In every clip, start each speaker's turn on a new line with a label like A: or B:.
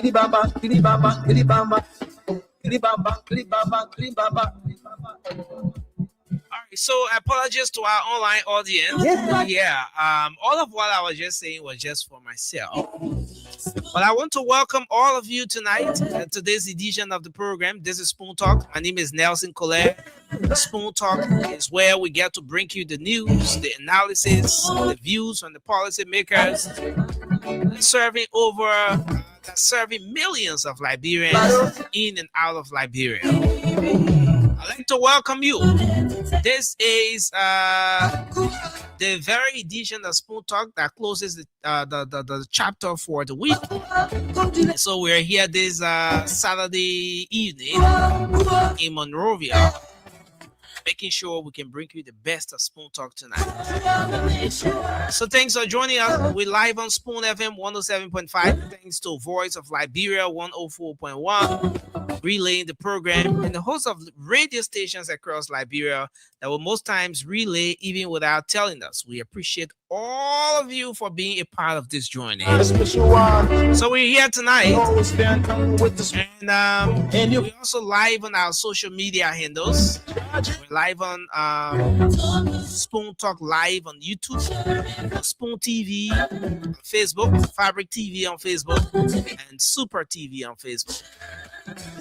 A: All right, so apologies to our online audience. Yeah, all of what I was just saying was just for myself. But I want to welcome all of you tonight at today's edition of the program. This is Spoon Talk. My name is Nelson Colette. Spoon Talk is where we get to bring you the news, the analysis, the views from the policymakers, serving millions of Liberians in and out of Liberia. I'd like to welcome you. This is the very edition of Spoon Talk that closes the chapter for the week. So we're here this Saturday evening in Monrovia, making sure we can bring you the best of Spoon Talk tonight. So thanks for joining us. We're live on Spoon FM 107.5. Thanks to Voice of Liberia 104.1, relaying the program, and the host of radio stations across Liberia that will most times relay even without telling us. We appreciate all of you for being a part of this journey. So we're here tonight, and we're also live on our social media handles. We're live on Spoon Talk Live on YouTube, Spoon TV on Facebook, Fabric TV on Facebook, and Super TV on Facebook.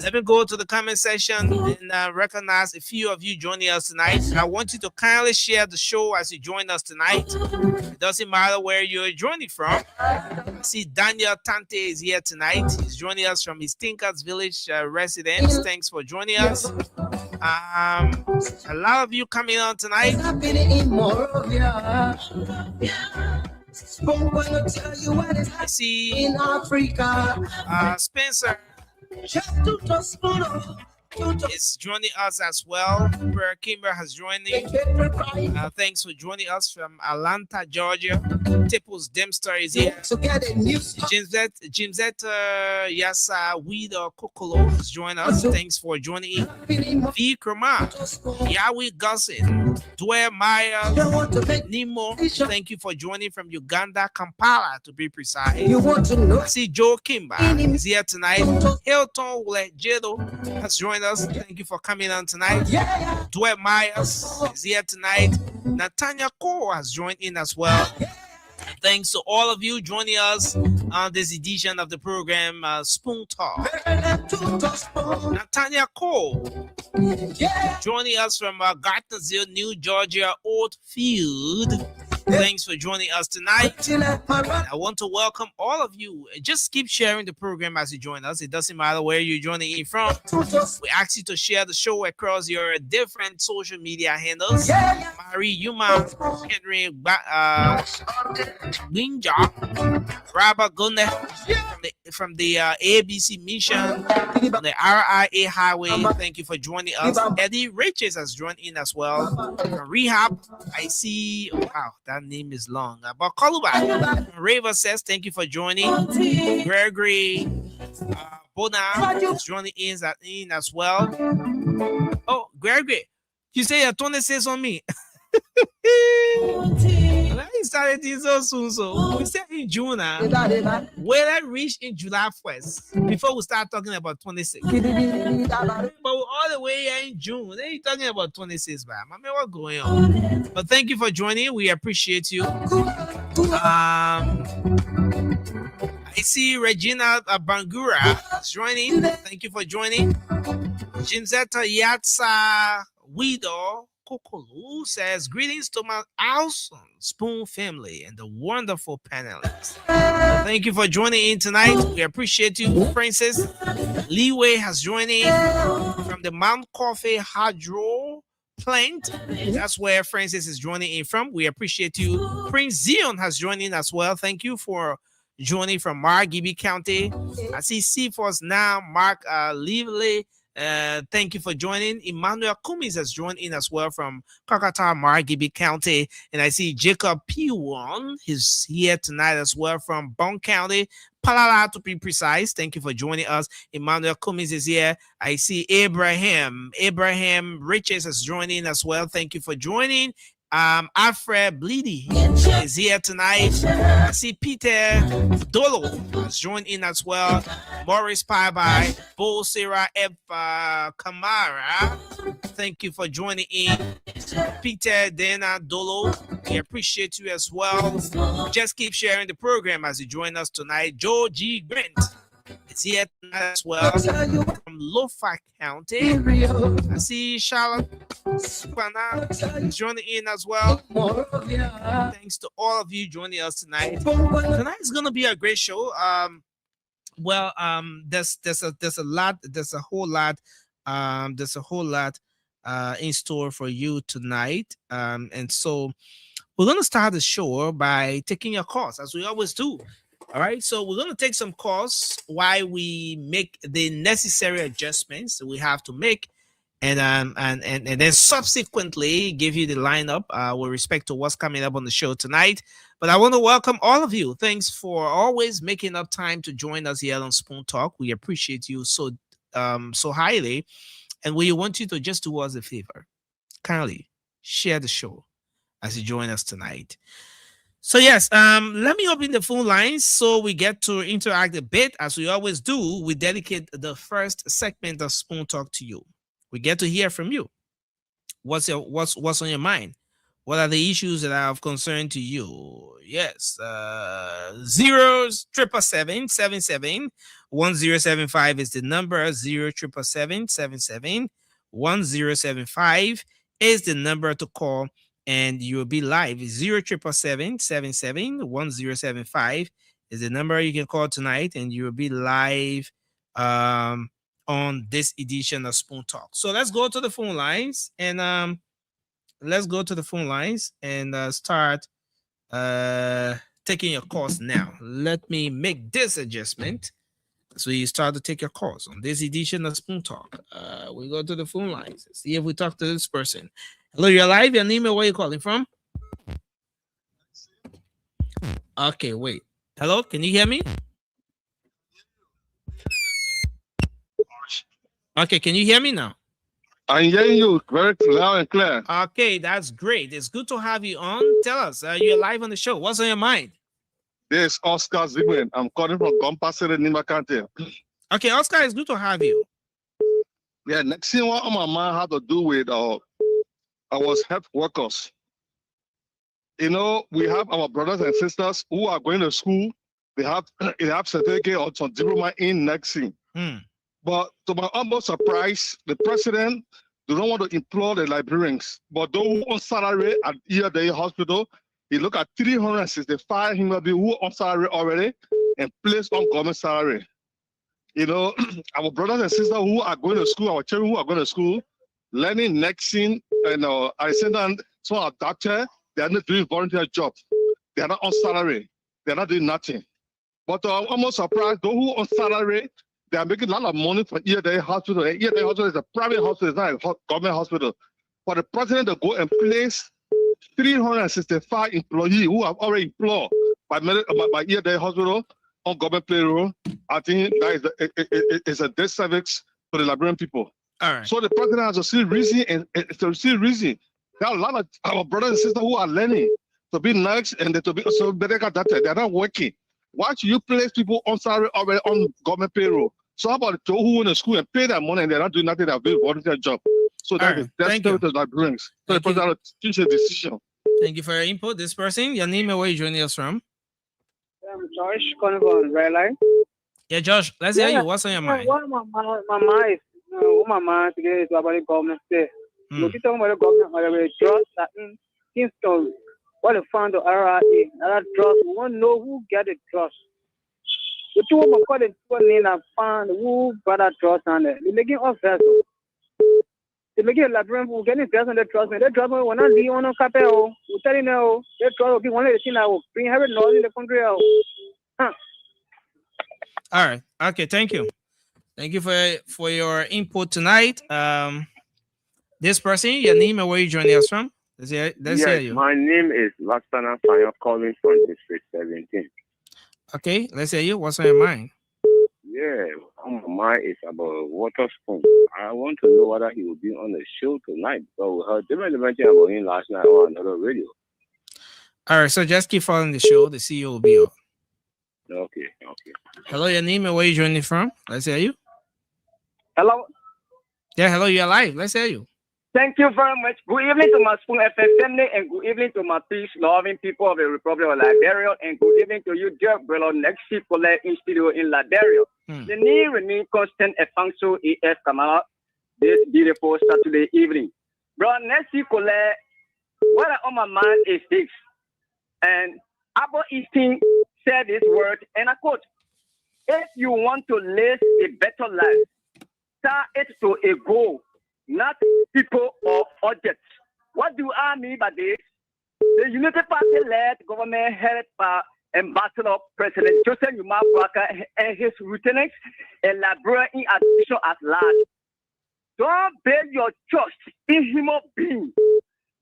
A: Let me go to the comment section and recognize a few of you joining us tonight. I want you to kindly share the show as you join us tonight. It doesn't matter where you're joining from. I see Daniel Tante is here tonight. He's joining us from his Tinkers Village residence. Thanks for joining us. A lot of you coming on tonight. I see Spencer is joining us as well. Per Kimber has joined me. Thanks for joining us from Atlanta, Georgia. Tipples Dempster is here. Jimzette Yasa Weeder Kokolo has joined us. Thanks for joining in. V. Krama, Yahweh Gussin, Dwayne Meyer, Nemo. Thank you for joining from Uganda, Kampala to be precise. I see Joe Kimba is here tonight. Hilton Jedo has joined us. Thank you for coming on tonight. Dwayne Myers is here tonight. Natanya Cole has joined in as well. Thanks to all of you joining us on this edition of the program, Spoon Talk. Natanya Cole joining us from Gardnersville, New Georgia, Oldfield. Thanks for joining us tonight. I want to welcome all of you. Just keep sharing the program as you join us. It doesn't matter where you're joining in from. We ask you to share the show across your different social media handles. Marie Yuma, Henry Winja, Robert Gunne from the ABC Mission on the RIA Highway. Thank you for joining us. Eddie Riches has joined in as well. From Rehab, I see. Wow, that name is long. But Koluba Raver says, thank you for joining. Gregory Bona is joining in as well. Oh, Gregory, you say you're 26 on me. I started this so soon, so we said in June. Will I reach in July 1st before we start talking about 26? But we're all the way here in June. Then you're talking about 26, man. I mean, what's going on? But thank you for joining. We appreciate you. I see Regina Bangura is joining. Thank you for joining. Jimzetta Yatsa Wido Kokolu says, greetings to my awesome Spoon family and the wonderful panelists. Thank you for joining in tonight. We appreciate you. Princess Leeway has joined in from the Mount Coffee Hydro plant. That's where Francis is joining in from. We appreciate you. Prince Zion has joined in as well. Thank you for joining from Margibi County. I see C-Force now, Mark Lively. Thank you for joining. Emmanuel Cummings has joined in as well from Kakata, Margibi County. And I see Jacob P1 is here tonight as well from Bond County, Palala to be precise. Thank you for joining us. Emmanuel Cummings is here. I see Abraham Riches has joined in as well. Thank you for joining. Alfred Bleedy is here tonight. I see Peter Dolo has joined in as well. Morris Paibai, Bo Sarah Eva Kamara. Thank you for joining in. Peter Dana Dolo, we appreciate you as well. Just keep sharing the program as you join us tonight. Joe G. Grant is here tonight as well from Lofa County. I see Charlotte Spana is joining in as well. Thanks to all of you joining us tonight. Tonight is gonna be a great show. There's a whole lot in store for you tonight. And so we're gonna start the show by taking your calls as we always do. All right, so we're going to take some calls while we make the necessary adjustments that we have to make, and then subsequently give you the lineup with respect to what's coming up on the show tonight. But I want to welcome all of you. Thanks for always making up time to join us here on Spoon Talk. We appreciate you so highly, and we want you to just do us a favor. Kindly share the show as you join us tonight. So yes, let me open the phone lines so we get to interact a bit. As we always do, we dedicate the first segment of Spoon Talk to you. We get to hear from you. What's on your mind? What are the issues that are of concern to you? Yes, 0-777-77-1075 is the number. 0-777-77-1075 is the number to call. And you will be live. 0-777-77-1075 is the number you can call tonight, and you will be live on this edition of Spoon Talk. So let's go to the phone lines and start taking your calls now. Let me make this adjustment so you start to take your calls on this edition of Spoon Talk. We go to the phone lines. See if we talk to this person. Hello, you're live. Your name and where you calling from? Okay, wait. Hello, can you hear me? Okay, can you hear me now?
B: I'm hearing you very loud and clear.
A: Okay, that's great. It's good to have you on. Tell us, you're live on the show. What's on your mind?
B: This is Oscar Zigman. I'm calling from Gompa City, Nima County.
A: Okay, Oscar, it's good to have you.
B: Yeah, next thing what on my mind had to do with our health workers. You know, we have our brothers and sisters who are going to school. They have certificate or some diploma in nursing. But to my almost surprise, the president do not want to employ the librarians. But those who on salary at Day Hospital, he look at 365 human beings who on salary already and placed on government salary. You know, our brothers and sisters who are going to school, our children who are going to school, learning nursing, and I send them some are doctor, they are not doing volunteer job. They are not on salary. They are not doing nothing. But I'm almost surprised those who on salary, they are making a lot of money for Day Hospital. Day Hospital is a private hospital, it's not a government hospital. For the president to go and place 365 employees who have already employed by Day Hospital on government payroll, I think that is a disservice to the Liberian people.
A: All right.
B: So the president has to see reason and to see reason. There are a lot of our brothers and sisters who are learning to be nice and to be so better that they are not working. Why should you place people on salary already on government payroll? So how about those who in the school and pay their money and they're not doing nothing, they're doing volunteer job. So that's what that brings. So the president teach a decision.
A: Thank you for your input. This person, your name and where you joining us from?
C: I'm Josh calling from Red Line.
A: Yeah, Josh, let's hear you. What's on your mind?
C: What my mind today is about the government. Looking at the government, the drugs that in Kingston, what they found the RRA, other drugs, we want to know who get the drugs. The two of them call the people name and found who got that drugs on there. They're making us vessels. They're making a Liberian who getting vessels on the drugs. The drugs will not leave on a capel. We're telling you, the drugs will be one of the things that will bring heavy noise in the country.
A: All right. Okay, thank you. Thank you for your input tonight. This person, your name and where you joining us from? Let's hear you.
D: My name is Laksana Fayo, calling from District 17.
A: Okay, let's hear you. What's on your mind?
D: Yeah, on my mind is about Waterspoon. I want to know whether he will be on the show tonight. So we heard different mention about him last night on another radio.
A: All right, so just keep following the show. The CEO will be on.
D: Okay, okay.
A: Hello, your name and where you joining from? Let's hear you.
C: Hello.
A: Yeah, hello, you're live. Let's hear you.
C: Thank you very much. Good evening to my Spoon FM family and good evening to my peace-loving people of the Republic of Liberia and good evening to you, dear brother, next Colette in studio in Liberia. The need remain constant and functional EF Kamala this beautiful Saturday evening. Brother, next Colette, what on my mind is this. And Abba Easton said this word, and I quote, if you want to live a better life, start it to a goal, not people or objects. What do I mean by this? The Unity Party-led government headed by Ambassador President Joseph Numa Braka and his lieutenants and Liberia in addition at large. Don't build your trust in human beings.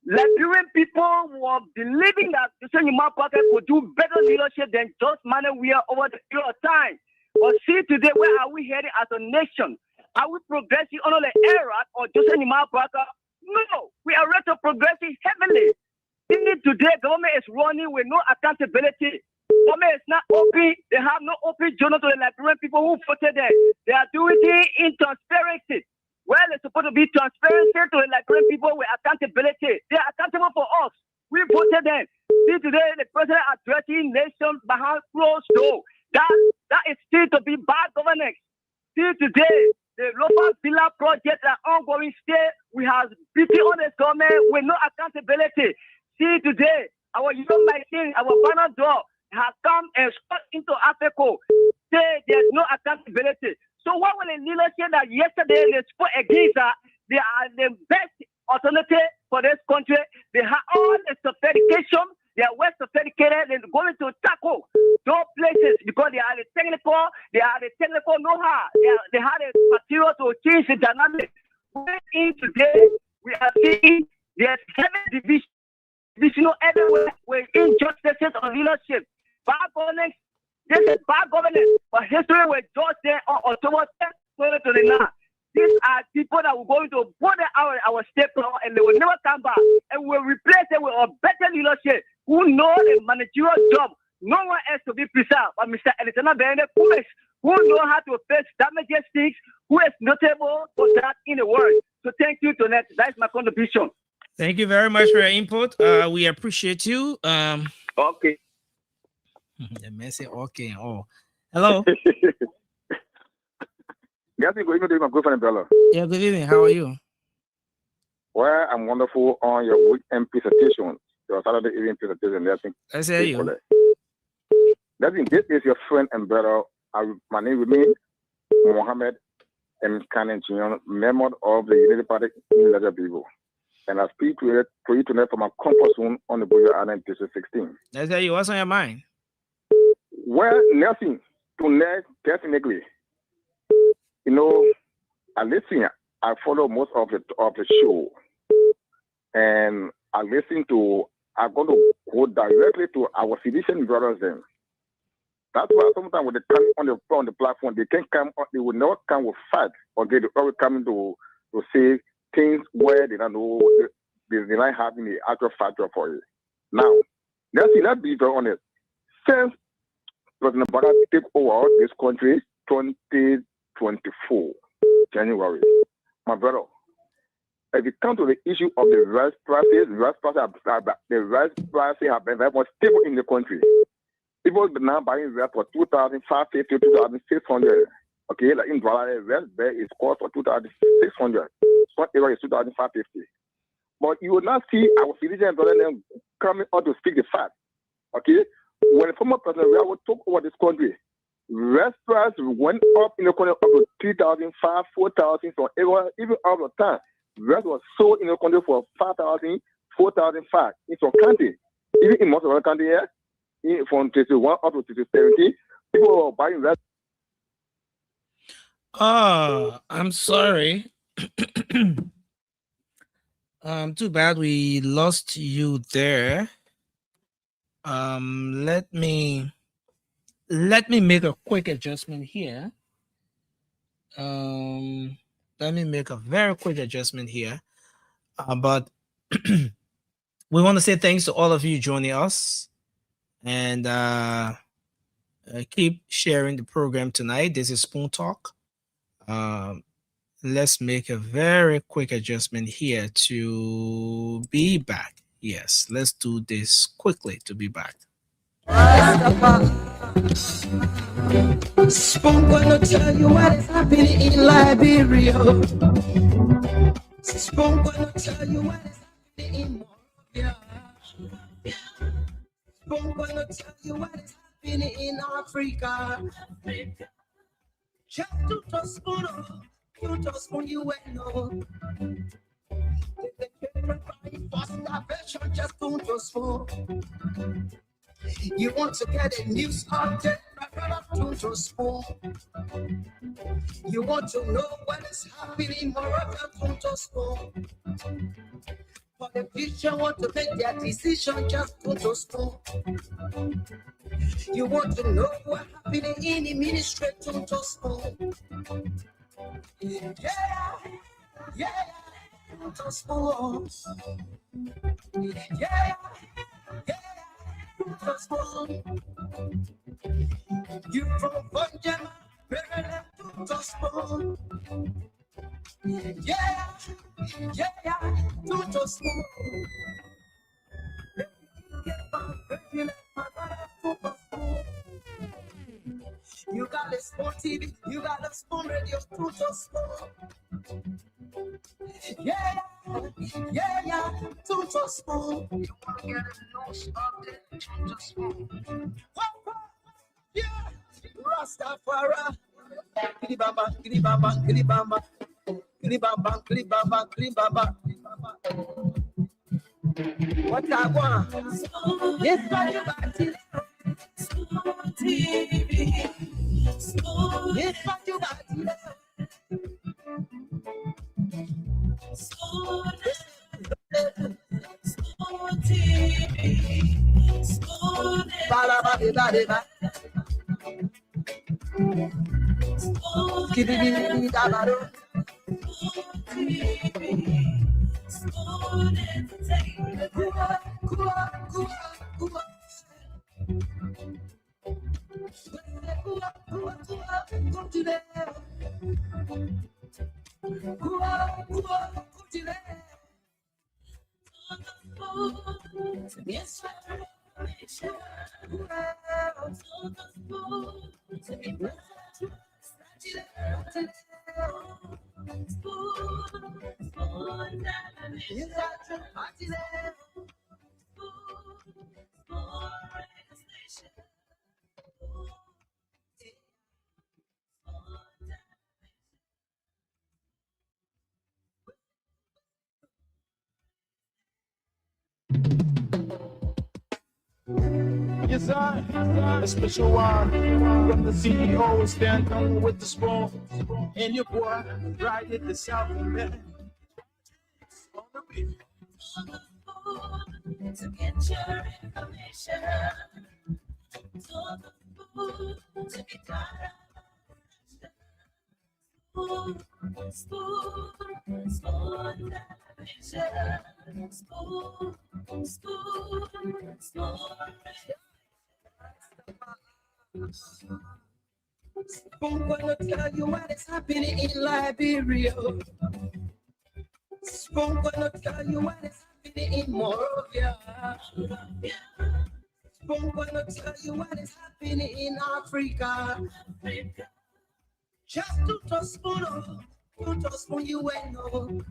C: Liberian people were believing that Joseph Numa Braka could do better leadership than just manage we are over the period of time. But see today, where are we heading as a nation? Are we progressing under the era of Joseph Numa Braka? No, we are ready to progressing heavily. Even today, government is running with no accountability. Government is not open. They have no open journal to the Liberian people who voted there. They are doing it in transparency. Well, it's supposed to be transparency to the Liberian people with accountability. They are accountable for us. We voted them. See today, the president addressing nations behind closed doors. That is still to be bad governance. See today, the local villa projects are ongoing state. We have beaten on the government with no accountability. See today, our young machine, our banner door has come and stuck into Africa. Say there's no accountability. So what will the leadership that yesterday they spoke against they are the best alternative for this country. They have all the sophistication. They are well sophisticated. They're going to tackle those places because they are the technical know-how. They have the material to change the dynamic. In today, we are seeing there's heavy divisional everywhere with injustices on leadership. Bad governance. This is bad governance. But history will judge them on October 10th, 2029. These are people that were going to put our state power and they will never come back. And we'll replace them with a better leadership who know the managerial job. No one else to be preserved but Mr. Elisana Bene, who know how to face damages things, who is notable for that in the world. So thank you, Tonette. That's my contribution.
A: Thank you very much for your input. We appreciate you.
D: Okay.
A: The message, okay. Oh, hello.
E: Yes, good evening to my good friend, brother.
A: Yeah, good evening. How are you?
E: Well, I'm wonderful on your weekend presentation, your Saturday evening presentation.
A: Let's hear you.
E: This is your friend and brother. My name remains Mohammed M. Kanen Chinyon, member of the Unity Party in Leisure People. And I speak to you tonight from my comfort zone on the Boya Island, District 16.
A: Let's hear you. What's on your mind?
E: Well, nothing. Tonight, definitely. You know, I follow most of the show. And I'm going to go directly to our physician brothers then. That's why sometimes when they come on the platform, they will not come with facts, or they always come to say things where they don't know, they're not having the actual factor for it. Now, let's be very honest. Since President Biden took over this country 2024, January, my brother, if it comes to the issue of the rice prices have been very much stable in the country. People are now buying rice for 2,550, 2,600. Okay, like in Douala, rice bag is cost for 2,600. Some area is 2,550. But you will not see our citizens coming out to speak the fact. Okay, when the former president Ria took over this country, rice price went up in the country up to 3,500, 4,000, so even out of time. Rice was sold in the country for 5,000, 4,500 in some countries. Even in most of the country here, from 21 up to 70, people were buying rice.
A: Oh, I'm sorry. Too bad we lost you there. Let me make a quick adjustment here. Let me make a very quick adjustment here. But we want to say thanks to all of you joining us, and keep sharing the program tonight. This is Spoon Talk. Let's make a very quick adjustment here to be back. Yes, let's do this quickly to be back.
F: Spoon gonna tell you what is happening in Liberia. Spoon gonna tell you what is happening in Moravia. Spoon gonna tell you what is happening in Africa. Just to spoon, to spoon you will know. The children crying for starvation, just to spoon. You want to get a news update, to spoon. You want to know what is happening in Morocco, to spoon. For the future, want to make their decision, just to spoon. You want to know what happening in the ministry, to spoon. Yeah, to spoon. Yeah. You from Bunjama, Maryland to Spoon. Yeah, to Spoon. You got a Spoon TV, you got a Spoon Radio to Spoon. Yeah, to Spoon. You want to get a news update to Spoon. Yeah, Rastafari. Kilibamba, kilibamba, kilibamba. Kilibamba, kilibamba, kilibamba. What I want? Yes, I Spoon TV. Yes, you got it. Spoon TV. Spoon. Ba-da-ba-da-ba-da-ba. Kiddy-dee-dee-da-ba-do. Spoon Entertainment. Yes,
G: Yes, sir. A special one from the CEO, standing with the spoon. And your boy, right at the south, man. On the beat. To get your information. To the food, to be tired. Spoon, spoon, spoon, spoon, spoon, spoon.
F: Spoon gonna tell you what is happening in Liberia. Spoon gonna tell you what is happening in Moravia. Spoon gonna tell you what is happening in Africa. Just to spoon you will know.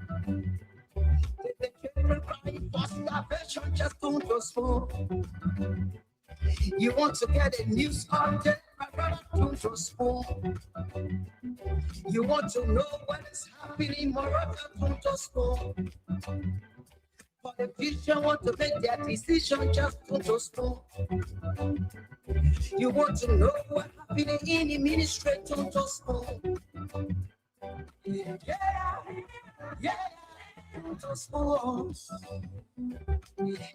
F: The children crying for starvation, just to spoon. You want to get a news update, to spoon. You want to know what is happening in Morocco, to spoon. For the future, want to make their decision, just to spoon. You want to know what happening in the ministry, to spoon. Yeah, to spoon.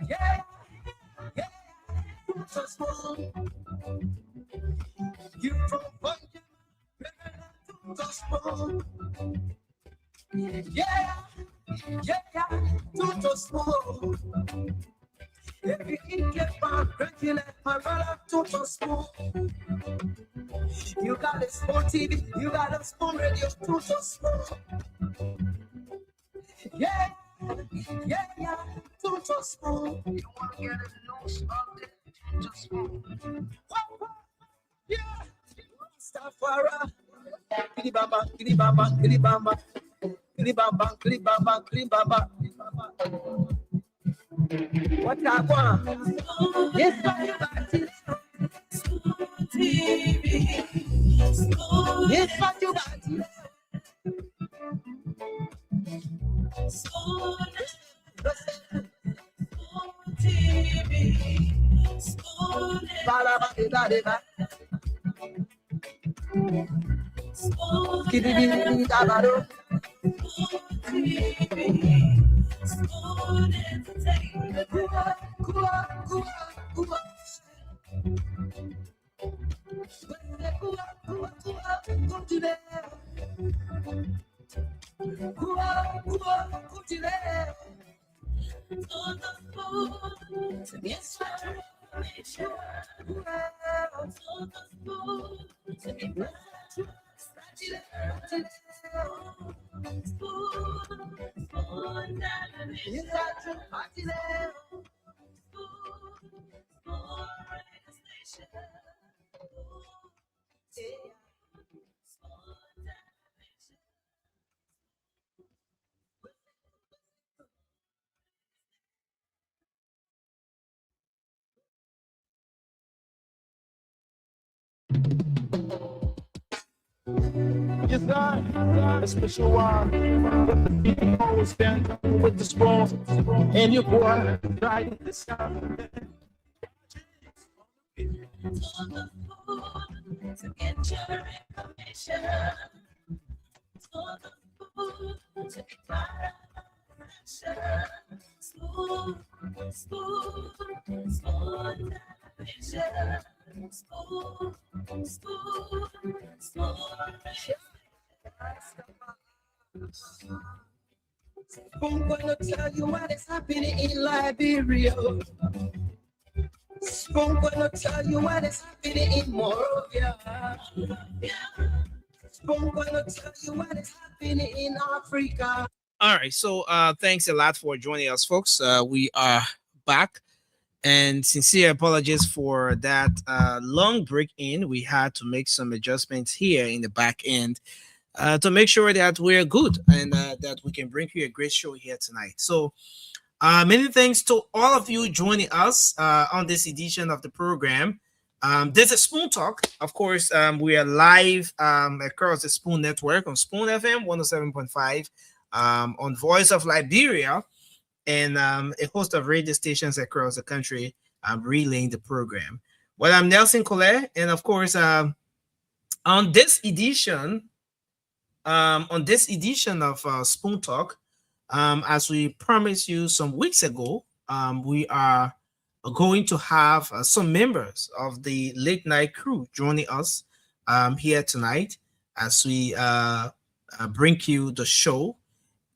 F: Yeah. To spoon. You from Bunjama, to spoon. Yeah, to spoon. Every get back, drinking it, my brother, to spoon. You got a spoon TV, you got a spoon radio, to spoon. Yeah, to spoon. You want to get a loose of it, to spoon. Yeah, Stafara. Kili baba, kili baba, kili baba, kili baba, kili baba, kili baba. What I want? Yes, I yes, what you got?
G: Yes, I, a special one. But the CEO stand up with the spoon. And your boy, right in the sound.
F: To get your information. To get my spoon, spoon, spoon, spoon, spoon, spoon. I'm gonna tell you what is happening in Liberia. I'm gonna tell you what is happening in Morovia. I'm gonna tell you what is happening in Africa.
A: All right, so thanks a lot for joining us, folks. We are back, and sincere apologies for that long break in. We had to make some adjustments here in the back end to make sure that we're good and that we can bring you a great show here tonight. So many thanks to all of you joining us on this edition of the program. This is Spoon Talk. Of course, we are live across the Spoon Network on Spoon FM 107.5, on Voice of Liberia, and a host of radio stations across the country relaying the program. Well, I'm Nelson Collet, and of course, on this edition of Spoon Talk, as we promised you some weeks ago, we are going to have some members of the late night crew joining us here tonight as we bring you the show.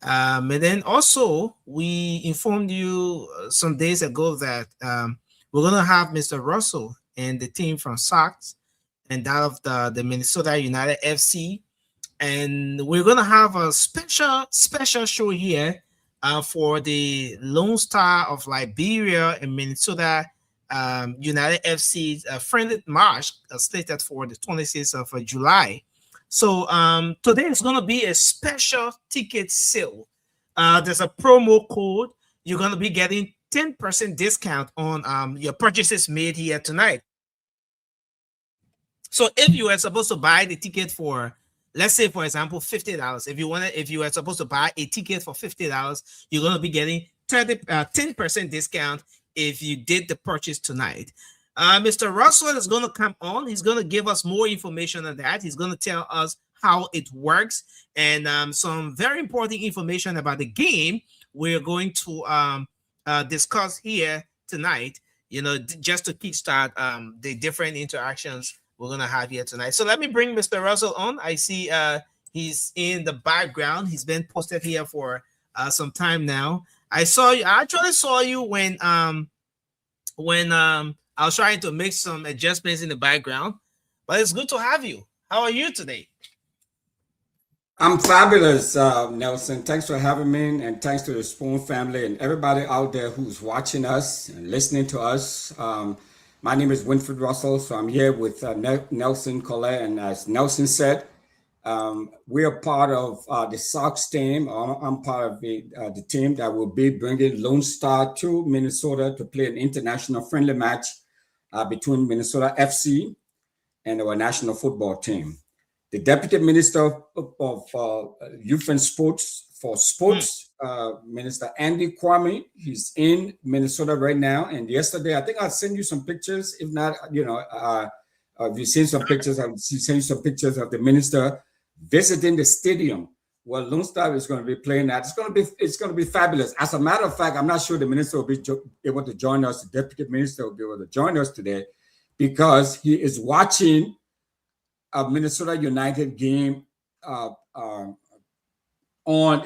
A: And then also, we informed you some days ago that we're going to have Mr. Russell and the team from Sox and that of the Minnesota United FC. And we're going to have a special show here for the Lone Star of Liberia and Minnesota United FC's friendly match slated for the 26th of July. So today is going to be a special ticket sale. There's a promo code. You're going to be getting 10% discount on your purchases made here tonight. So if you were supposed to buy the ticket for, let's say, for example, $50, if you were supposed to buy a ticket for $50, you're going to be getting 10% discount if you did the purchase tonight. Mr. Russell is going to come on. He's going to give us more information on that. He's going to tell us how it works and some very important information about the game we're going to discuss here tonight, just to kickstart the different interactions we're gonna have here tonight. So let me bring Mr. Russell on. I see he's in the background. He's been posted here for some time now. I saw you. I actually saw you when I was trying to make some adjustments in the background. But it's good to have you. How are you today?
H: I'm fabulous, Nelson. Thanks for having me, and thanks to the Spoon family and everybody out there who's watching us and listening to us. My name is Winfred Russell, so I'm here with Nelson Collet, and as Nelson said, we are part of the Sox team. I'm part of the team that will be bringing Lone Star to Minnesota to play an international friendly match between Minnesota FC and our national football team. The Deputy Minister of Youth and Sports, Minister Andy Kwame, he's in Minnesota right now. And yesterday, I think I'll send you some pictures. If not, if you've seen some pictures, I'll send you some pictures of the minister visiting the stadium where Lone Star is going to be playing at. It's going to be fabulous. As a matter of fact, I'm not sure the minister will be able to join us. The Deputy Minister will be able to join us today because he is watching a Minnesota United game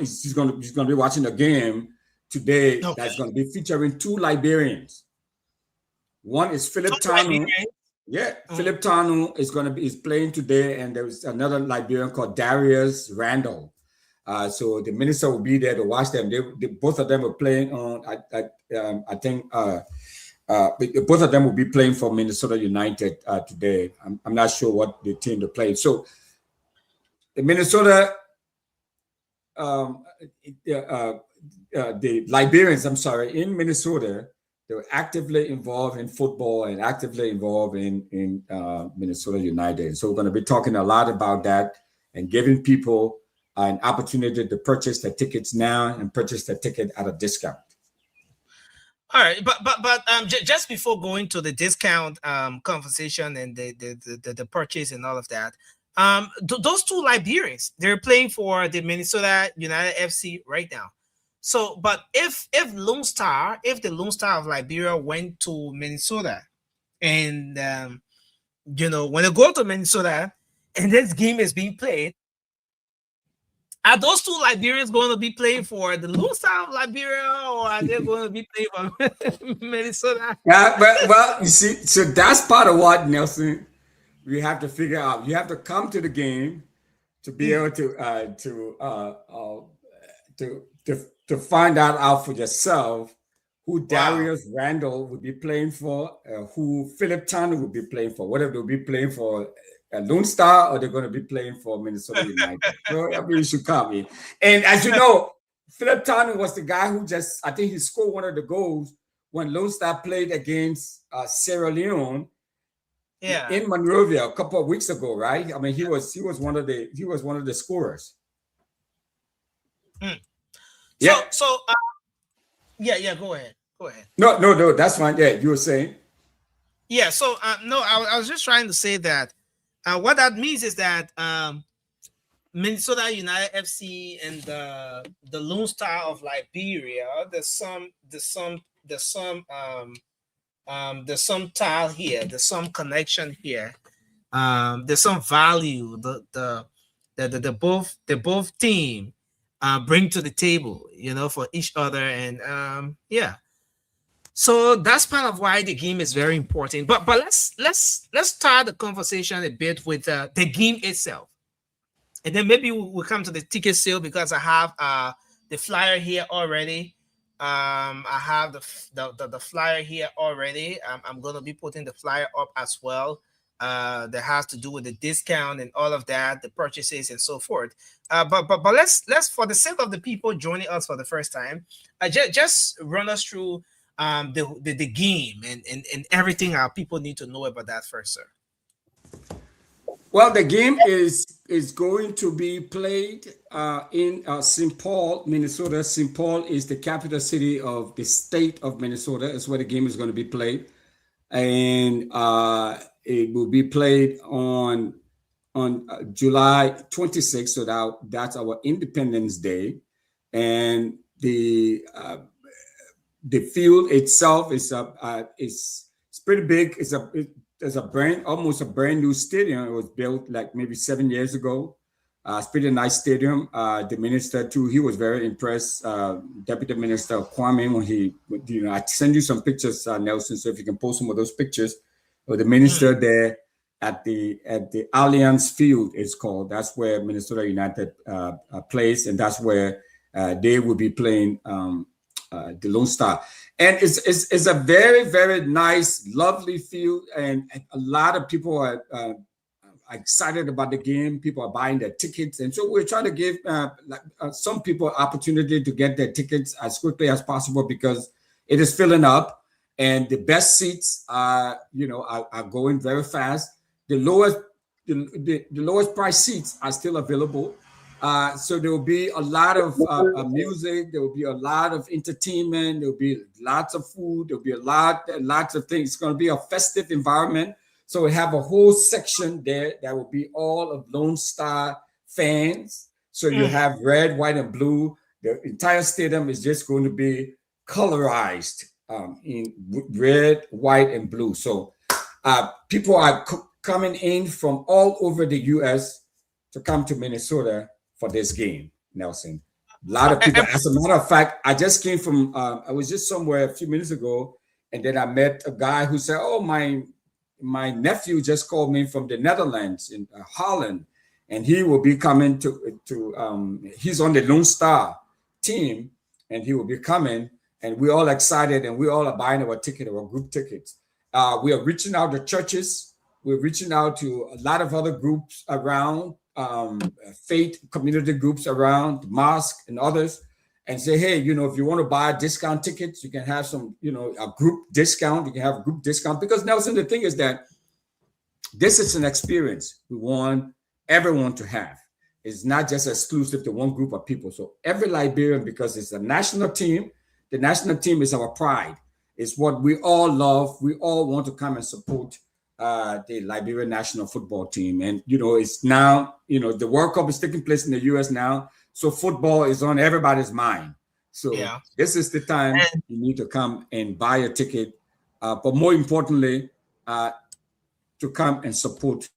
H: he's going to be watching a game today that's going to be featuring two Liberians. One is Philip Tanu. Yeah, Philip Tanu is playing today, and there's another Liberian called Darius Randall. So the minister will be there to watch them. They both of them are playing on. I think both of them will be playing for Minnesota United today. I'm not sure what the team they play. So the Minnesota, the Liberians, in Minnesota, they were actively involved in football and actively involved in Minnesota United. So we're going to be talking a lot about that and giving people an opportunity to purchase their tickets now and purchase their ticket at a discount.
A: All right, but just before going to the discount conversation and the purchase and all of that, those two Liberians, they're playing for the Minnesota United FC right now. So, but if the Lone Star of Liberia went to Minnesota, and when they go to Minnesota and this game is being played, are those two Liberians going to be playing for the Lone Star of Liberia, or are they going to be playing for Minnesota?
H: Yeah, well, you see, so that's part of what, Nelson, we have to figure out. You have to come to the game to be able to find out for yourself who Darius Randall would be playing for, who Philip Tanu would be playing for, whether they'll be playing for Lone Star or they're going to be playing for Minnesota United. So I mean, you should come in. And as you know, Philip Tanu was the guy who I think he scored one of the goals when Lone Star played against Sierra Leone in Monrovia a couple of weeks ago, right? I mean, he was one of the scorers.
A: Yeah. So go ahead.
H: No, that's fine. Yeah, you were saying.
A: Yeah. So I was just trying to say that what that means is that Minnesota United FC and the Lone Star of Liberia, there's some tile here, there's some connection here, there's some value the both team bring to the table, for each other, and so that's part of why the game is very important. But let's start the conversation a bit with the game itself, and then maybe we'll come to the ticket sale, because I have the flyer here already. I have the flyer here already. I'm going to be putting the flyer up as well. That has to do with the discount and all of that, the purchases and so forth. But let's for the sake of the people joining us for the first time, just run us through the game and everything our people need to know about that first, sir.
H: Well, the game is going to be played in St. Paul, Minnesota. St. Paul is the capital city of the state of Minnesota. That's where the game is going to be played, and it will be played on July 26th. So that's our Independence Day, and the field itself is It's pretty big. It's almost a brand new stadium. It was built like maybe 7 years ago. It's pretty nice stadium. The minister too, he was very impressed. Deputy Minister Kwame, when he, I send you some pictures, Nelson, so if you can post some of those pictures of the minister there at the Allianz Field, it's called. That's where Minnesota United plays, and that's where they will be playing the Lone Star. And it's a very, very nice, lovely field, and a lot of people are excited about the game. People are buying their tickets, and so we're trying to give some people opportunity to get their tickets as quickly as possible because it is filling up, and the best seats are going very fast. The lowest price seats are still available. So there will be a lot of music. There will be a lot of entertainment. There will be lots of food. There will be lots of things. It's going to be a festive environment. So we have a whole section there that will be all of Lone Star fans. So you have red, white, and blue. The entire stadium is just going to be colorized in red, white, and blue. So people are coming in from all over the U.S. to come to Minnesota for this game, Nelson. A lot of people. As a matter of fact, I just came from, I was just somewhere a few minutes ago, and then I met a guy who said, oh, my nephew just called me from the Netherlands in Holland, and he will be coming to he's on the Lone Star team, and he will be coming, and we're all excited, and we all are buying our ticket, our group tickets. We are reaching out to churches. We're reaching out to a lot of other groups around, faith community groups around, mosque and others, and say, hey, if you want to buy discount tickets, you can have some, a group discount. You can have a group discount because Nelson, the thing is that this is an experience we want everyone to have. It's not just exclusive to one group of people. So every Liberian, because it's a national team, the national team is our pride. It's what we all love. We all want to come and support the Liberian national football team. And, it's now, the World Cup is taking place in the U.S. now. So football is on everybody's mind. So this is the time you need to come and buy a ticket. But more importantly, to come and support.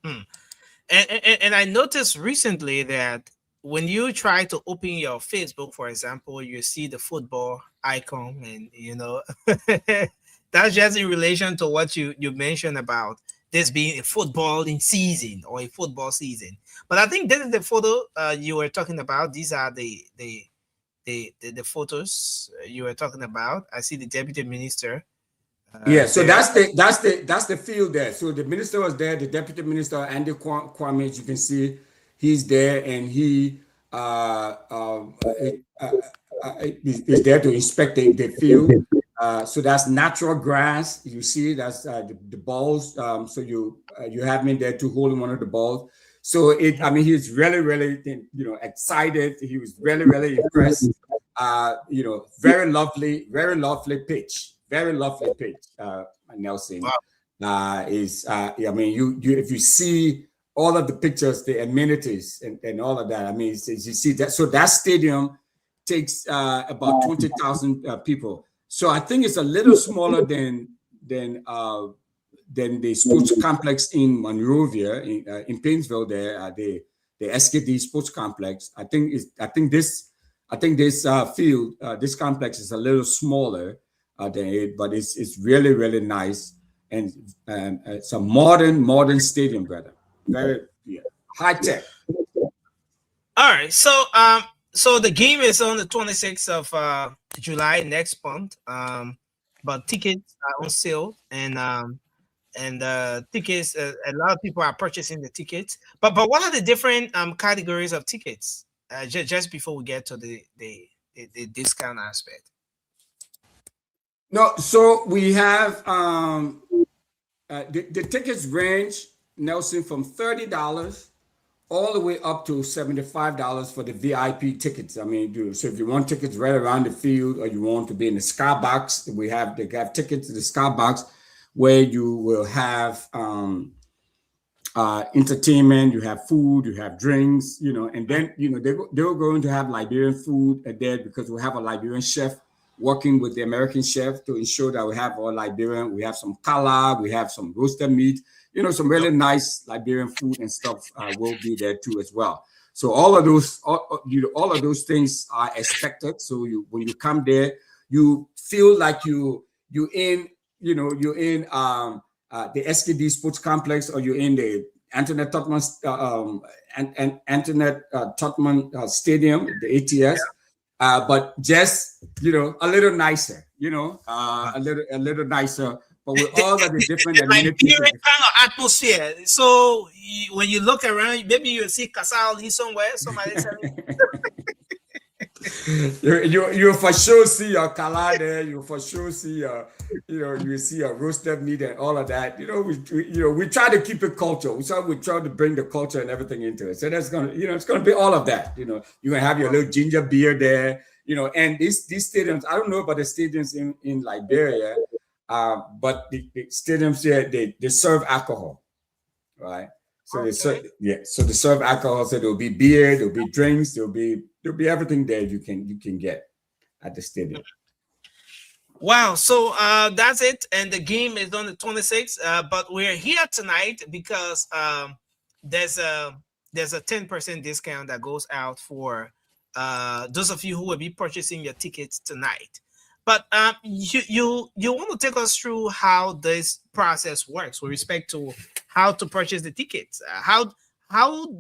A: And I noticed recently that when you try to open your Facebook, for example, you see the football icon, and that's just in relation to what you mentioned about this being a footballing season or a football season. But I think this is the photo you were talking about. These are the photos you were talking about. I see the deputy minister.
H: So that's the field there. So the minister was there. The deputy minister, Andy Kwame, as you can see, he's there, and he is there to inspect the field. So that's natural grass. You see, that's the balls. So you have me there to hold one of the balls. So he's really, really, excited. He was really, really impressed. Very lovely pitch. Very lovely pitch, Nelson. Wow. If you see all of the pictures, the amenities and all of that, you see that. So that stadium takes about 20,000 people. So I think it's a little smaller than the sports complex in Monrovia, in Painesville. There, the SKD Sports Complex. I think this field, this complex is a little smaller than it, but it's really, really nice, and it's a modern stadium, brother. Very high tech.
A: All right, so the game is on the 26th of July next month. But tickets are on sale, and tickets. A lot of people are purchasing the tickets. But what are the different categories of tickets? Just before we get to the discount aspect.
H: No, so we have the tickets range, Nelson, from $30 all the way up to $75 for the VIP tickets. So if you want tickets right around the field, or you want to be in the skybox, they have tickets to the skybox where you will have entertainment, you have food, you have drinks, and then they're going to have Liberian food there because we have a Liberian chef working with the American chef to ensure that we have all Liberian. We have some kala, we have some roasted meat, some really nice Liberian food and stuff will be there too as well. So all of those things are expected. So when you come there, you feel like you're in the SKD Sports Complex, or you're in the Antoinette Tottenham Stadium, the ATS. But just a little nicer, a little nicer, but with all of the different amenities.
A: Kind of atmosphere. So when you look around, maybe you'll see Casal somewhere. Somebody
H: you for sure see a kala there. You for sure see you see a roasted meat and all of that. We try to keep it culture. We try to bring the culture and everything into it. So that's it's gonna be all of that. You're gonna have your little ginger beer there. And these stadiums. I don't know about the stadiums in Liberia, but the stadiums here they serve alcohol, right? So so they serve alcohol. So there'll be beer, there'll be drinks, there'll be everything there you can get at the stadium.
A: Wow. So that's it. And the game is on the 26th. But we're here tonight because there's a 10% discount that goes out for those of you who will be purchasing your tickets tonight. But you want to take us through how this process works with respect to how to purchase the tickets. How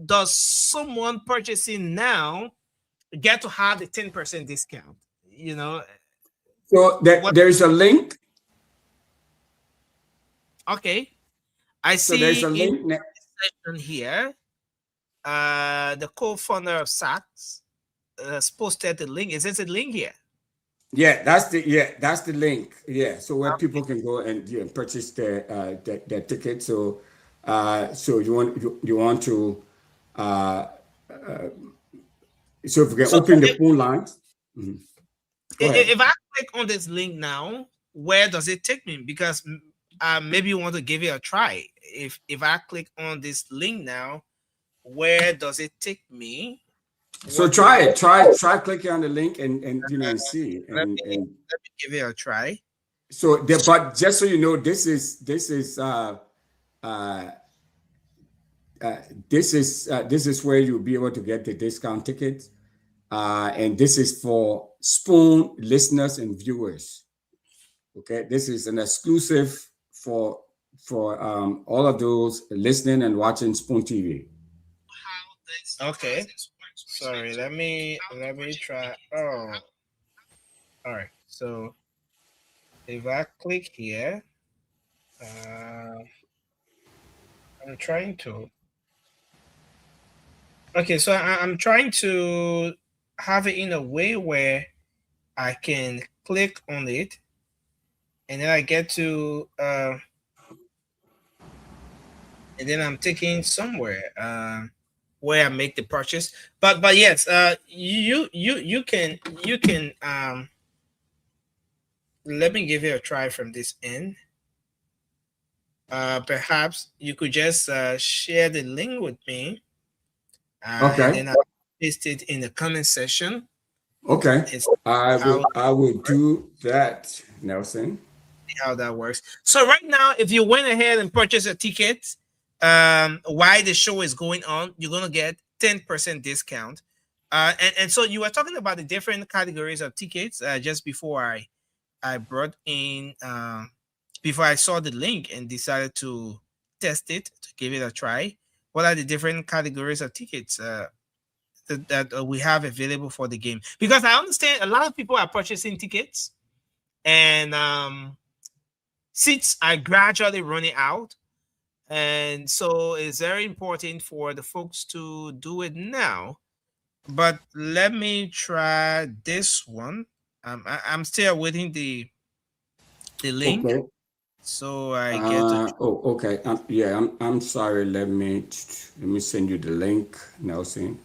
A: does someone purchasing now get to have the 10% discount?
H: So there's a link.
A: Okay, I see.
H: So there's a link
A: section here. The co-founder of SACS posted the link. Is this a link here?
H: Yeah, that's the link. Yeah, so where people can go and purchase their ticket. So you want to so if we can open the phone lines. Mm-hmm.
A: If I click on this link now, where does it take me? Because maybe you want to give it a try. If I click on this link now, where does it take me?
H: So try it. Try clicking on the link and see.
A: Let me give it a try.
H: So but just so you know, this is where you'll be able to get the discount tickets. And this is for Spoon listeners and viewers. Okay, this is an exclusive for all of those listening and watching Spoon TV.
A: Okay. Sorry, let me try. Oh, all right. So if I click here, I'm trying to. Okay, so I'm trying to have it in a way where I can click on it, and then I get to, and then I'm taking somewhere where I make the purchase. But yes, you can let me give it a try from this end. Perhaps you could just share the link with me.
H: Okay.
A: And then I'll paste it in the comment section.
H: Okay. I will do that, Nelson.
A: See how that works. So right now, if you went ahead and purchased a ticket while the show is going on, you're gonna get 10% discount. And so you were talking about the different categories of tickets just before I brought in before I saw the link and decided to test it, to give it a try. What are the different categories of tickets that we have available for the game? Because I understand a lot of people are purchasing tickets and seats are gradually running out. And so it's very important for the folks to do it now. But let me try this one. I'm still waiting the link.
H: Okay.
A: So I get to.
H: Okay. I'm sorry. Let me send you the link, Nelson.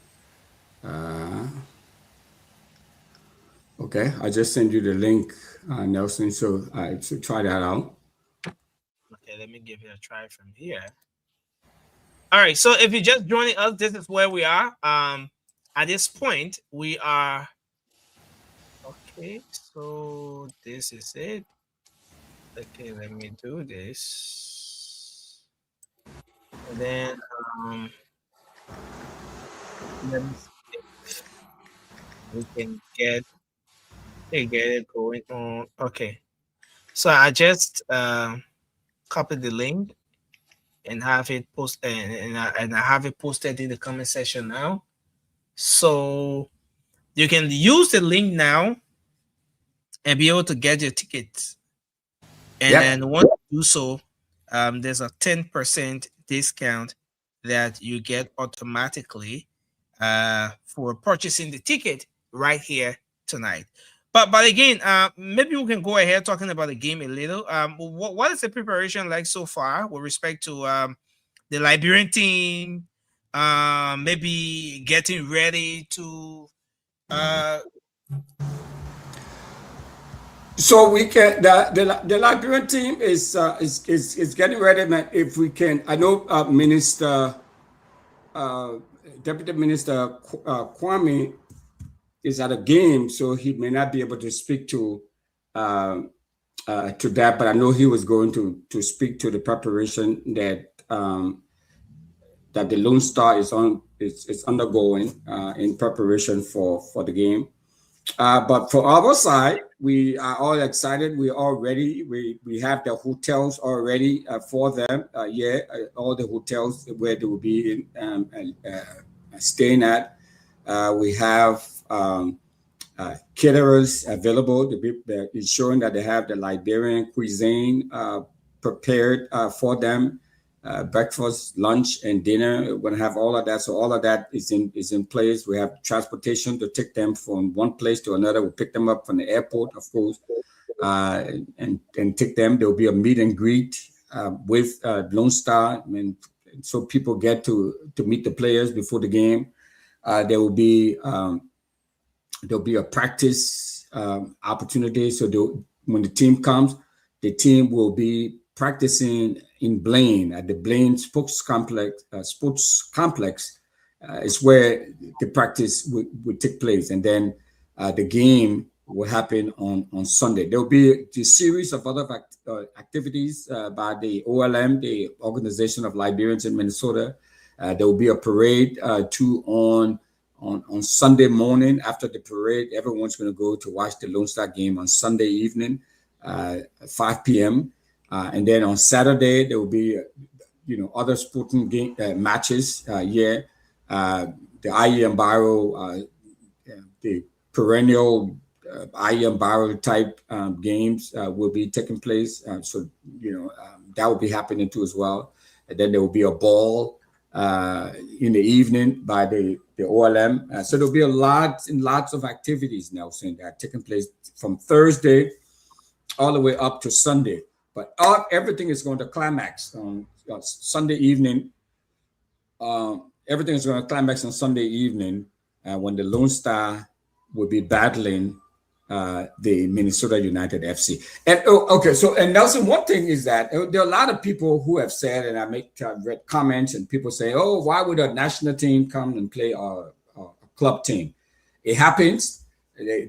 H: Okay, I just sent you the link, Nelson. So try that out.
A: Okay, let me give it a try from here. All right. So if you're just joining us, this is where we are. At this point, we are. Okay, so this is it. Okay, let me do this. And then let me see if we can get it going on. Okay. So I just copy the link and have it post and I have it posted in the comment section now. So you can use the link now and be able to get your tickets. And
H: Yep.
A: then once you do so, there's a 10% discount that you get automatically for purchasing the ticket right here tonight. But again, maybe we can go ahead talking about the game a little. What is the preparation like so far with respect to the Liberian team? Maybe getting ready to
H: So we can the Liberian team is getting ready, man. If we can, I know Minister Deputy Minister Kwame is at a game, so he may not be able to speak to that. But I know he was going to speak to the preparation that that the Lone Star is undergoing in preparation for the game. But for our side, we are all excited. We're all ready. We have the hotels already for them. All the hotels where they will be staying at. We have caterers available to be ensuring that they have the Liberian cuisine prepared for them. Breakfast, lunch, and dinner. We're gonna have all of that. So all of that is in place. We have transportation to take them from one place to another. We'll pick them up from the airport, of course, and take them. There will be a meet and greet with Lone Star, so people get to meet the players before the game. There will be a practice opportunity. So when the team comes, the team will be practicing in Blaine at the Blaine Sports Complex. Is where the practice would take place, and then the game will happen on Sunday. There will be a series of other activities by the OLM, the Organization of Liberians in Minnesota. There will be a parade too on Sunday morning. After the parade, everyone's going to go to watch the Lone Star game on Sunday evening, 5 p.m. And then on Saturday, there will be, other sporting game matches. The IEM Barrow, the perennial IEM Barrow type games will be taking place. So that will be happening too as well. And then there will be a ball in the evening by the OLM. So there'll be lots of activities, Nelson, that are taking place from Thursday all the way up to Sunday. But everything is going to climax on Sunday evening. Everything is going to climax on Sunday evening when the Lone Star will be battling the Minnesota United FC. And Nelson, one thing is that there are a lot of people who have said, and I've read comments, and people say, "Oh, why would a national team come and play a club team?" It happens.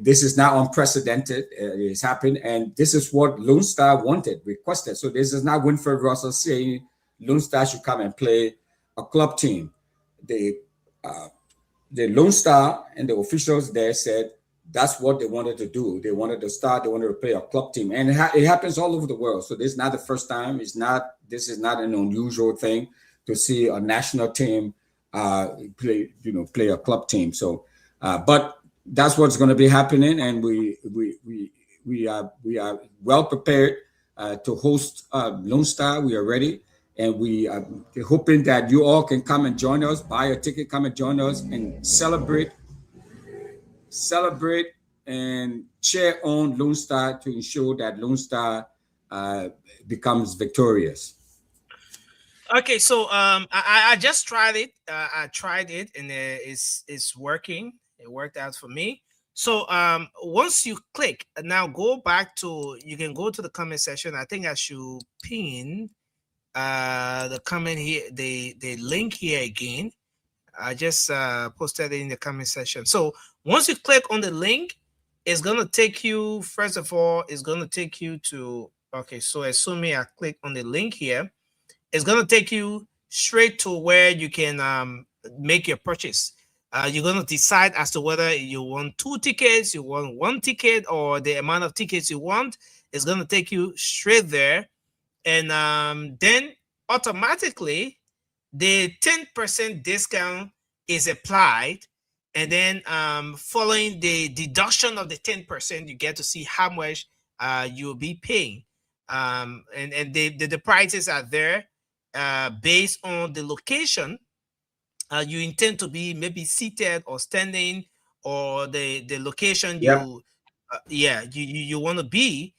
H: This is not unprecedented. It's happened, and this is what Lone Star requested. So this is not Winfred Russell saying Lone Star should come and play a club team. The Lone Star and the officials there said that's what they wanted to do. They wanted to play a club team, and it happens all over the world. So this is not the first time. This is not an unusual thing to see a national team play a club team. So, but that's what's going to be happening, and we are well prepared to host Lone Star. We are ready, and we are hoping that you all can come and join us, buy a ticket, come and join us, and celebrate and cheer on Lone Star to ensure that Lone Star becomes victorious.
A: Okay, so I just tried it. I tried it, and it's working. It worked out for me. So once you click, now go back to, you can go to the comment section. I think I should pin the comment here, the link here again. I just posted it in the comment section. So once you click on the link, it's gonna take you, first of all, it's gonna take you to, okay, so assuming I click on the link here, it's gonna take you straight to where you can make your purchase. You're gonna decide as to whether you want 2 tickets, you want 1 ticket, or the amount of tickets you want. It's gonna take you straight there, and then automatically the 10% discount is applied, and then following the deduction of the 10%, you get to see how much you'll be paying, and the prices are there based on the location you intend to be, maybe seated or standing, or the location you want to be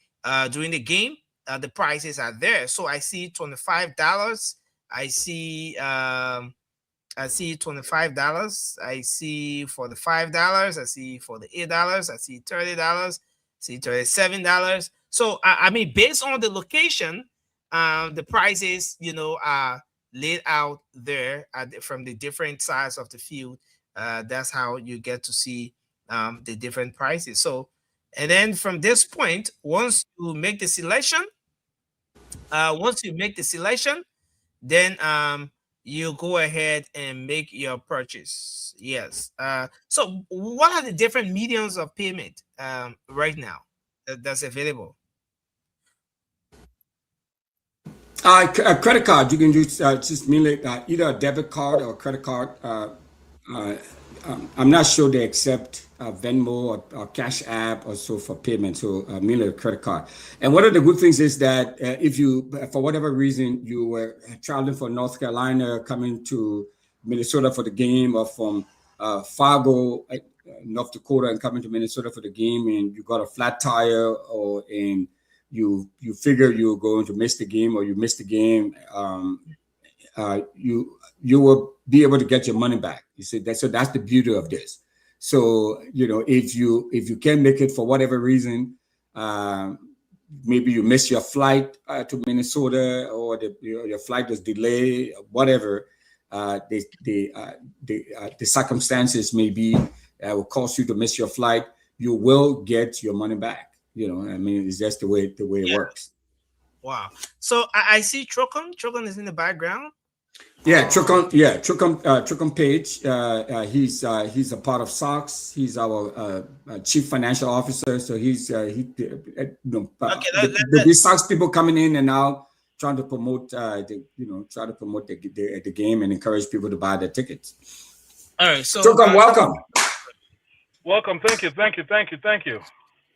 A: during the game. The prices are there. So I see $25. I see $25. I see for the $5. I see for the $8. I see $30. I see $37. So I mean, based on the location, the prices, are laid out there from the different sides of the field. That's how you get to see the different prices. So, and then from this point, once you make the selection, then you go ahead and make your purchase. Yes. So what are the different mediums of payment right now that's available?
H: A credit card, you can use just mainly either a debit card or a credit card. I'm not sure they accept Venmo or Cash App or so for payment, so mainly a credit card. And one of the good things is that if you, for whatever reason, you were traveling from North Carolina, coming to Minnesota for the game, or from Fargo, North Dakota, and coming to Minnesota for the game, and you got a flat tire, or you figure you're going to miss the game, or you missed the game, you will be able to get your money back. You see that, so that's the beauty of this. So if you can't make it for whatever reason, maybe you miss your flight to Minnesota, or your flight was delayed, whatever the circumstances may be, will cause you to miss your flight, you will get your money back. I mean, it's just the way it works.
A: Wow. So I see Trocon. Trocon is in the background.
H: Yeah, Trocon Page. He's a part of SOX. He's our chief financial officer. So he's these SOX people coming in and out, trying to promote the game and encourage people to buy their tickets.
A: All right. So
H: Trocon, welcome.
I: Welcome. Thank you.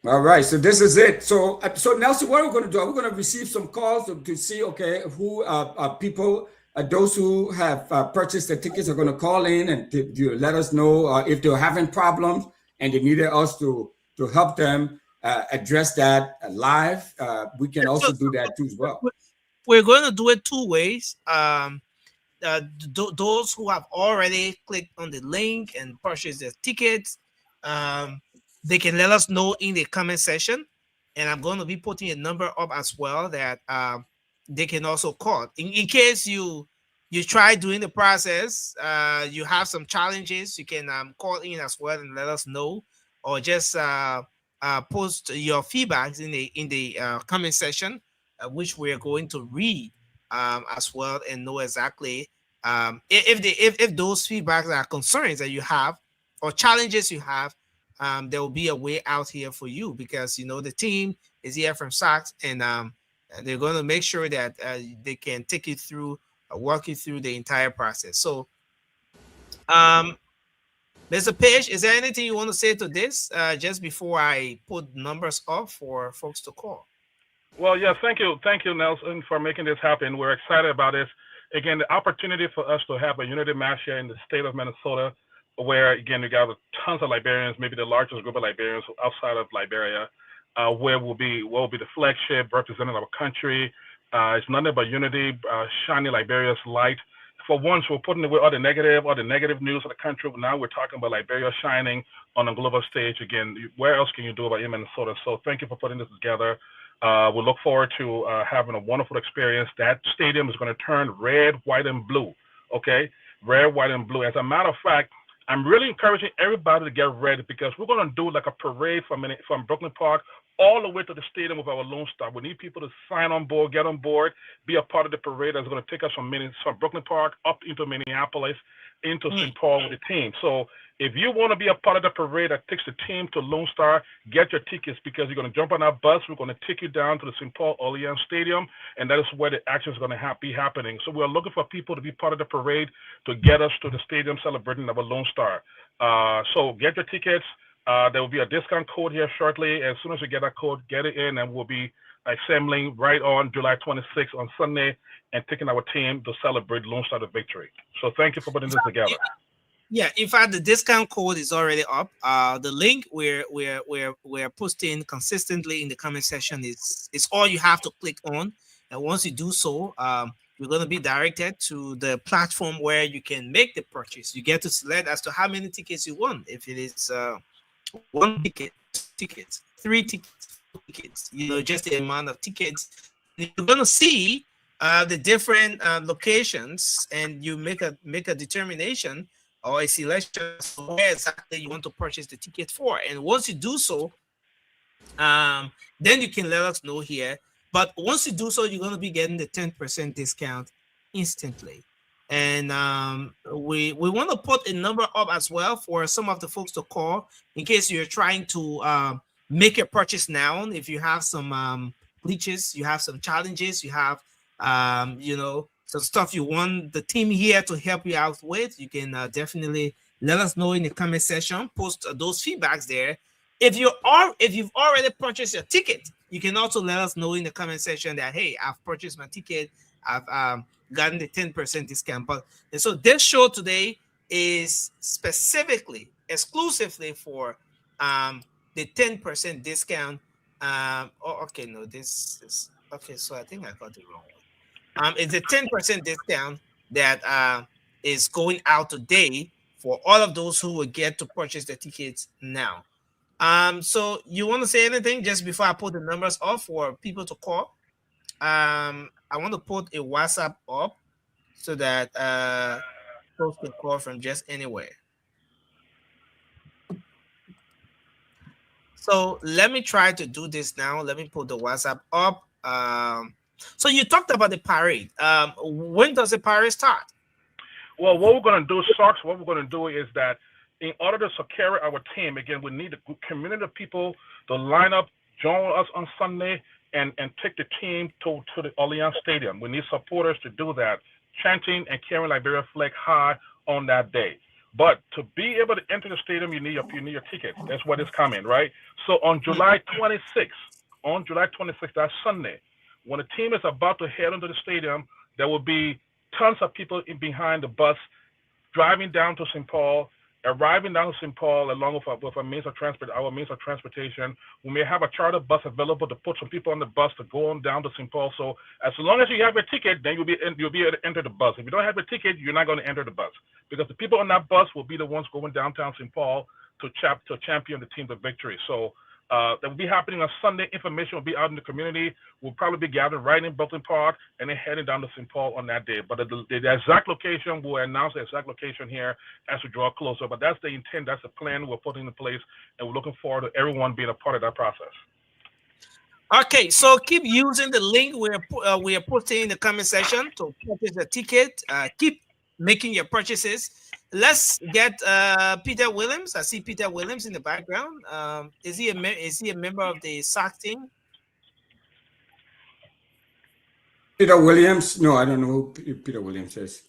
H: All right, so this is it. So Nelson, what are we going to do? We're going to receive some calls to see, who people, those who have purchased the tickets are going to call in and to let us know if they're having problems and they needed us to help them address that live. We can also do that too as well.
A: We're going to do it 2 ways. Those who have already clicked on the link and purchased their tickets, they can let us know in the comment section, and I'm going to be putting a number up as well that they can also call. In case you try doing the process, you have some challenges, you can call in as well and let us know, or just post your feedbacks in the comment section, which we're going to read as well, and know exactly if those feedbacks are concerns that you have or challenges you have. There will be a way out here for you, because the team is here from SOX, and they're going to make sure that they can take you through, walk you through the entire process. So, Mr. Page, is there anything you want to say to this just before I put numbers up for folks to call?
I: Well, yeah, thank you, Nelson, for making this happen. We're excited about this. Again, the opportunity for us to have a unity match here in the state of Minnesota, where, again, we got tons of Liberians, maybe the largest group of Liberians outside of Liberia, where we'll be the flagship representing our country. It's nothing but unity, shining Liberia's light. For once, we're putting away all the negative news of the country. Now we're talking about Liberia shining on a global stage. Again, where else can you do about in Minnesota? So thank you for putting this together. We look forward to having a wonderful experience. That stadium is going to turn red, white, and blue, okay? Red, white, and blue. As a matter of fact, I'm really encouraging everybody to get ready because we're going to do like a parade from Brooklyn Park all the way to the stadium with our Lone Star. We need people to sign on board, get on board, be a part of the parade that's going to take us from Brooklyn Park up into Minneapolis, into St. Paul with the team. So if you want to be a part of the parade that takes the team to Lone Star, get your tickets because you're going to jump on our bus. We're going to take you down to the St. Paul Allianz Stadium, and that is where the action is going to be happening. So we're looking for people to be part of the parade to get us to the stadium celebrating our Lone Star. So get your tickets. There will be a discount code here shortly. As soon as you get that code, get it in, and we'll be assembling right on July 26th on Sunday and taking our team to celebrate Lone Star the victory. So thank you for putting this together.
A: Yeah, in fact, the discount code is already up. The link we're posting consistently in the comment section is all you have to click on, and once you do so, you're going to be directed to the platform where you can make the purchase. You get to select as to how many tickets you want. If it is 1 ticket, 2 tickets, 3 tickets, 4 tickets, just the amount of tickets. You're going to see the different locations, and you make a determination or a selection of where exactly you want to purchase the ticket for. And once you do so, then you can let us know here. But once you do so, you're going to be getting the 10% discount instantly. And we want to put a number up as well for some of the folks to call in case you're trying to make a purchase now. If you have some glitches, you have some challenges, you have some stuff you want the team here to help you out with, you can definitely let us know in the comment section. Post those feedbacks there. If you've already purchased your ticket, you can also let us know in the comment section that, hey, I've purchased my ticket, I've gotten the 10% discount. And so this show today is specifically, exclusively for the 10% discount. Okay, so I think I got it wrong. It's a 10% discount that is going out today for all of those who will get to purchase the tickets now. So you want to say anything just before I put the numbers up for people to call? I want to put a WhatsApp up so that folks can call from just anywhere. So let me try to do this now. Let me put the WhatsApp up. So you talked about the parade. When does the parade start?
I: Well, what we're going to do, Sarks, what we're going to do is that in order to secure our team, again, we need a community of people to line up, join us on Sunday, and take the team to the Allianz Stadium. We need supporters to do that, chanting and carrying Liberia flag high on that day. But to be able to enter the stadium, you need your ticket. That's what is coming, right? So on July 26th, that's Sunday, when the team is about to head into the stadium, there will be tons of people behind the bus driving down to St. Paul, arriving down to St. Paul along with our means of transportation. We may have a charter bus available to put some people on the bus to go on down to St. Paul. So as long as you have your ticket, then you'll be able to enter the bus. If you don't have your ticket, you're not going to enter the bus because the people on that bus will be the ones going downtown St. Paul to champion the team to victory. So that will be happening on Sunday. Information will be out in the community. We'll probably be gathered right in Brooklyn Park and then heading down to St. Paul on that day. But the exact location, we'll announce the exact location here as we draw closer. But that's the intent, that's the plan we're putting in place, and we're looking forward to everyone being a part of that process.
A: Okay, so keep using the link we are putting in the comment section to purchase the ticket. Keep making your purchases. Let's get Peter Williams. I see Peter Williams in the background. Is he a member of the SAC team?
H: Peter Williams? No, I don't know who Peter Williams is.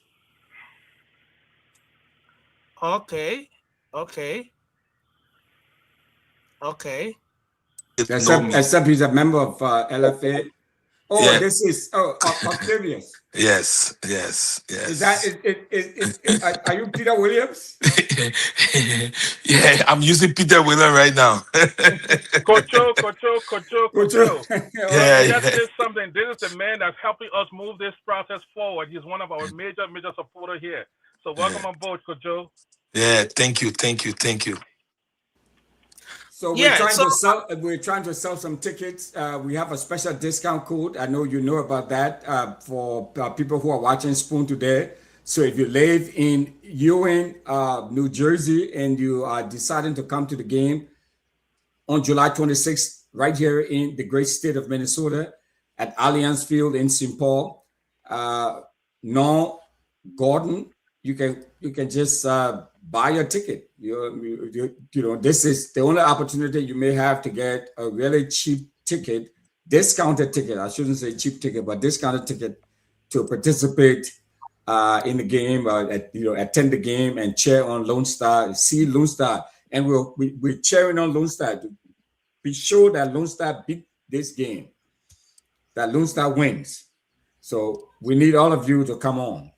A: Okay.
H: Except he's a member of LFA. Oh, yeah. This is Octavius.
J: Yes.
H: Is that are you Peter Williams?
J: Yeah, I'm using Peter Williams right now.
I: Kocho.
J: Yeah.
I: This is something. This is the man that's helping us move this process forward. He's one of our major supporters here. So welcome on board, Kocho.
J: Yeah, thank you.
H: So we're trying to sell some tickets. We have a special discount code. I know you know about that for people who are watching Spoon today. So if you live in Ewing, New Jersey, and you are deciding to come to the game on July 26th, right here in the great state of Minnesota at Allianz Field in St. Paul, no, Gordon, you can just buy your ticket. You know, this is the only opportunity you may have to get a really cheap ticket, discounted ticket. I shouldn't say cheap ticket, but discounted ticket to participate in the game, attend the game and cheer on Lone Star, see Lone Star, and we're cheering on Lone Star to be sure that Lone Star beat this game, that Lone Star wins. So we need all of you to come on.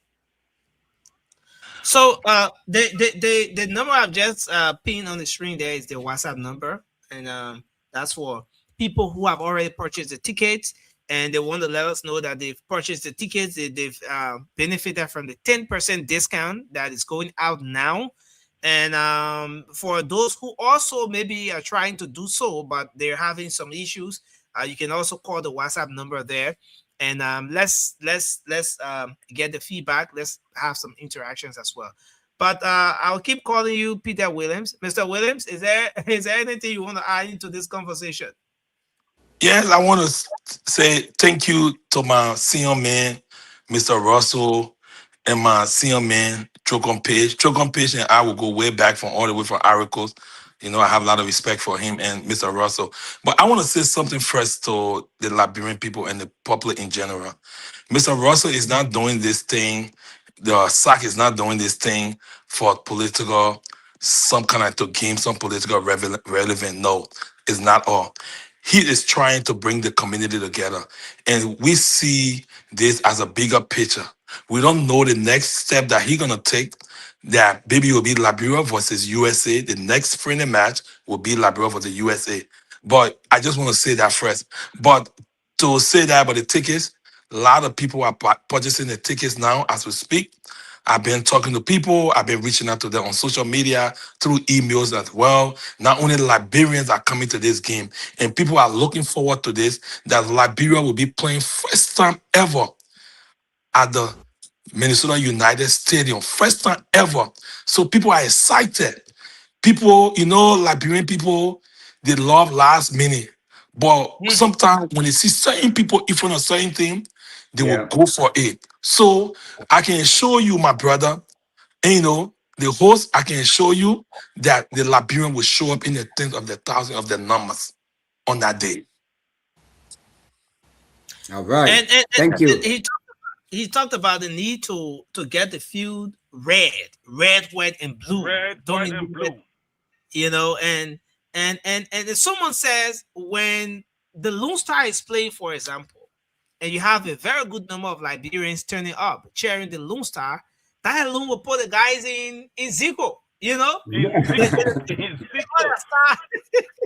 A: So the number I've just pinned on the screen there is the WhatsApp number, and that's for people who have already purchased the tickets and they want to let us know that they've purchased the tickets, they've benefited from the 10% discount that is going out now. And for those who also maybe are trying to do so, but they're having some issues, you can also call the WhatsApp number there. And let's get the feedback. Let's have some interactions as well. But I'll keep calling you Peter Williams. Mr. Williams, is there anything you want to add into this conversation?
J: Yes, I want to say thank you to my senior man, Mr. Russell, and my senior man, Chocon Page. Chocon Page and I will go way back from all the way from Ivory Coast. You know, I have a lot of respect for him and Mr. Russell. But I want to say something first to the Liberian people and the public in general. Mr. Russell is not doing this thing. The SAC is not doing this thing for political, some kind of to gain some political relevant. No, it's not all. He is trying to bring the community together. And we see this as a bigger picture. We don't know the next step that he's going to take, that maybe it will be Liberia versus USA. The next friendly match will be Liberia versus USA. But I just want to say that first. But to say that about the tickets, a lot of people are purchasing the tickets now as we speak. I've been talking to people. I've been reaching out to them on social media, through emails as well. Not only Liberians are coming to this game, and people are looking forward to this, that Liberia will be playing first time ever at the Minnesota United Stadium. First time ever. So people are excited. People, you know, Liberian people, they love last minute. But sometimes when they see certain people in front of certain thing, they will go for it. So I can assure you, my brother, and you know, the host, I can assure you that the Liberian will show up in the tens of the thousands of the numbers on that day.
H: All right.
A: And
H: thank you.
A: He talked about the need to get the field red, white, and blue.
I: Red, white, and blue.
A: You know, and if someone says when the Lone Star is playing, for example, and you have a very good number of Liberians turning up, cheering the Lone Star, that alone will put the guys in Zico, you know?
I: In Zico.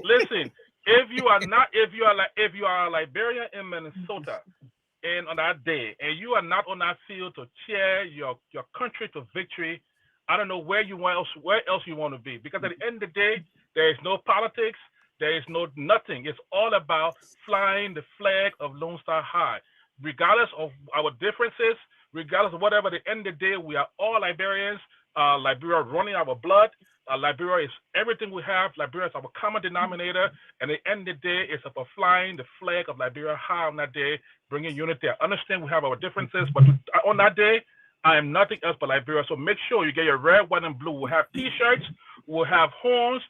I: Listen, if you are a Liberian in Minnesota, and on that day, and you are not on that field to cheer your country to victory, I don't know where else you want to be. Because at the end of the day, there is no politics, there is no nothing. It's all about flying the flag of Lone Star high. Regardless of our differences, regardless of whatever, at the end of the day, we are all Liberians. Liberia running our blood. Liberia is everything we have. Liberia is our common denominator. And at the end of the day, it's about flying the flag of Liberia high on that day, bringing unity. I understand we have our differences, but on that day, I am nothing else but Liberia. So make sure you get your red, white, and blue. We'll have T-shirts. We'll have horns.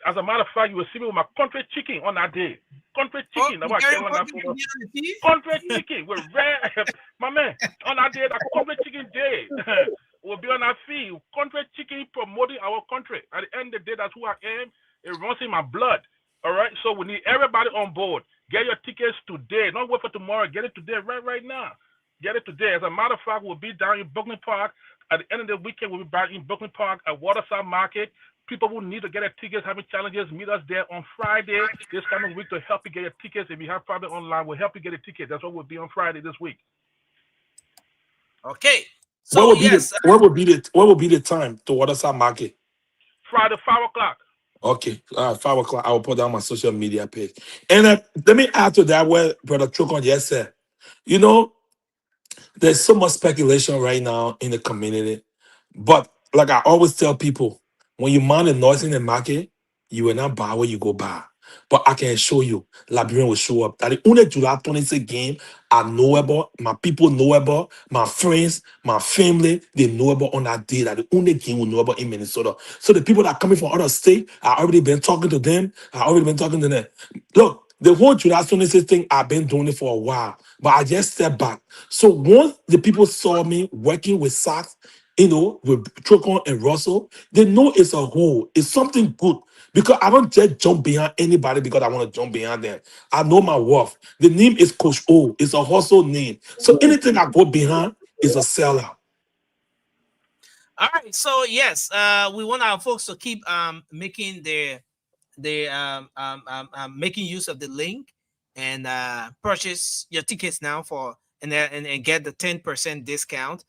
I: As a matter of fact, you will see me with my country chicken on that day. Country chicken. Country chicken with red. My man, on that day, that country chicken day. We'll be on our feet. Country chicken promoting our country. At the end of the day, that's who I am. It runs in my blood. All right? So we need everybody on board. Get your tickets today. Don't wait for tomorrow. Get it today, right now. Get it today. As a matter of fact, we'll be down in Brooklyn Park. At the end of the weekend, we'll be back in Brooklyn Park at Waterside Market. People who need to get their tickets, having challenges, meet us there on Friday this coming week to help you get your tickets. If you have problem online, we'll help you get a ticket. That's what will be on Friday this week.
A: Okay. So
J: what will be the time to Waterside Market?
I: Friday, 5 o'clock.
J: Okay, 5 o'clock. I will put down my social media page. And let me add to that what Brother Chocon just said. You know, There's so much speculation right now in the community. But like I always tell people, when you mind the noise in the market, you will not buy where you go buy. But I can show you, Liberian will show up. That the only July 26 game I know about, my people know about, my friends, my family, they know about on that day. That the only game we know about in Minnesota. So the people that are coming from other states, I already been talking to them. I already been talking to them. Look, the whole July 26 thing, I've been doing it for a while. But I just stepped back. So once the people saw me working with Sachs, with Trocon and Russell, they know it's a whole, it's something good. Because I don't just jump behind anybody because I want to jump behind them. I know my worth. The name is Coach O. It's a hustle name. So anything I go behind is a sellout.
A: All right. So yes, we want our folks to keep making making use of the link and purchase your tickets now and get the 10% discount.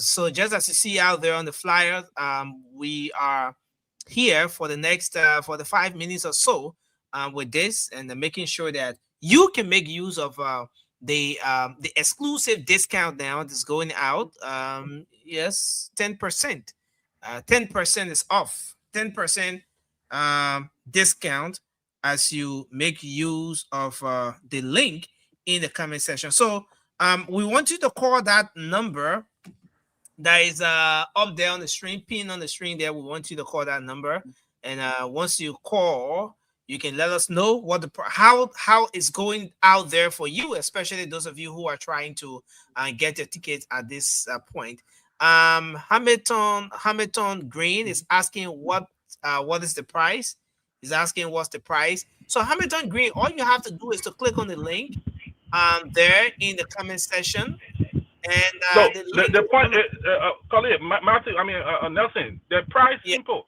A: So just as you see out there on the flyer, we are here for the next for the 5 minutes or so with this, and making sure that you can make use of the exclusive discount now that's going out. Yes, 10%. 10% is off. 10% discount as you make use of the link in the comment section. So we want you to call that number that is up there on the screen, pinned on the screen there. We want you to call that number, and once you call, you can let us know what how it's going out there for you, especially those of you who are trying to get your tickets at this point. Hamilton Green is asking what is the price. He's asking what's the price. So Hamilton Green, all you have to do is to click on the link there in the comment section. And
I: the point is, Khalid, Matthew, Nelson, the price simple.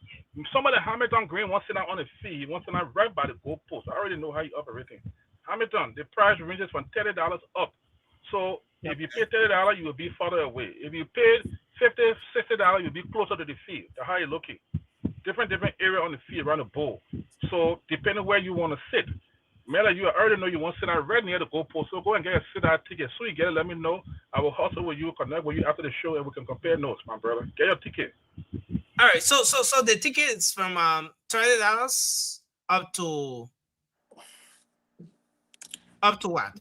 I: Somebody Hamilton Green wants to sit on the fee. He wants to not right by the goalpost. I already know how you operating. Hamilton, the price ranges from $30 up. So if you pay $30, you will be further away. If you paid $50, $60, you'll be closer to the field. That's how you're looking. Different area on the field around the bowl. So depending where you want to sit. Mela, you already know you want to sit down right near the goalpost, so go and get a sit-down ticket. So you get it, let me know. I will hustle with you, connect with you after the show, and we can compare notes, my brother. Get your ticket.
A: All right, so the ticket is from $30 up to what?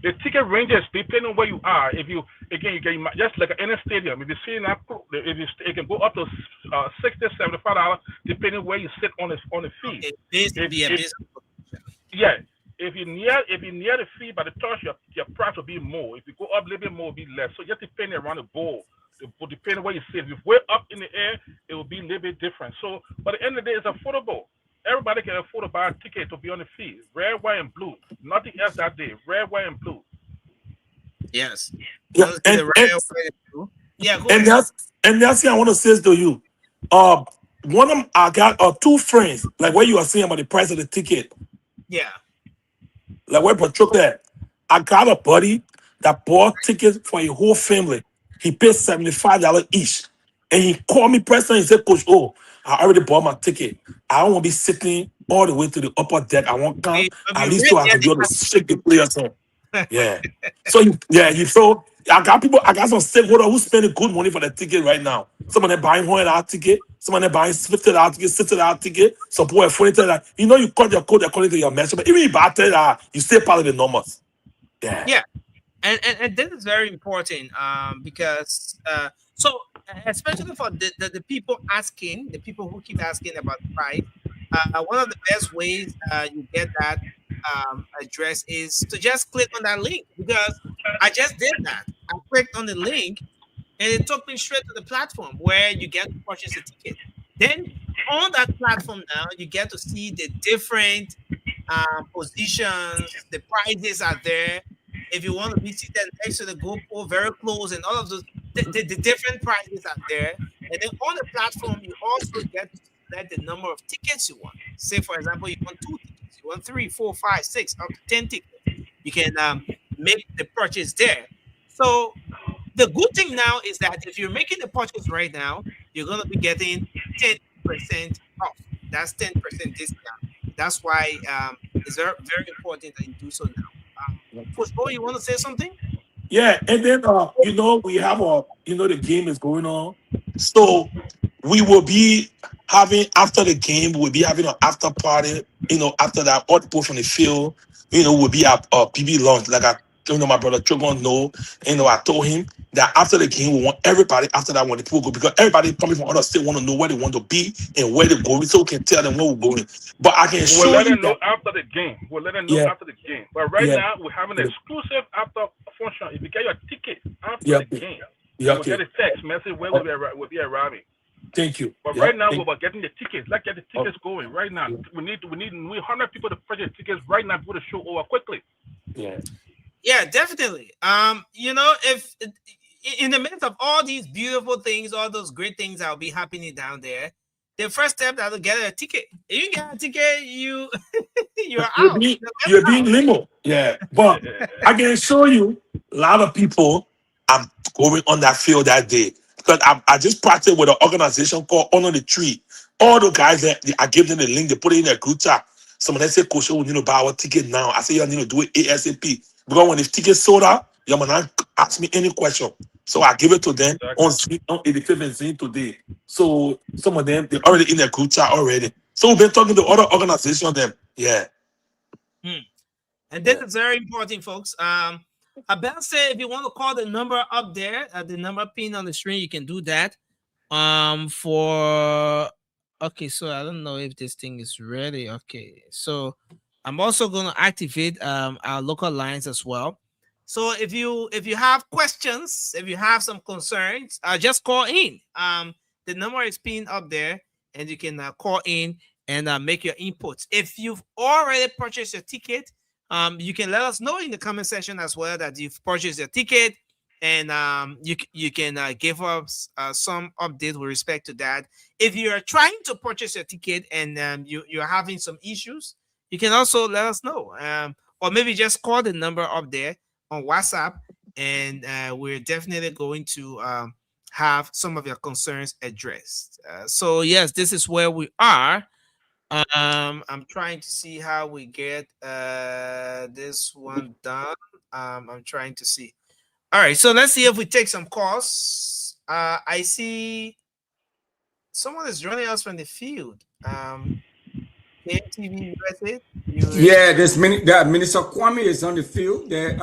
I: The ticket ranges depending on where you are. If you can just like any stadium. If you see that, it can go up to $60, $75 depending where you sit on the field. Yeah, if you're near the field by the touch, your price will be more. If you go up a little bit more, it'll be less. So just depending around the bowl, depending where you sit. If you're way up in the air, it will be a little bit different. So, but at the end of the day, it's affordable. Everybody can afford to buy a ticket to be on the field. Red, white, and blue. Nothing else that day. Red, white, and blue.
A: Yes.
J: Yeah, and that's I want to say to you. One of them, I got two friends, like what you are saying about the price of the ticket.
A: Yeah.
J: Like where Patrick, I got a buddy that bought tickets for a whole family. He paid $75 each. And he called me personally and said, Coach O, I already bought my ticket. I don't want to be sitting all the way to the upper deck. I want to come at least so I can be able to shake the players on. Yeah. So I got some stakeholders who spending good money for the ticket right now. Some of them buying $100 ticket, some of them buying $50 ticket, $60 ticket, some people are $40. You know, you cut your code according to your measurement. Even if you buy $30, you stay part of the numbers. Yeah.
A: Yeah. And this is very important because so especially for the people asking, the people who keep asking about the price, one of the best ways you get that address is to just click on that link, because I just did that. I clicked on the link and it took me straight to the platform where you get to purchase a ticket. Then on that platform now, you get to see the different positions, the prices are there. If you want to be seated next to the GoPro, very close, and all of those, the different prices are there. And then on the platform, you also get to select the number of tickets you want. Say, for example, you want 2 tickets, you want 3, 4, 5, 6, up to 10 tickets. You can make the purchase there. So the good thing now is that if you're making the purchase right now, you're going to be getting 10% off. That's 10% discount. That's why it's very, very important that you do so now. Football, you want to say something?
J: Yeah, and then we have the game is going on, so we will be having after the game. We'll be having an after party. After that, all the people from the field, will be at PB lunch. Like my brother Chogon know. I told him that after the game, we want everybody after that when the people go, because everybody coming from other state want to know where they want to be and where they're going, so we can tell them where we're going. But I can
I: We'll
J: show
I: let
J: you
I: them know
J: that.
I: after the game. We'll let them know
J: Yeah,
I: after the game. But right
J: yeah,
I: now, we're having an
J: yeah,
I: exclusive after function. If you get your ticket after
J: yeah,
I: the game,
J: yeah.
I: you'll
J: Okay.
I: get a text message where
J: Oh,
I: we'll be arriving.
J: thank you.
I: But
J: Yeah,
I: right now, we're
J: thank.
I: about getting the tickets. Let's get the
J: Oh,
I: tickets going right now.
J: yeah,
I: We need 100 people to purchase tickets right now for the show over quickly.
J: yeah.
A: Yeah, definitely. If in the midst of all these beautiful things, all those great things that will be happening down there, the first step that will get a ticket. If you get a ticket, you're
J: You're
A: out.
J: being
A: You're
J: you're being
A: out.
J: limo. Yeah, but I can show you a lot of people I'm going on that field that day, because I just partnered with an organization called Honor the Tree. All the guys that I give them the link, they put it in their group chat. Some of them say, Coach, we need to buy our ticket now. I say, you need to do it ASAP. Because when the ticket sold out, you man not ask me any question. So I give it to them
I: Exactly.
J: on 85th and Zine today. So some of them, they're already in their group chat already. So we've been talking to other organizations, them. Yeah.
A: And this
J: Yeah.
A: is very important, folks. Abel said if you want to call the number up there, the number pinned on the screen, you can do that. Okay, so I don't know if this thing is ready. Okay, so I'm also going to activate our local lines as well. So if you have questions, if you have some concerns, just call in. The number is pinned up there, and you can call in and make your inputs. If you've already purchased your ticket, you can let us know in the comment section as well that you've purchased your ticket, and you can give us some update with respect to that. If you are trying to purchase your ticket and you're having some issues, you can also let us know, or maybe just call the number up there on WhatsApp, and we're definitely going to have some of your concerns addressed. So yes, this is where we are. I'm trying to see how we get this one done. I'm trying to see. All right, so let's see if we take some calls. I see someone is joining us from the field. KTV USA.
H: Yeah, Minister Kwame is on the field. There,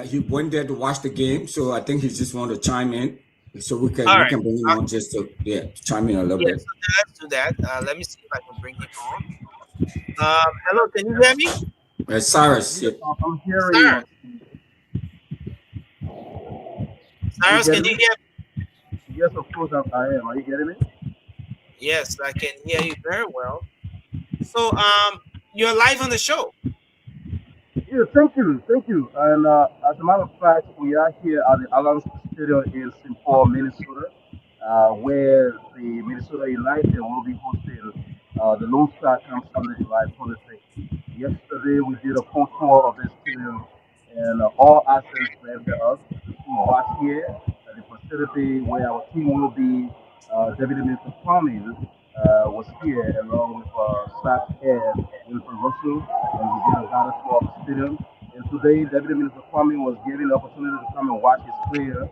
H: he went there to watch the game, so I think he just want to chime in, so we can
A: All right.
H: bring him on just to chime in a little
A: Yeah,
H: bit.
A: so let's do that. Let me see if I can bring him on. Hello, can you hear me?
H: Cyrus, yeah.
K: I'm hearing you.
A: Cyrus, Cyrus,
K: You
A: can
K: getting
A: you
K: me?
A: hear me?
K: Yes, of course I am. Are you getting me?
A: Yes, I can hear you very well. So, you're live on the show.
K: Yeah, thank you. And as a matter of fact, we are here at the Alliance Stadium in St. Paul, Minnesota, where the Minnesota United will be hosting the Lone Star Camp Sunday, July 26th. Yesterday, we did a full tour of the stadium, and all access granted us. The team was here at the facility where our team will be. Deputy Minister Kwame was here along with staff head Wilfred Russell, and we did a guided tour of the stadium. And today, Deputy Minister Kwame was given the opportunity to come and watch his player,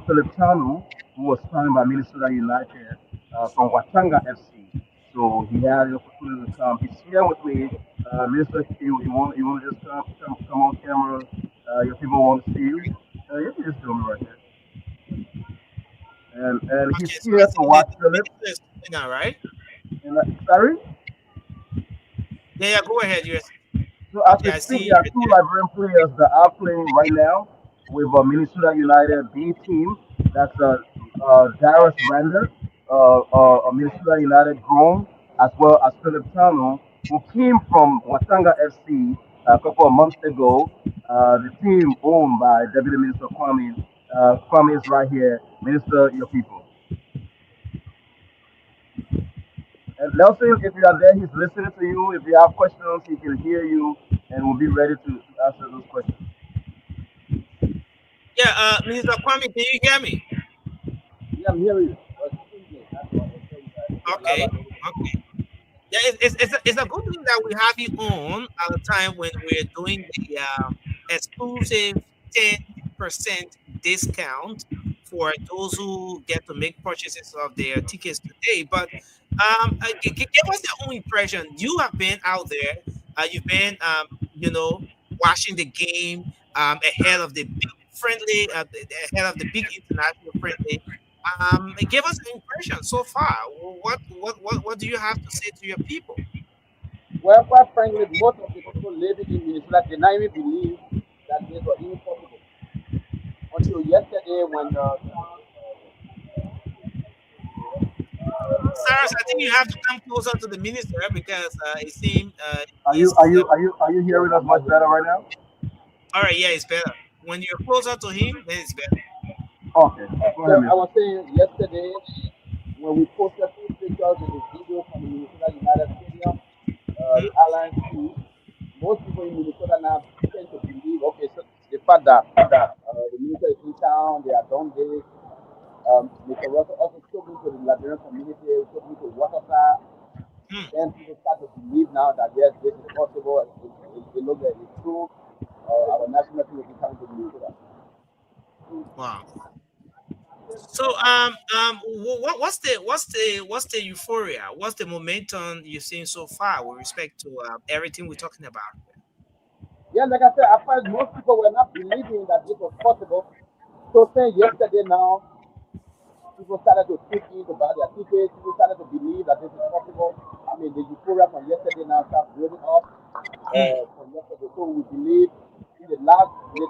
K: Philip Chanu, who was signed by Minnesota United from Watanga FC. So he had the opportunity to come. He's here with me. Minister, you want to just come on camera? Your people want to see you. You can just do me right here. And he's
A: Okay, so
K: here
A: I
K: to
A: see
K: watch
A: the
K: Philip.
A: minister is coming now, right?
K: And, sorry?
A: Yeah, go ahead. Yes.
K: So as
A: Okay,
K: we
A: I
K: speak,
A: see
K: there are
A: you
K: two
A: right
K: Liberian players that are playing right now with Minnesota United B team. That's Darius Randall, a Minnesota United grown, as well as Philip Tano, who came from Watanga FC a couple of months ago. The team owned by Deputy Minister Kwame. Kwame is right here. Minister, your people. And Nelson, if you are there, he's listening to you. If you have questions, he can hear you and will be ready to answer those questions.
A: Yeah, Minister Kwame, can you hear me?
K: Yeah, I'm hearing you.
A: Okay. Yeah, it's a good thing that we have you on at the time when we're doing exclusive 10% discount for those who get to make purchases of their tickets today. But give us your own impression. You have been out there. You've been, watching the game ahead of the big friendly, ahead of the big international friendly. Give us an impression so far. What do you have to say to your people?
K: Well, quite frankly, most of the people living in Minnesota did not even believe that this was even possible until yesterday when
A: Cyrus, I think you have to come closer to the minister because it seems
K: are you
A: he's.
K: are you are you are you hearing us much better right now?
A: All right, yeah, it's better. When you're closer to him, then it's better.
K: Okay. So I was saying yesterday when we posted two pictures in the video from the Minnesota United Stadium, the Alliance 2, most people in Minnesota now tend to believe, okay, so the fact that the minister is in town, they are done this. Mr. Russell also spoken to the Liberian community, spoken to Waterside. Then people start to believe now that yes, this is possible. It looks like it's true. Our national team will be coming to Minnesota.
A: Wow. So what's the euphoria? What's the momentum you've seen so far with respect to everything we're talking about?
K: Yeah, like I said, at first most people were not believing that this was possible. So saying yesterday now, people started to tweet in about their tickets. People started to believe that this is possible. I mean, the euphoria from yesterday now starts building up from yesterday. So we believe in the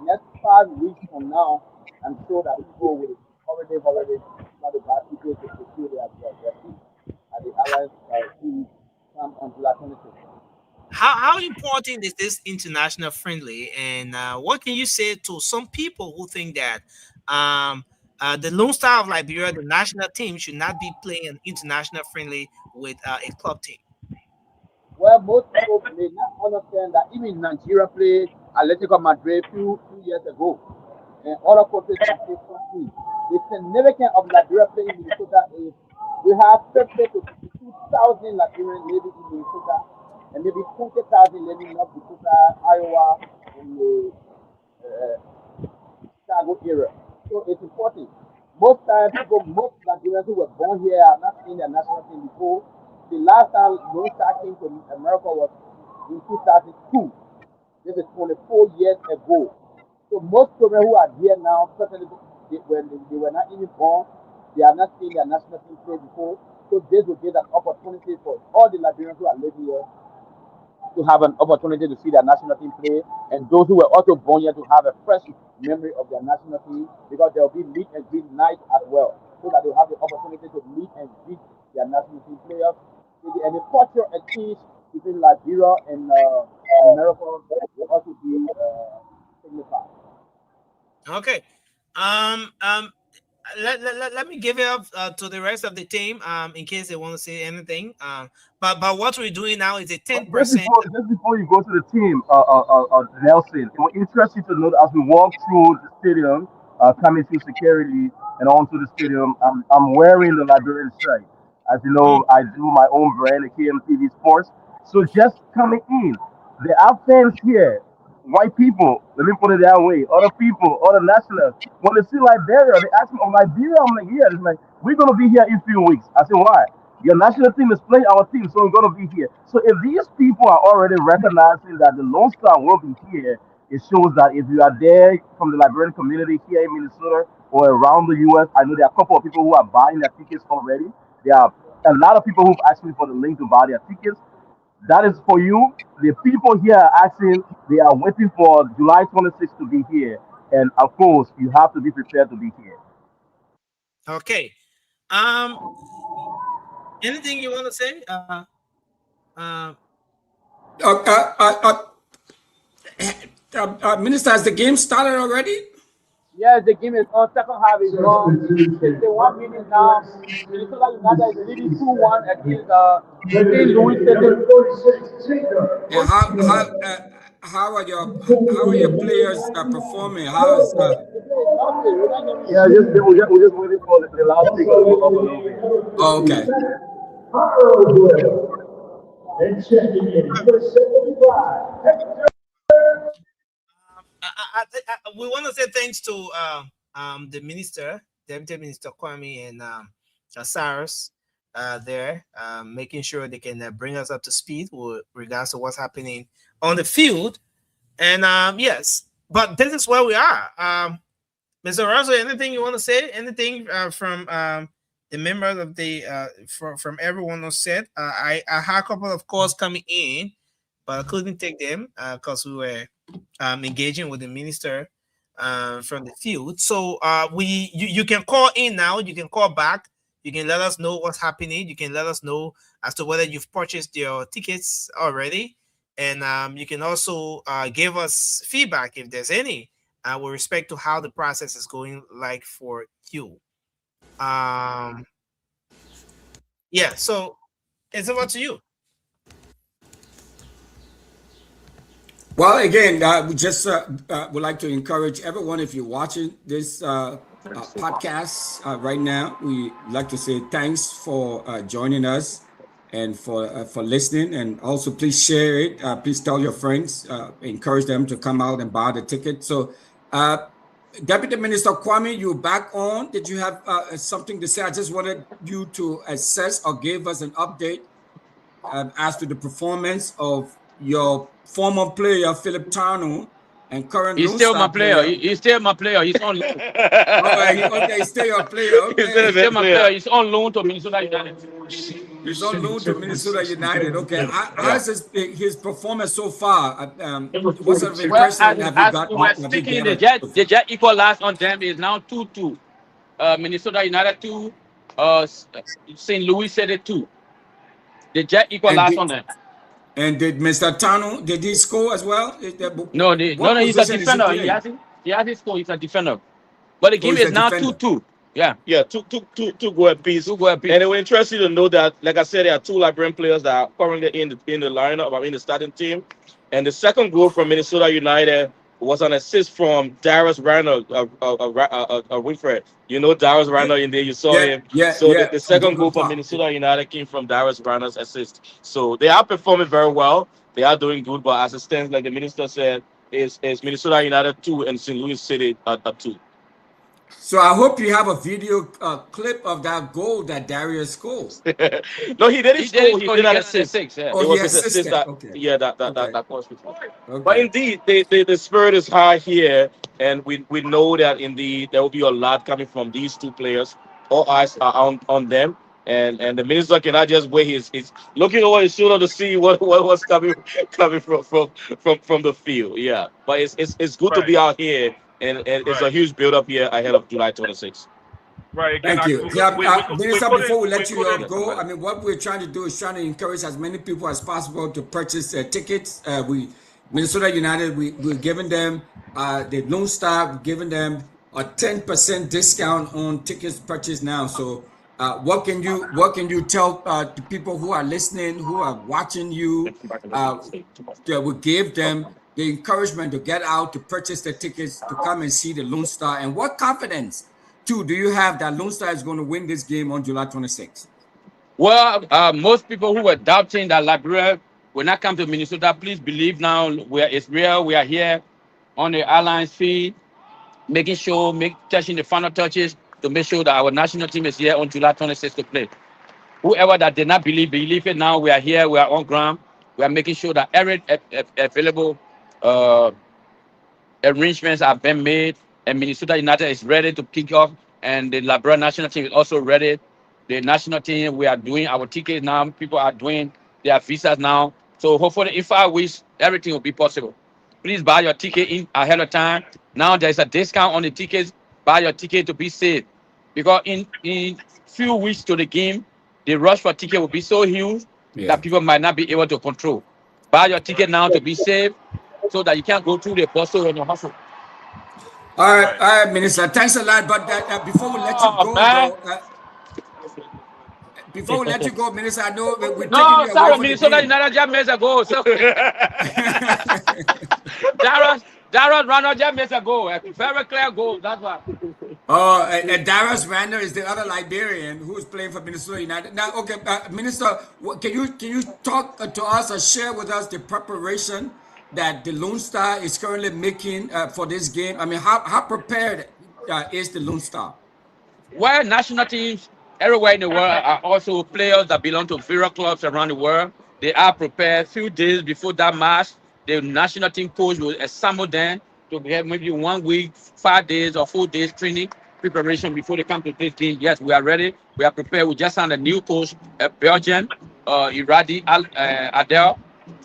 K: next 5 weeks from now, I'm sure that people will already start to buy tickets to secure their seats at the Alliance team come on July 26th.
A: How important is this international friendly, and what can you say to some people who think that the Lone Star of Liberia, the national team, should not be playing an international friendly with a club team?
K: Well, most people may not understand that even Nigeria played Atletico Madrid few years ago, and other countries can play something. The significance of Liberia playing in Minnesota is we have 50 to 52,000 Liberians living in Minnesota, and maybe 20,000 living in North Dakota, Iowa, and the Chicago area. So it's important. Most Nigerians who were born here have not seen their national team before. The last time Lone Star came to America was in 2002. This is 24 years ago. So most children who are here now, certainly when they were not even born, they have not seen their national team play before. So this will give an opportunity for all the Liberians who are living here to have an opportunity to see their national team play, and those who were also born here to have a fresh memory of their national team, because there will be meet and greet night as well, so that they'll have the opportunity to meet and greet their national team players. And the cultural exchange between Liberia and America will also be signified.
A: Okay. Let me give it up to the rest of the team in case they want to say anything. But what we're doing now is a 10%.
K: Just before you go to the team, Nelson, it will interest you to know that as we walk through the stadium, coming through security and onto the stadium, I'm wearing the Liberian shirt. As you know, I do my own brand, the KMTV Sports. So just coming in, there are fans here, white people, let me put it that way, other people, other nationals. When they see Liberia, they ask me, oh, Liberia? I'm like, yeah. It's like, we're going to be here in a few weeks. I said, why? Your national team is playing our team, so we're going to be here. So if these people are already recognizing that the Lone Star will be here, it shows that if you are there from the Liberian community here in Minnesota or around the U.S., I know there are a couple of people who are buying their tickets already. There are a lot of people who've asked me for the link to buy their tickets. That is for you. The people here are asking, they are waiting for July 26th to be here. And of course, you have to be prepared to be here.
A: Okay. Anything you want to say?
H: Minister, has the game started already?
K: Yes, the game is on. Second half is on. It's the 1 minute now. Minnesota United is leading 2-1 against St. Louis City.
H: And how are your players performing? How is
K: Yeah, we're just waiting for the last thing to go up a little bit.
H: Oh, okay.
A: we want to say thanks to the minister, Deputy Minister Kwame, and Cyrus there, making sure they can bring us up to speed with regards to what's happening on the field. And yes, but this is where we are. Mr. Russell, anything you want to say? Anything from the members of the from everyone who said? I had a couple of calls coming in, but I couldn't take them because we were engaging with the minister from the field. So you can call in now. You can call back. You can let us know what's happening. You can let us know as to whether you've purchased your tickets already. And you can also give us feedback if there's any with respect to how the process is going like for you. Yeah, so it's over to you.
H: Well, again, we just would like to encourage everyone, if you're watching this podcast right now, we like to say thanks for joining us and for listening. And also, please share it. Please tell your friends, encourage them to come out and buy the ticket. So, Deputy Minister Kwame, you're back on. Did you have something to say? I just wanted you to assess or give us an update as to the performance of your former player, Philip Tano, and current
L: He's still my player. He's still my player. He's on loan.
H: Okay, he's still your player. Okay.
L: He's still my player. He's on loan to Minnesota United.
H: He's on loan to Minnesota United. Okay. How's his performance so far? What sort of impression have you got?
L: The Jet equalized on them is now 2-2. Minnesota United 2. St. Louis said it 2. The Jet equalized on them.
H: And did Mr. Tano, did he score as well?
L: No, he's a defender. He has his score. He's a defender. But the game is now 2-2. Yeah,
M: two goal apiece. And it will interest you to know that, like I said, there are 2 Liberian players that are currently in the lineup, in the starting team. And the second goal from Minnesota United was an assist from Darius Randall, Winfred. You know Darius Randall in there, you saw him. The second goal from Minnesota United came from Darius Randall's assist. So they are performing very well. They are doing good, but as it stands, like the minister said, is Minnesota United 2 and St. Louis City 2.
H: So I hope you have a video clip of that goal that Darius scored.
M: No, he didn't score. He did not assist.
L: Yeah.
H: Oh,
M: it was his assist that caused it. But indeed, the spirit is high here, and we know that indeed there will be a lot coming from these 2 players. All eyes are on them, and the minister cannot just wait. He's looking over his shoulder to see what was coming from the field. Yeah, but it's good to be out here. And it's a huge build-up here ahead of July 26th.
I: Right.
H: Again, thank you. Minister, before we let you go, I mean, what we're trying to do is trying to encourage as many people as possible to purchase tickets. Minnesota United, we're giving them the Lone Star, we're giving them a 10% discount on tickets purchased now. So, what can you tell the people who are listening, who are watching you, that will give them the encouragement to get out, to purchase the tickets, to come and see the Lone Star? And what confidence, too, do you have that Lone Star is going to win this game on July 26th?
L: Well, most people who were doubting that Liberia will not come to Minnesota, please believe now it's real. We are here on the Alliance field, touching the final touches to make sure that our national team is here on July 26th to play. Whoever that did not believe it now. We are here. We are on ground. We are making sure that every available arrangements have been made, and Minnesota United is ready to kick off, and the Liberia national team is also ready. The national team, we are doing our tickets now. People are doing their visas now. So hopefully, if I wish, everything will be possible. Please buy your ticket in ahead of time. Now there's a discount on the tickets. Buy your ticket to be safe, because in few weeks to the game, the rush for ticket will be so huge that people might not be able to control. Buy your ticket now to be safe, so that you can't go through the bustle and the hustle.
H: All right, Minister. Thanks a lot. But before we let you go, Minister, I know we're taking you away
L: Minnesota United just made a goal. So Darius Randall just made a goal. A very clear goal. That's why.
H: Oh, and Darius Randall is the other Liberian who's playing for Minnesota United. Now, okay, Minister, can you talk to us or share with us the preparation that the Lone Star is currently making for this game? I mean, how prepared is the Lone Star?
L: Well, national teams everywhere in the world are also players that belong to various clubs around the world. They are prepared. Few days before that match, the national team coach will assemble them to have maybe 1 week, 5 days or 4 days training preparation before they come to this game. Yes, we are ready. We are prepared. We just signed a new coach, Belgian, Iradi Adel.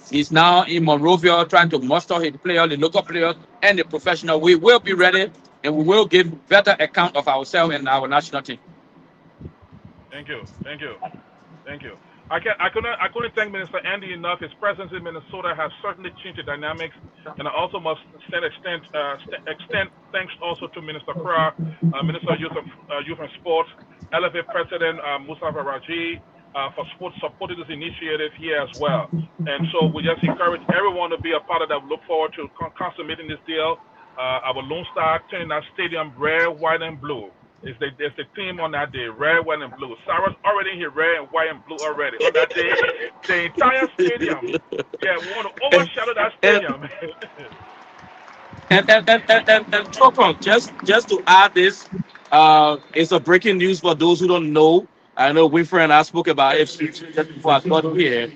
L: He's now in Monrovia trying to muster his players, the local players, and the professional. We will be ready, and we will give better account of ourselves and our national team.
I: Thank you. I couldn't thank Minister Andy enough. His presence in Minnesota has certainly changed the dynamics, and I also must extend thanks also to Minister Kra, Minister of Youth and Sports, Elevate President Mustafa Raji, for supporting this initiative here as well. And so we just encourage everyone to be a part of that. We look forward to consummating this deal. Our Lone Star turning that stadium red, white, and blue. It's the theme on that day, red, white, and blue. Sarah's already here, red, and white, and blue already. On that day, the entire stadium. Yeah, we want to overshadow that stadium.
M: And Chopin, just to add this, it's a breaking news for those who don't know. I know Winfrey and I spoke about it just before I got here.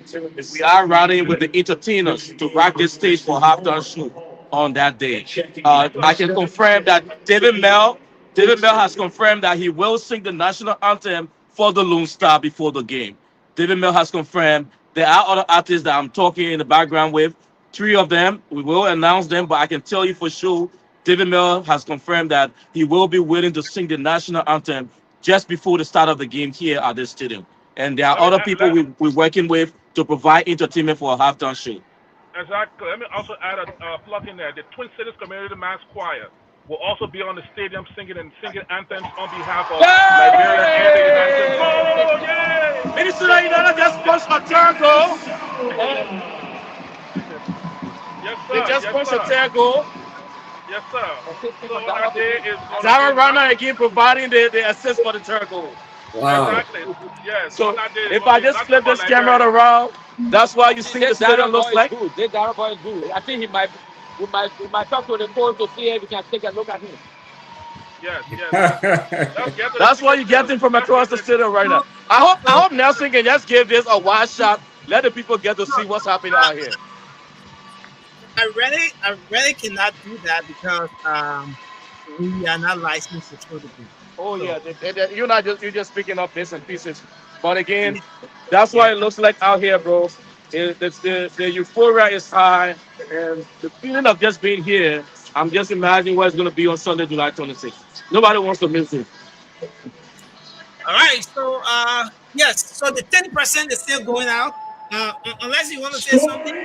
M: We are riding with the entertainers to rock this stage for halftime show on that day. I can confirm that David Mel has confirmed that he will sing the national anthem for the Lone Star before the game. David Mel has confirmed. There are other artists that I'm talking in the background with. 3 of them, we will announce them, but I can tell you for sure, David Mel has confirmed that he will be willing to sing the national anthem just before the start of the game here at this stadium. And there are other people we're working with to provide entertainment for a halftime show.
I: Exactly. Let me also add a plug in there. The Twin Cities Community Mass Choir will also be on the stadium singing anthems on behalf of Liberia and the United States. Oh, yay!
M: Minnesota United just punched a turtle.
I: Yes, sir.
M: They just punched a turtle.
I: Yes, sir. So that day is
M: Zara Rana again providing the assist for the turtle.
H: Wow.
I: Exactly. Yes.
M: So if I just flip this camera around, that's why you see the stadium looks like.
L: This Dara boy is good. I think we might talk to the coach to see if we can take a look at him.
I: Yes.
M: That's why you get him from across the stadium right now. I hope Nelson can just give this a wide shot. Let the people get to see what's happening out here.
A: I really cannot do that because we are not licensed to show the people.
M: Oh yeah, you're just picking up bits and pieces. But again, that's why it looks like out here, bro. The euphoria is high, and the feeling of just being here. I'm just imagining what it's gonna be on Sunday, July 26th. Nobody wants to miss it.
A: All right, so yes, so the 10% is still going out. Unless you want to say something.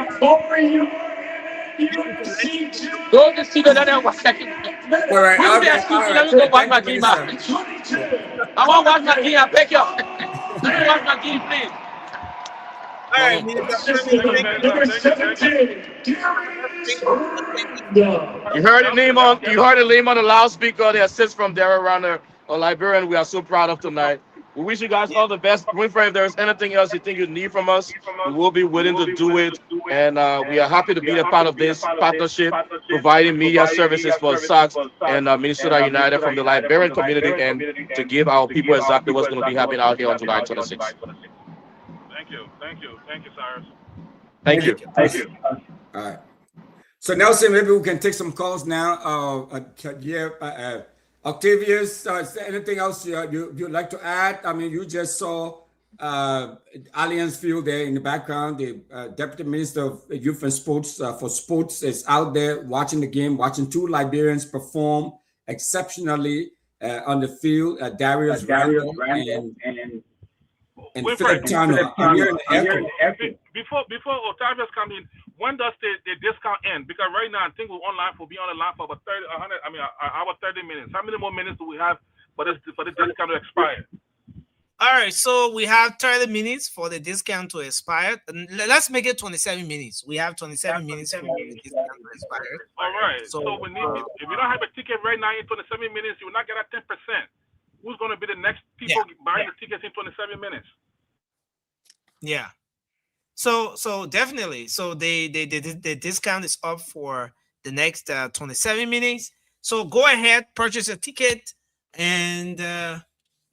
L: Go to see the other one second.
H: All right.
L: Let me go watch my game. I want to watch my game. I beg you. Let me watch my game, please.
A: All right,
M: You heard the name on the loudspeaker. The assist from Darren Runner, a Liberian we are so proud of tonight. We wish you guys all the best. Winfrey, if there's anything else you think you need from us, we will be willing to do it. And we are happy to be a part of this partnership, providing media services for Sox and Minnesota United from the Liberian community, and to give our people exactly what's going to be happening out here on July 26th.
I: Thank you, Cyrus.
M: Thank you.
H: All right. So Nelson, maybe we can take some calls now. Octavius, is there anything else you'd like to add? I mean, you just saw Allianz Field there in the background. The Deputy Minister of Youth and Sports for Sports is out there watching the game, watching 2 Liberians perform exceptionally on the field. Darius Randall and Philip Turner.
I: Before Octavius come in, when does the discount end? Because right now I think we'll be on the line for about 30 minutes. How many more minutes do we have for the discount to expire?
A: All right, so we have 30 minutes for the discount to expire. Let's make it 27 minutes. We have 27 minutes for the discount to expire.
I: All right. So we need. If you don't have a ticket right now in 27 minutes, you will not get a 10%. Who's going to be the next people buying the tickets in 27 minutes?
A: Yeah. So definitely. So the discount is up for the next 27 minutes. So go ahead, purchase a ticket, and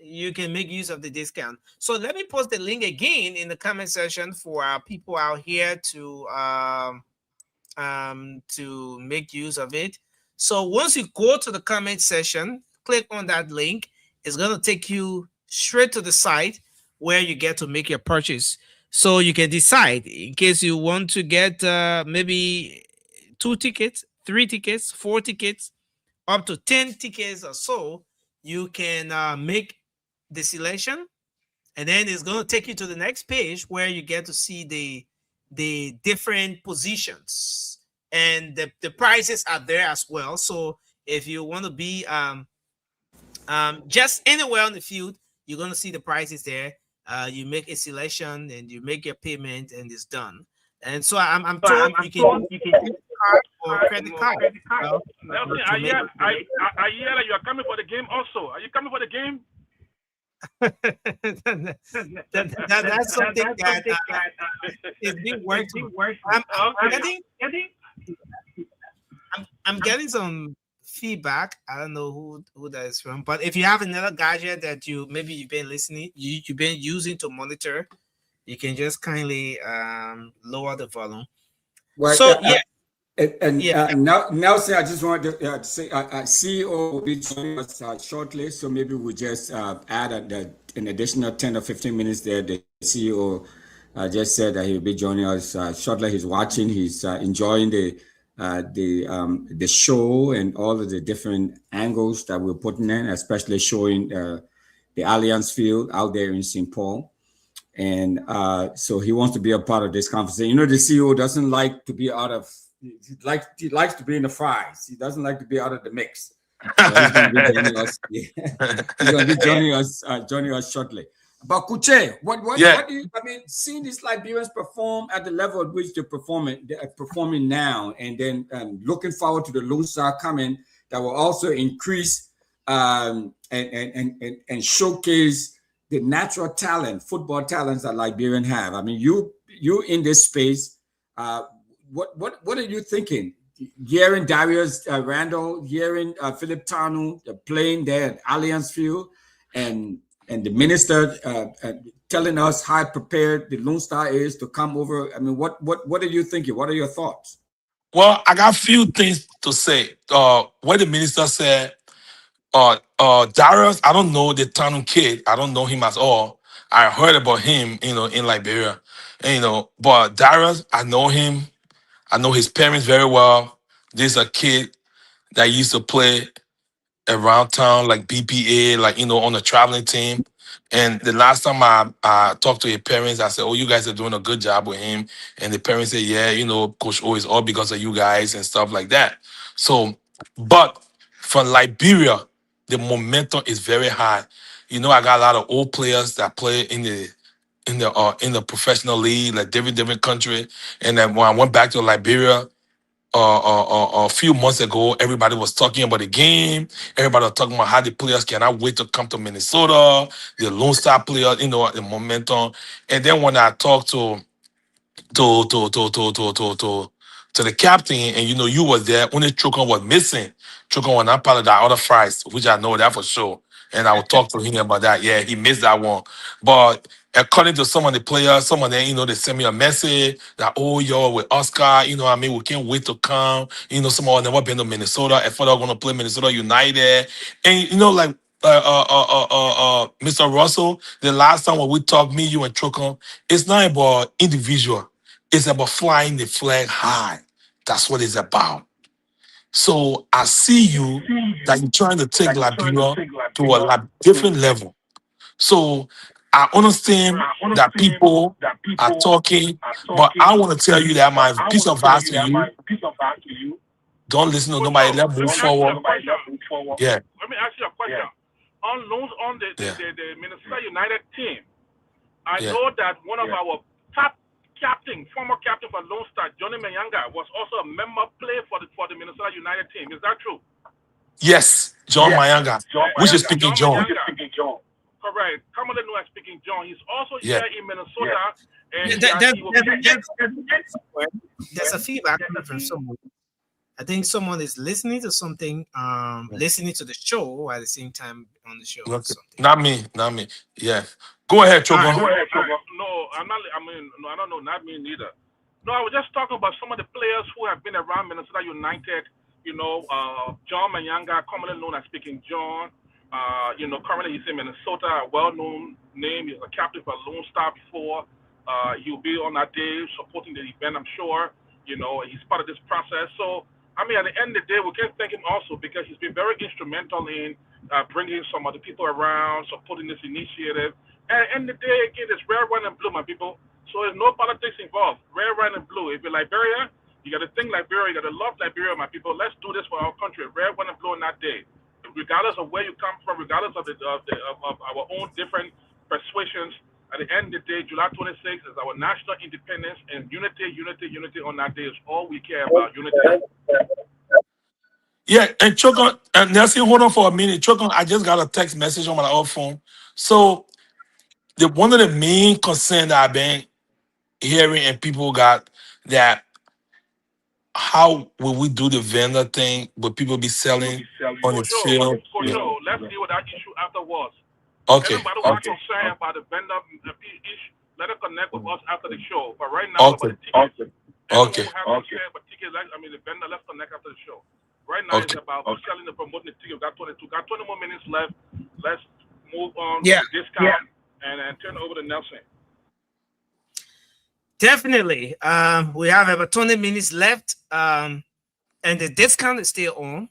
A: you can make use of the discount. So let me post the link again in the comment section for our people out here to make use of it. So once you go to the comment section, click on that link. It's going to take you straight to the site where you get to make your purchase. So you can decide in case you want to get maybe 2 tickets, 3 tickets, 4 tickets, up to 10 tickets or so. You can make the selection, and then it's going to take you to the next page where you get to see the different positions, and the prices are there as well. So if you want to be just anywhere on the field, you're going to see the prices there. You make a selection and you make your payment, and it's done. And so I'm told you can use card or credit card.
I: Nelson, I hear that you are coming for the game also. Are you coming for the game?
A: That's something that is being worked on. I'm getting some feedback. I don't know who that is from, but if you have another gadget that you've been listening, you've been using to monitor, you can just kindly lower the volume.
H: Well,
A: So
H: Nelson, I just wanted to say CEO will be joining us shortly, so maybe we just add an additional 10 or 15 minutes there. The CEO just said that he'll be joining us shortly. He's watching, he's enjoying the show and all of the different angles that we're putting in, especially showing the Allianz Field out there in St. Paul. And so he wants to be a part of this conversation. You know, the CEO doesn't like to be out of, he likes to be in the fries. He doesn't like to be out of the mix. So he's going to be joining us. He's going to be joining us shortly. But Kuche, what do you, I mean, seeing these Liberians perform at the level at which they're performing now, and then looking forward to the Lone Star coming, that will also increase and showcase the natural talent, football talents that Liberians have. I mean, you in this space, what are you thinking? Hearing Darius Randall, hearing Philip Tanu playing there at Allianz Field, and the minister telling us how prepared the Lone Star is to come over. I mean, what are you thinking? What are your thoughts?
J: Well, I got a few things to say. What the minister said, Darius, I don't know the Tanu kid. I don't know him at all. I heard about him, in Liberia. And, but Darius, I know him. I know his parents very well. There's a kid that used to play around town, like BPA, like, on a traveling team. And the last time I talked to his parents, I said, "Oh, you guys are doing a good job with him." And the parents said, "Yeah, Coach O is all because of you guys," and stuff like that. So, but for Liberia, the momentum is very high. I got a lot of old players that play in the professional league, like different country. And then when I went back to Liberia a few months ago, everybody was talking about the game. Everybody was talking about how the players cannot wait to come to Minnesota, the Lone Star players, the momentum. And then when I talked to the captain, and you was there, only Chukon was missing. Chukon was not part of that other fries, which I know that for sure. And I will talk to him about that. Yeah, he missed that one. But according to some of the players, some of them, they sent me a message that, "Oh, yo, with Oscar, we can't wait to come." Some of them never been to Minnesota. I thought they were going to play Minnesota United. And, like, Mr. Russell, the last time when we talked, me, you, and Chukon, it's not about individual. It's about flying the flag high. That's what it's about. So I see you that you're trying to take Liberia to a different level. So I understand that people are talking, but I want to tell you that my piece of advice to you: don't listen to nobody. Let's move forward. Yeah.
I: Let me ask you a question. On loans on the Minnesota United team, I know that one of our top former captain for Lone Star, Johnny Mayanga, was also a member player for the Minnesota United team. Is that true?
J: Yes, John Mayanga. Which is speaking John.
I: Correct. Commonly known as Speaking John. He's also here in Minnesota And
A: There's a feedback coming from someone. I think someone is listening to something, listening to the show at the same time on the show.
J: Okay. Not me. Yeah. Go ahead, Choco.
I: No, I'm not. I mean, no, I don't know. Not me neither. No, I was just talking about some of the players who have been around Minnesota United. You know, John Manyanga, commonly known as Speaking John. You know, currently he's in Minnesota, a well-known name. He's a captain for Lone Star before. He'll be on that day supporting the event, I'm sure. You know, he's part of this process. So, I mean, at the end of the day, we can thank him also because he's been very instrumental in bringing some other people around, supporting this initiative. And at the end of the day, again, it's red, white, and blue, my people. So there's no politics involved. Red, white, and blue. If you're Liberia, you got to think Liberia. You got to love Liberia, my people. Let's do this for our country. Red, white, and blue on that day. Regardless of where you come from, regardless of our own different persuasions, at the end of the day, July 26th is our national independence, and unity on that day is all we care about. Unity.
J: Yeah, and Choco, and Nelson, hold on for a minute. Choco, I just got a text message on my old phone. So one of the main concerns that I've been hearing and people got that how will we do the vendor thing? Will people be selling on the field?
I: For sure. Let's deal with that issue afterwards.
J: Okay.
I: Anybody who's concerned about the vendor issue, let them connect with us after the show. But right now, about the tickets.
J: Okay.
I: But tickets, I mean, the vendor, let's connect after the show. Right now, it's about selling and promoting the ticket. Got 20 more minutes left. Let's move on to the discount and turn over to Nelson.
A: Definitely. We have about 20 minutes left. And the discount is still on.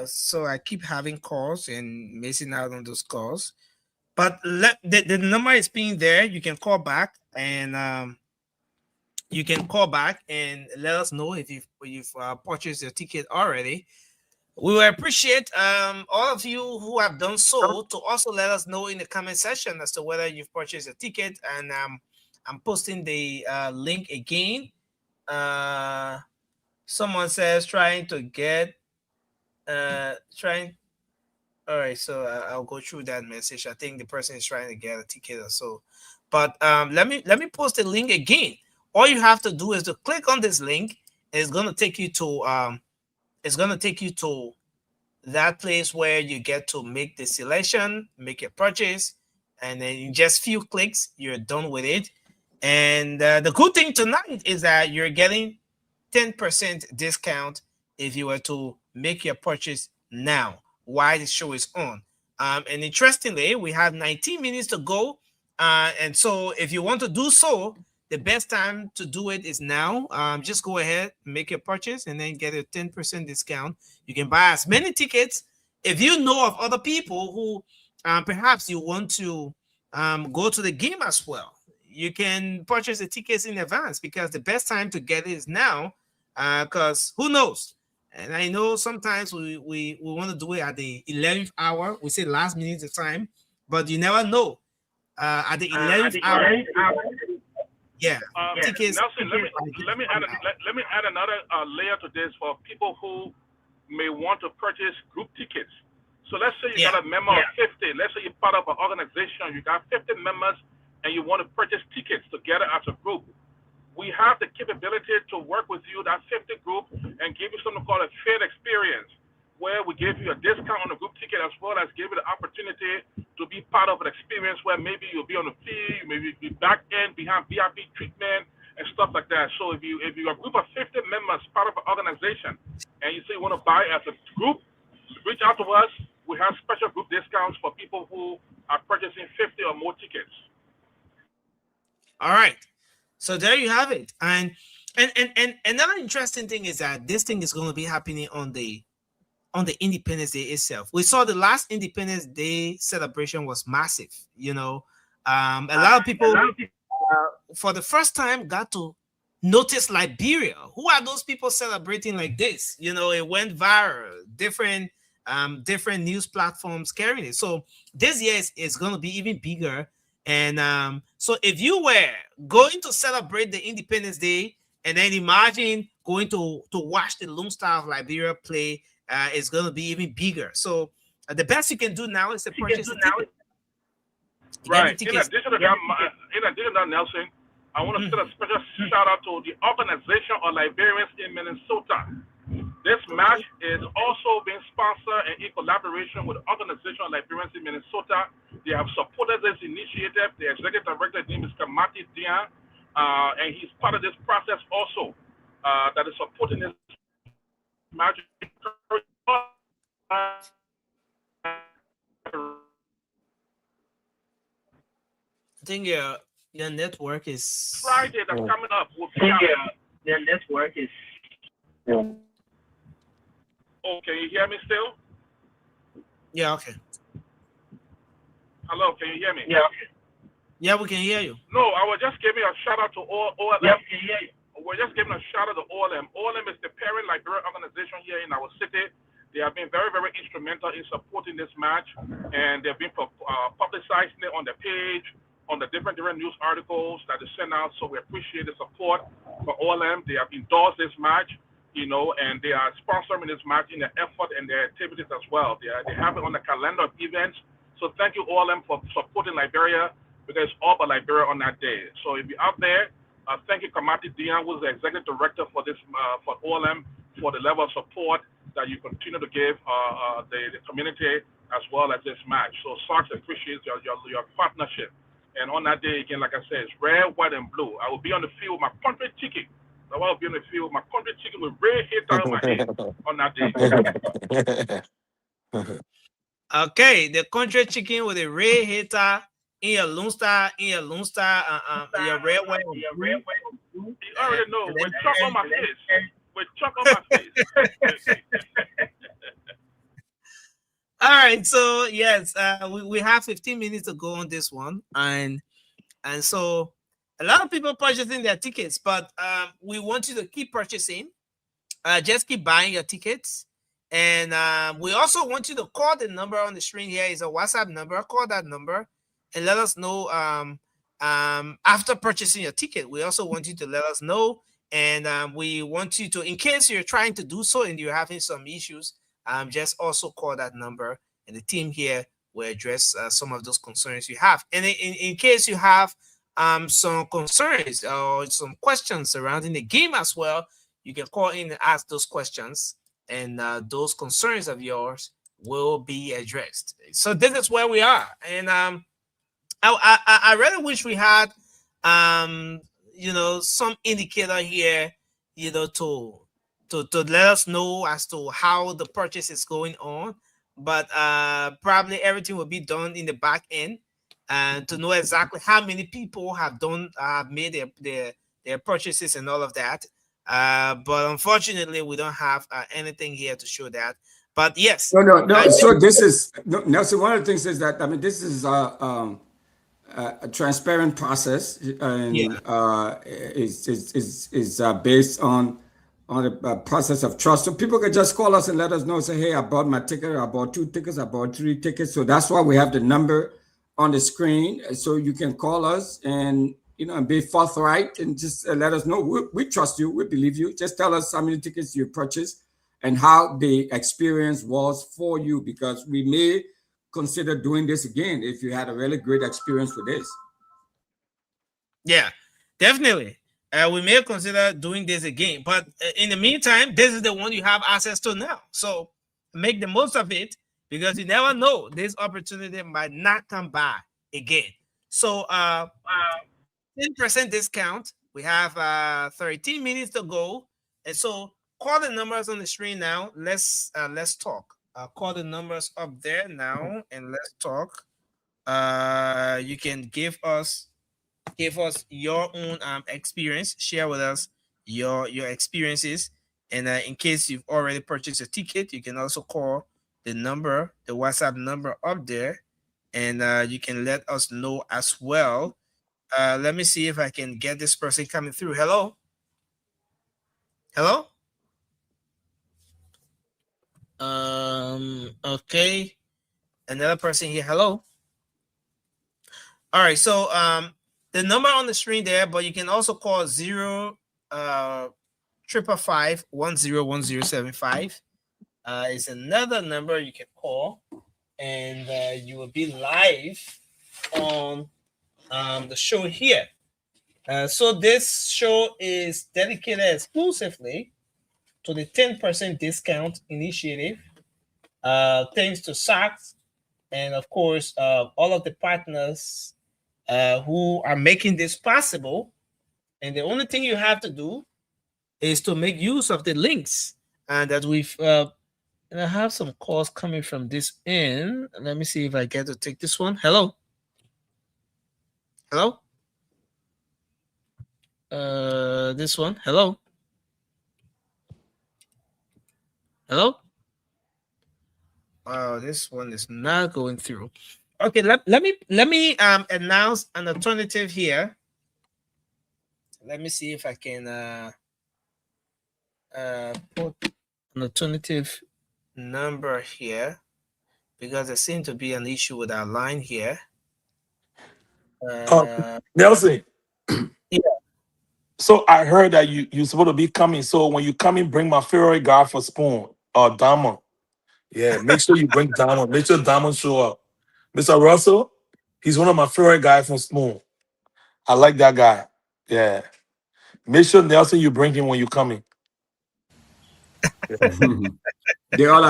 A: So I keep having calls and missing out on those calls. But the number is being there. You can call back and let us know if you've purchased your ticket already. We will appreciate all of you who have done so to also let us know in the comment section as to whether you've purchased a ticket. And I'm posting the link again. Someone says trying to get all right, so I'll go through that message. I think the person is trying to get a ticket or so. But let me post the link again. All you have to do is to click on this link. It's gonna take you to that place where you get to make the selection, make your purchase, and then in just few clicks, you're done with it. And the good thing tonight is that you're getting 10% discount if you were to make your purchase now while the show is on. And interestingly, we have 19 minutes to go. And so if you want to do so, the best time to do it is now. Just go ahead, make your purchase, and then get a 10% discount. You can buy as many tickets. If you know of other people who perhaps you want to go to the game as well, you can purchase the tickets in advance because the best time to get it is now, because who knows? And I know sometimes we want to do it at the 11th hour. We say last minute of time, but you never know. At the 11th hour, tickets.
I: Nelson, let me add another layer to this for people who may want to purchase group tickets. So let's say you got a member of 50. Let's say you're part of an organization. You got 50 members, and you want to purchase tickets together as a group. We have the capability to work with you, that 50 group, and give you something called a fair experience, where we give you a discount on the group ticket as well as give you the opportunity to be part of an experience where maybe you'll be on the field, maybe be back end behind VIP treatment and stuff like that. So if you're a group of 50 members, part of an organization, and you say you want to buy as a group, reach out to us. We have special group discounts for people who are purchasing 50 or more tickets.
A: All right. So there you have it. And another interesting thing is that this thing is going to be happening on the Independence Day itself. We saw the last Independence Day celebration was massive. You know, a lot of people for the first time got to notice Liberia. Who are those people celebrating like this? You know, it went viral. Different news platforms carrying it. So this year is going to be even bigger. And so if you were going to celebrate the Independence Day and then imagine going to watch the Lone Star of Liberia play, it's going to be even bigger. So the best you can do now is to purchase a ticket. You get the
I: Right.
A: tickets.
I: In addition to that, Nelson, I want to send a special shout out to the Organization of Liberians in Minnesota. This match is also being sponsored and in collaboration with the Organization of Liberians in Minnesota. They have supported this initiative. The executive director, his name is Kamati Dian, and he's part of this process also that is supporting this match.
A: I think your network is
I: Friday that's coming up will be
A: your network is
I: Oh, can you hear me still?
A: yeah, okay.
I: Hello, can you hear me?
A: Yeah, we can hear you.
I: No, I was just giving a shout out to OLM.
A: Yeah, we can hear you.
I: We're just giving a shout out to OLM. OLM is the parent Liberian organization here in our city. They have been very, very instrumental in supporting this match, and they've been publicizing it on the page, on the different news articles that they send out. So we appreciate the support for OLM. They have endorsed this match, and they are sponsoring this match in their effort and their activities as well. They have it on the calendar of events. So thank you, OLM, for supporting Liberia, because it's all about Liberia on that day. So if you're out there, thank you, Kamati Dian, who's the executive director for this for OLM, for the level of support that you continue to give the community as well as this match. So Sox appreciates your partnership. And on that day, again, like I said, it's red, white, and blue. I will be on the field with my country chicken. I will be on the field with my country chicken with red hair down my head on that day.
A: Okay, the country chicken with a red hater in your Lone Star, your red white.
I: You already know, with chalk on my face. With chalk on my face.
A: All right, so yes, we have 15 minutes to go on this one, and so a lot of people purchasing their tickets, but we want you to keep purchasing. Just keep buying your tickets, and we also want you to call the number on the screen here. Is a WhatsApp number. Call that number and let us know after purchasing your ticket. We also want you to let us know, and we want you to, in case you're trying to do so and you're having some issues, just also call that number, and the team here will address some of those concerns you have. And in case you have some concerns or some questions surrounding the game as well, you can call in and ask those questions, and those concerns of yours will be addressed. So this is where we are, and I really wish we had some indicator here, to let us know as to how the purchase is going on, but probably everything will be done in the back end, and to know exactly how many people have made their purchases and all of that. But unfortunately, we don't have anything here to show that. But yes,
H: no. So this is Nelson. One of the things is that this is a transparent process, and is based on the process of trust. So people can just call us and let us know, say, hey, I bought my ticket, I bought 2 tickets, I bought 3 tickets. So that's why we have the number on the screen. So you can call us and, and be forthright and just let us know. We trust you. We believe you. Just tell us how many tickets you purchased and how the experience was for you, because we may consider doing this again if you had a really great experience with this.
A: Yeah, definitely. We may consider doing this again, but in the meantime, this is the one you have access to now. So make the most of it, because you never know, this opportunity might not come by again. So 10% discount. We have 13 minutes to go, and so call the numbers on the screen now. Let's talk. Call the numbers up there now, and let's talk. You can give us your own experience. Share with us your experiences, and in case you've already purchased a ticket, you can also call the WhatsApp number up there, and you can let us know as well. Let me see if I can get this person coming through. Hello. Okay, another person here. Hello. All right, so the number on the screen there, but you can also call 0-555-101075. Is another number you can call, and you will be live on the show here. So this show is dedicated exclusively to the 10% discount initiative. Thanks to SACS and of course all of the partners who are making this possible. And the only thing you have to do is to make use of the links that we've and I have some calls coming from this end. Let me see if I get to take this one. Hello. This one. Hello. This one is not going through. Okay, let me announce an alternative here. Let me see if I can put an alternative number here, because there seems to be an issue with our line here.
J: Nelson.
A: Yeah.
J: So I heard that you're supposed to be coming. So when you come in, bring my favorite guy for Spoon, Diamond. Yeah, make sure you bring Diamond. Make sure Diamond show up. Mr. Russell, he's one of my favorite guys from Spoon. I like that guy. Yeah. Make sure, Nelson, you bring him when you're coming.
H: They're all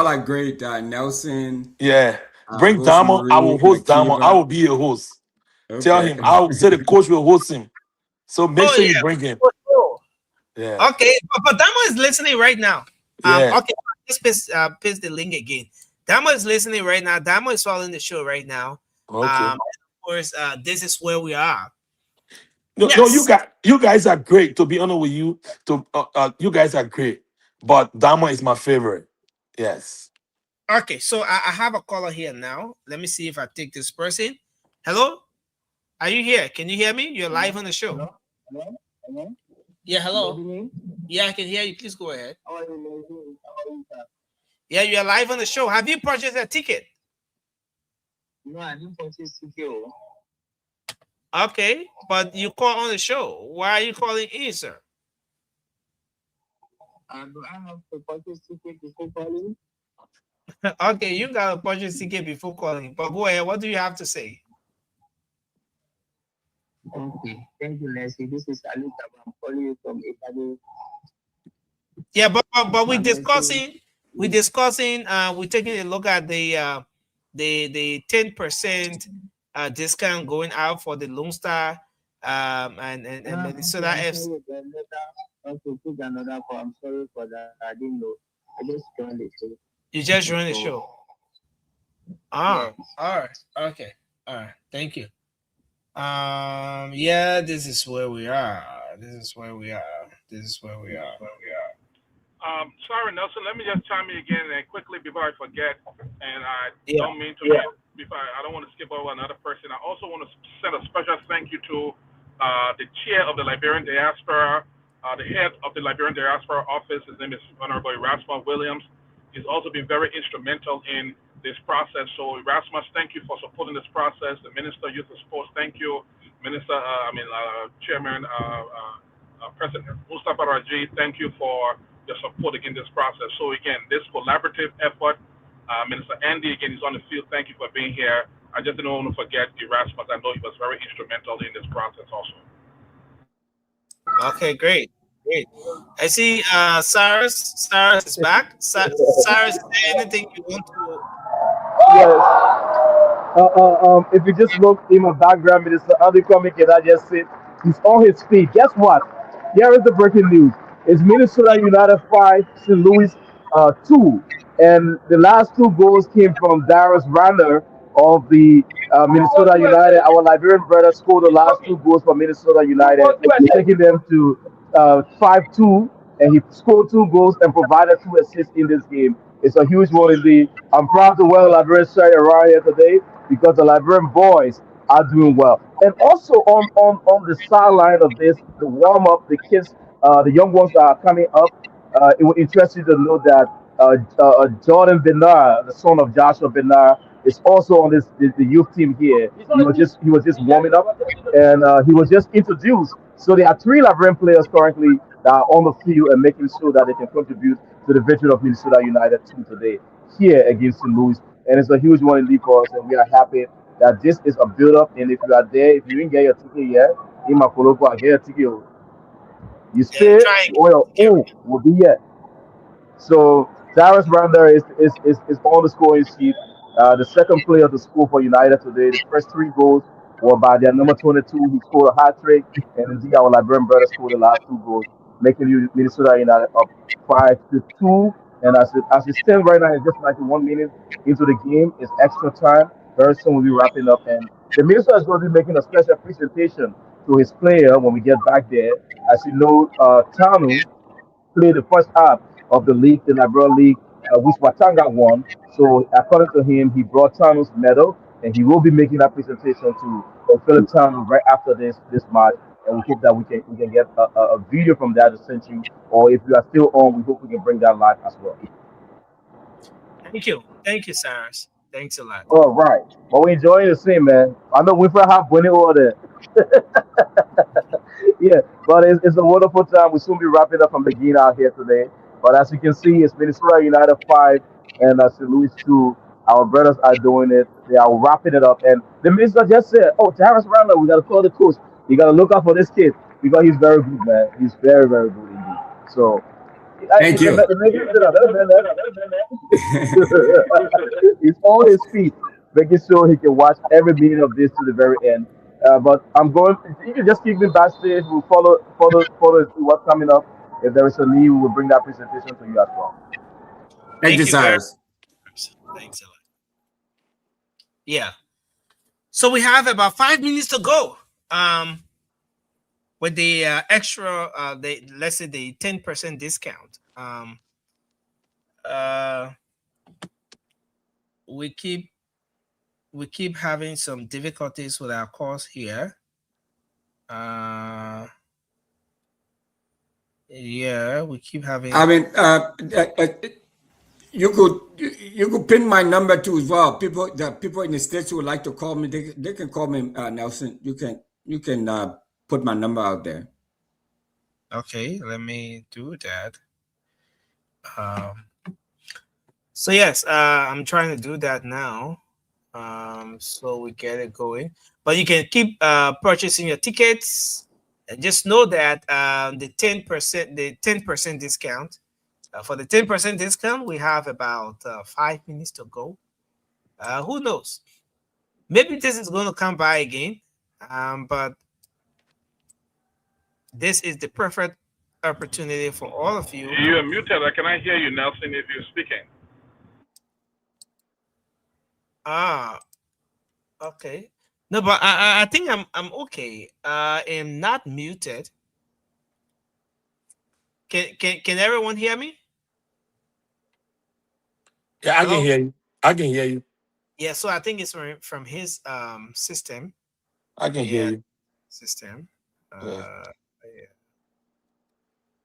H: like great. Nelson.
J: Yeah. Bring Diamond. I will host Diamond. I will be a host. Okay. Tell him. I will say the coach will host him. So make sure you bring him. Yeah.
A: Okay, but Diamond is listening right now.
J: Yeah.
A: Okay, just paste the link again. Diamond is listening right now. Diamond is following the show right now.
J: Okay.
A: Of course, this is where we are.
J: No, you guys are great. To be honest with you, you guys are great. But Diamond is my favorite. Yes.
A: Okay, so I have a caller here now. Let me see if I take this person. Hello, are you here? Can you hear me? You're live on the show.
C: Hello?
A: Yeah, hello. Yeah, I can hear you. Please go ahead. Yeah, you're live on the show. Have you purchased a ticket?
C: No, I didn't purchase ticket.
A: Okay, but you call on the show. Why are you calling in, sir?
C: Do I have to purchase ticket before calling?
A: Okay, you got to purchase ticket before calling. But go ahead. What do you have to say?
C: Okay, thank you, Leslie. This is Alita. I'm calling you from Italy.
A: Yeah, but we're discussing. We're taking a look at the 10% discount going out for the Lone Star and Minnesota FC.
C: Okay, take another call. I'm sorry for that. I didn't know. I just joined the show.
A: You just joined the show. Ah,
C: Yes.
A: all right. Okay. All right. Thank you. Yeah, this is where we are.
I: Sorry, Nelson. Let me just chime in again and quickly before I forget. And I don't mean to. I don't want to skip over another person. I also want to send a special thank you to the chair of the Liberian Diaspora, the head of the Liberian Diaspora office. His name is Honorable Erasmus Williams. He's also been very instrumental in this process. So Erasmus, thank you for supporting this process. The Minister of Youth and Sports, thank you. Chairman, President Mustafa Raji, thank you for your support in this process. So again, this collaborative effort, Minister Andy, again, is on the field. Thank you for being here. I just didn't want to forget Erasmus. I know he was very instrumental in this process also.
A: Okay, great. I see Cyrus is back. Cyrus, is there anything you want to?
K: Yes. If you just look in my background, Minister Andy Comic, and I just said he's on his feet. Guess what? Here is the breaking news. It's Minnesota United 5, St. Louis 2. And the last two goals came from Darius Runner of the Minnesota United. Our Liberian brother scored the last two goals for Minnesota United, taking them to 5-2. And he scored two goals and provided two assists in this game. It's a huge one indeed. I'm proud to wear the Liberian shirt around here today because the Liberian boys are doing well. And also on the sideline of this, the warm up, the kids, the young ones that are coming up, it would interest you to know that Jordan Bernard, the son of Joshua Bernard, is also on the youth team here. He was just warming up, and he was just introduced. So there are three Liberian players currently that are on the field and making sure that they can contribute to the victory of Minnesota United 2 today here against St. Louis. And it's a huge one indeed for us, and we are happy that this is a build up, and if you are there, if you didn't get your ticket yet, in Makoloko, I get your ticket. You
A: Yeah,
K: stay,
A: try and
K: or your
A: get
K: own will be here. So Darius Randall is on the scoring sheet. The second player to score for United today. The first three goals were by their number 22, who scored a hat trick, and indeed our Liberian brother scored the last two goals, making Minnesota United up 5-2. And as it stands right now, it's just 91 minutes into the game. It's extra time. Very soon we'll be wrapping up, and the minister is going to be making a special presentation to his player when we get back there. As you know, Tanu played the first half of the league, the Liberal League, which Watanga won. So according to him, he brought Thanos medal, and he will be making that presentation to Philip Thanos right after this match. And we hope that we can get a video from that to send you, or if you are still on, we hope we can bring that live as well.
A: Thank you, Cyrus. Thanks a lot.
K: All right, but we're enjoying the same, man. I know Winfrey have winning over there. Yeah, but it's a wonderful time. We'll soon be wrapping up from the game out here today. But as you can see, it's Minnesota United 5 and St. Louis 2. Our brothers are doing it. They are wrapping it up. And the minister just said, oh, Darius Randall, we got to call the coach. You got to look out for this kid because he's very good, man. He's very, very good indeed. So,
H: Thank you.
K: He's on his feet, making sure he can watch every minute of this to the very end. But I'm going. You can just keep me backstage. We'll follow what's coming up. If there is a need, we will bring that presentation to you as well.
H: Thank you, Cyrus.
A: Thanks a lot. Yeah. So we have about 5 minutes to go. With the extra, let's say the 10% discount. We keep having some difficulties with our calls here. Yeah, we keep having.
H: I mean, you could pin my number too as well. The people in the States who would like to call me, they can call me, Nelson. You can put my number out there.
A: Okay, let me do that. So yes, I'm trying to do that now. So we get it going. But you can keep purchasing your tickets, and just know that the 10% discount. For the 10% discount, we have about 5 minutes to go. Who knows? Maybe this is going to come by again, but this is the perfect opportunity for all of you.
I: You're muted. Can I hear you, Nelson, if you're speaking?
A: Okay. No, but I think I'm okay. I am not muted. Can everyone hear me?
J: Yeah, I can hear you. I can hear you.
A: Yeah, so I think it's from his system.
J: I can hear you.
A: System.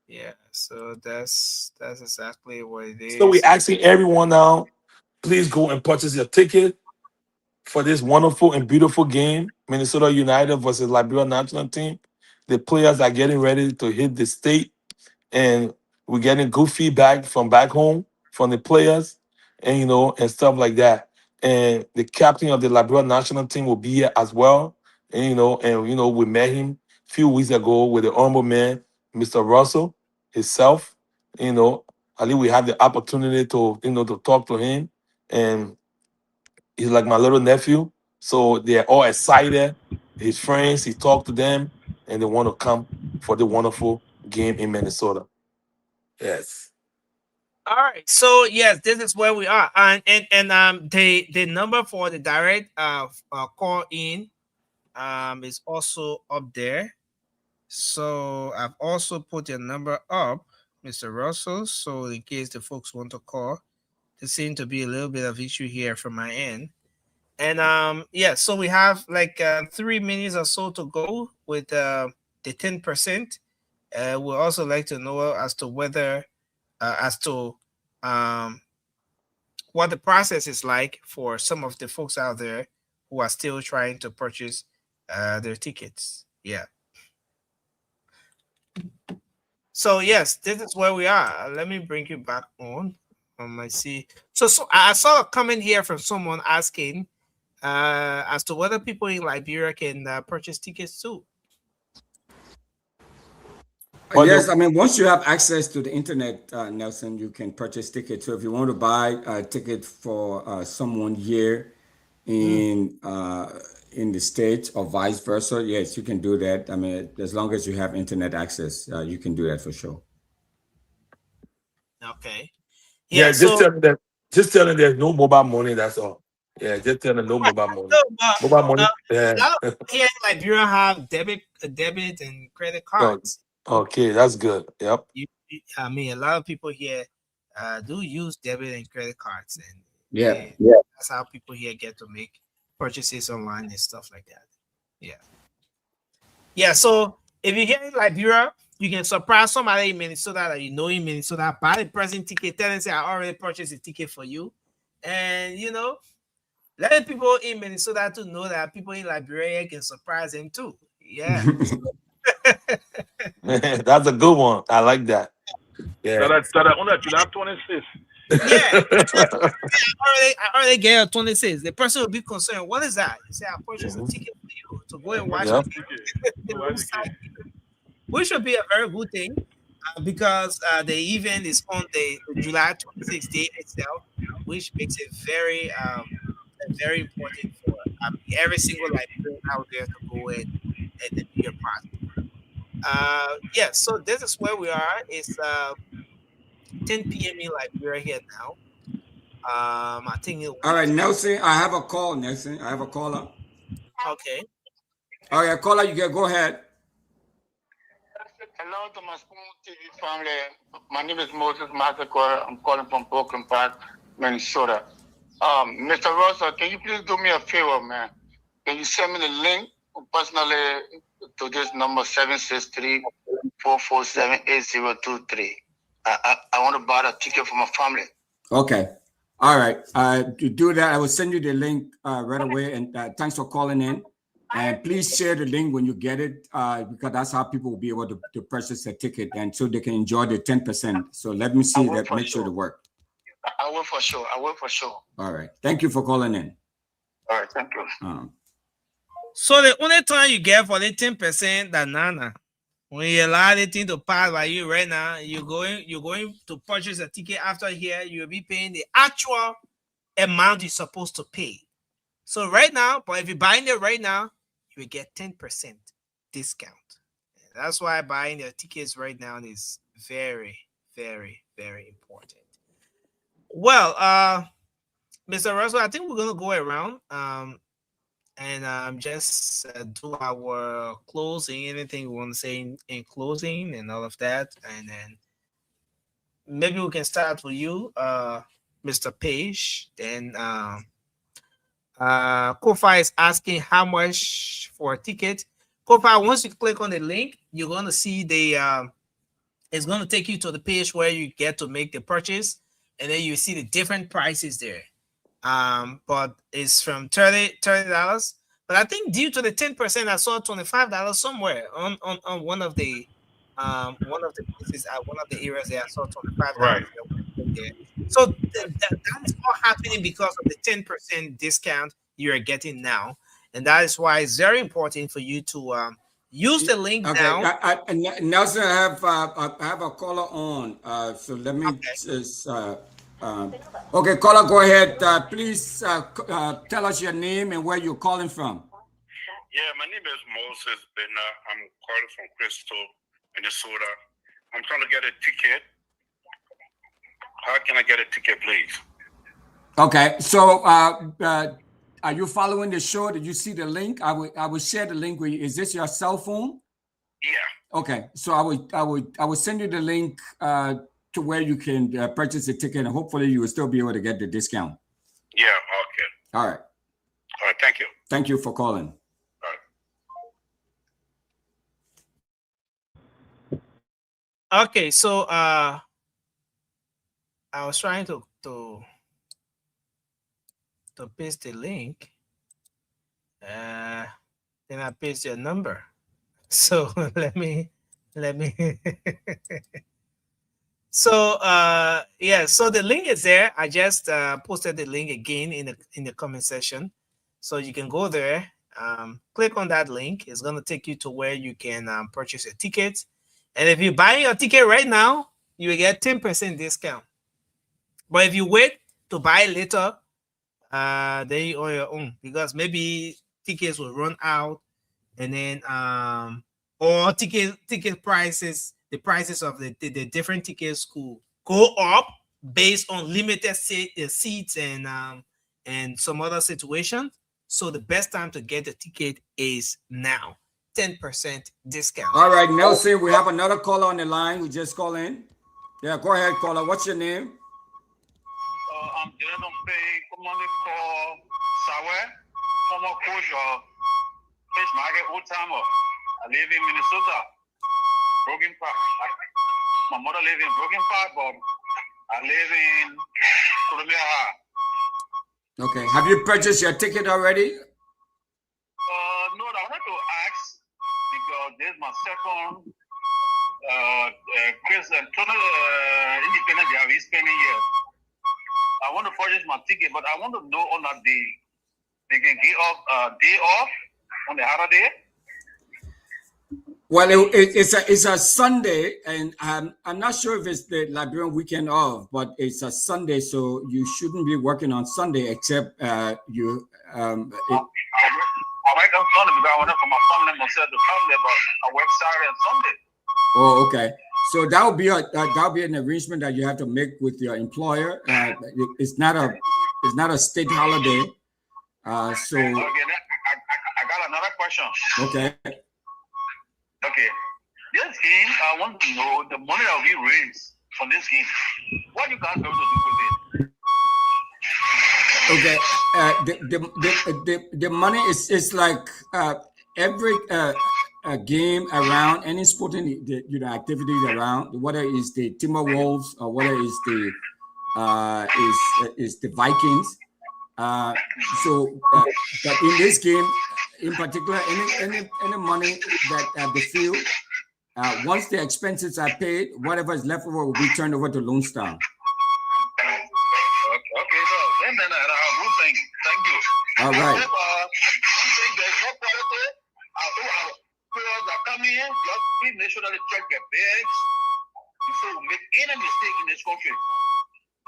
A: Yeah. So that's exactly what it is.
J: So we're asking everyone now, please go and purchase your ticket for this wonderful and beautiful game, Minnesota United versus Liberia national team. The players are getting ready to hit the state, and we're getting good feedback from back home from the players, and and stuff like that. And the captain of the Liberia national team will be here as well. And we met him a few weeks ago with the honorable man, Mr. Russell himself. I think we had the opportunity to to talk to him, and he's like my little nephew. So they're all excited. His friends, he talked to them, and they want to come for the wonderful game in Minnesota. Yes.
A: All right. So yes, this is where we are, and the number for the direct call in is also up there. So I've also put your number up, Mr. Russell. So in case the folks want to call, there seems to be a little bit of issue here from my end. And yeah, so we have like 3 minutes or so to go with the 10%. We also like to know as to whether what the process is like for some of the folks out there who are still trying to purchase their tickets. Yeah. So yes, this is where we are. Let me bring you back on. I see. So I saw a comment here from someone asking, as to whether people in Liberia can purchase tickets too.
J: But
H: Yes, I mean, once you have access to the internet, Nelson, you can purchase tickets. So if you want to buy a ticket for someone here in the States or vice versa, yes, you can do that. I mean, as long as you have internet access, you can do that for sure.
A: Okay.
J: yeah,
A: Yeah.
J: just
A: So
J: tell them there's no mobile money. That's all. Yeah, just tell them no mobile money.
A: no, but
J: Mobile money.
A: a
J: Yeah.
A: lot of people here in Liberia have debit and credit cards.
J: Okay, that's good. Yep.
A: I mean, a lot of people here do use debit and credit cards, and
H: Yeah.
A: that's how people here get to make purchases online and stuff like that. Yeah. So if you're here in Liberia, you can surprise somebody in Minnesota that you know in Minnesota, buy the present ticket, tell them say I already purchased a ticket for you, and let the people in Minnesota to know that people in Liberia can surprise them too. Yeah.
J: That's a good one. I like that. Yeah.
I: So that on that July 26th.
A: Yeah. I already get a 26. The person will be concerned. What is that? You say I purchased a ticket for you to go and watch
J: Yep.
A: it. Which should be a very good thing because the event is on the July 26th day itself, which makes it very important for every single Liberian out there to go and be a part. Yeah, so this is where we are. It's 10 p.m. in Liberia here now. I think
H: All right, Nelson, I have a call, Nelson. I have a caller.
A: Okay.
H: All right, caller, you can go ahead.
N: Hello to my Spoon TV family. My name is Moses Massacre. I'm calling from Brooklyn Park, Minnesota. Mr. Russell, can you please do me a favor, man? Can you send me the link personally to this number 763-447-8023? I want to buy a ticket for my family.
H: Okay. All right. To do that, I will send you the link right away. And thanks for calling in. And please share the link when you get it, because that's how people will be able to purchase a ticket, and so they can enjoy the 10%. So let me see that. Make sure to work.
N: I will for sure.
H: All right. Thank you for calling in.
N: All right. Thank you.
A: So the only time you get for the 10%, that nana, when you allow the thing to pass by you right now, you're going to purchase a ticket after here, you'll be paying the actual amount you're supposed to pay. So right now, but if you're buying it right now, you will get 10% discount. That's why buying the tickets right now is very, very, very important. Well, Mr. Russell, I think we're gonna go around and just do our closing. Anything we want to say in closing and all of that, and then maybe we can start with you, Mr. Page. Then Kofi is asking how much for a ticket. Kofi, once you click on the link, you're gonna see it's gonna take you to the page where you get to make the purchase, and then you see the different prices there. But it's from $30. But I think due to the 10%, I saw $25 somewhere on one of the places at one of the areas there. I saw $25.
I: Right.
A: There. So that is all happening because of the 10% discount you are getting now, and that is why it's very important for you to use the link now.
H: Nelson, I have a caller on. So let me just. Okay, caller, go ahead. Please tell us your name and where you're calling from.
O: Yeah, my name is Moses Bena. I'm calling from Crystal, Minnesota. I'm trying to get a ticket. How can I get a ticket, please?
H: Okay, so are you following the show? Did you see the link? I will share the link with you. Is this your cell phone?
O: Yeah.
H: Okay, so I will send you the link to where you can purchase a ticket, and hopefully you will still be able to get the discount.
O: Yeah, okay.
H: All right.
O: All right, thank you.
H: Thank you for calling.
A: Okay, so I was trying to paste the link. Then I paste your number. So let me so yeah, so the link is there. I just posted the link again in the comment section. So you can go there, click on that link. It's going to take you to where you can purchase a ticket. And if you buy your ticket right now, you will get 10% discount. But if you wait to buy later, then you own your own, because maybe tickets will run out, and then or ticket prices, the prices of the different tickets could go up based on limited seats and some other situations. So the best time to get the ticket is now. 10% discount.
H: All right, Nelson, we have another caller on the line who just called in. Yeah, go ahead, caller. What's your name?
N: I'm dealing on pay commonly called Sawe, former coach of Fish Market Old Timer. I live in Minnesota, Broken Park. My mother lives in Broken Park, but I live in Columbia High.
H: Okay. Have you purchased your ticket already?
N: No, I wanted to ask, because this is my second Chris and Tony independent job he's spending here. I want to purchase my ticket, but I want to know on that day they can give up a day off on the other day.
H: Well, it's a Sunday, and I'm not sure if it's the Liberian weekend off, but it's a Sunday, so you shouldn't be working on Sunday except you.
N: I work on Sunday because I went for my family myself to come there, but I work Saturday and Sunday.
H: Oh, okay. So that'll be an arrangement that you have to make with your employer. It's not a state holiday. So.
N: Okay, I got another question.
H: Okay.
N: Okay. This game, I want to know the money that we raise from this game. What you guys going to do with it?
H: Okay. The money is like every game around any sporting activities around, whether it's the Timberwolves or whether it's the is the Vikings. So but in this game in particular, any money that the field, once the expenses are paid, whatever is left over will be turned over to Lone Star.
N: Okay, so then I will thank you.
H: All right.
N: There's no quality. Our players are coming in, just please make sure that they check their bags before we make any mistake in this country.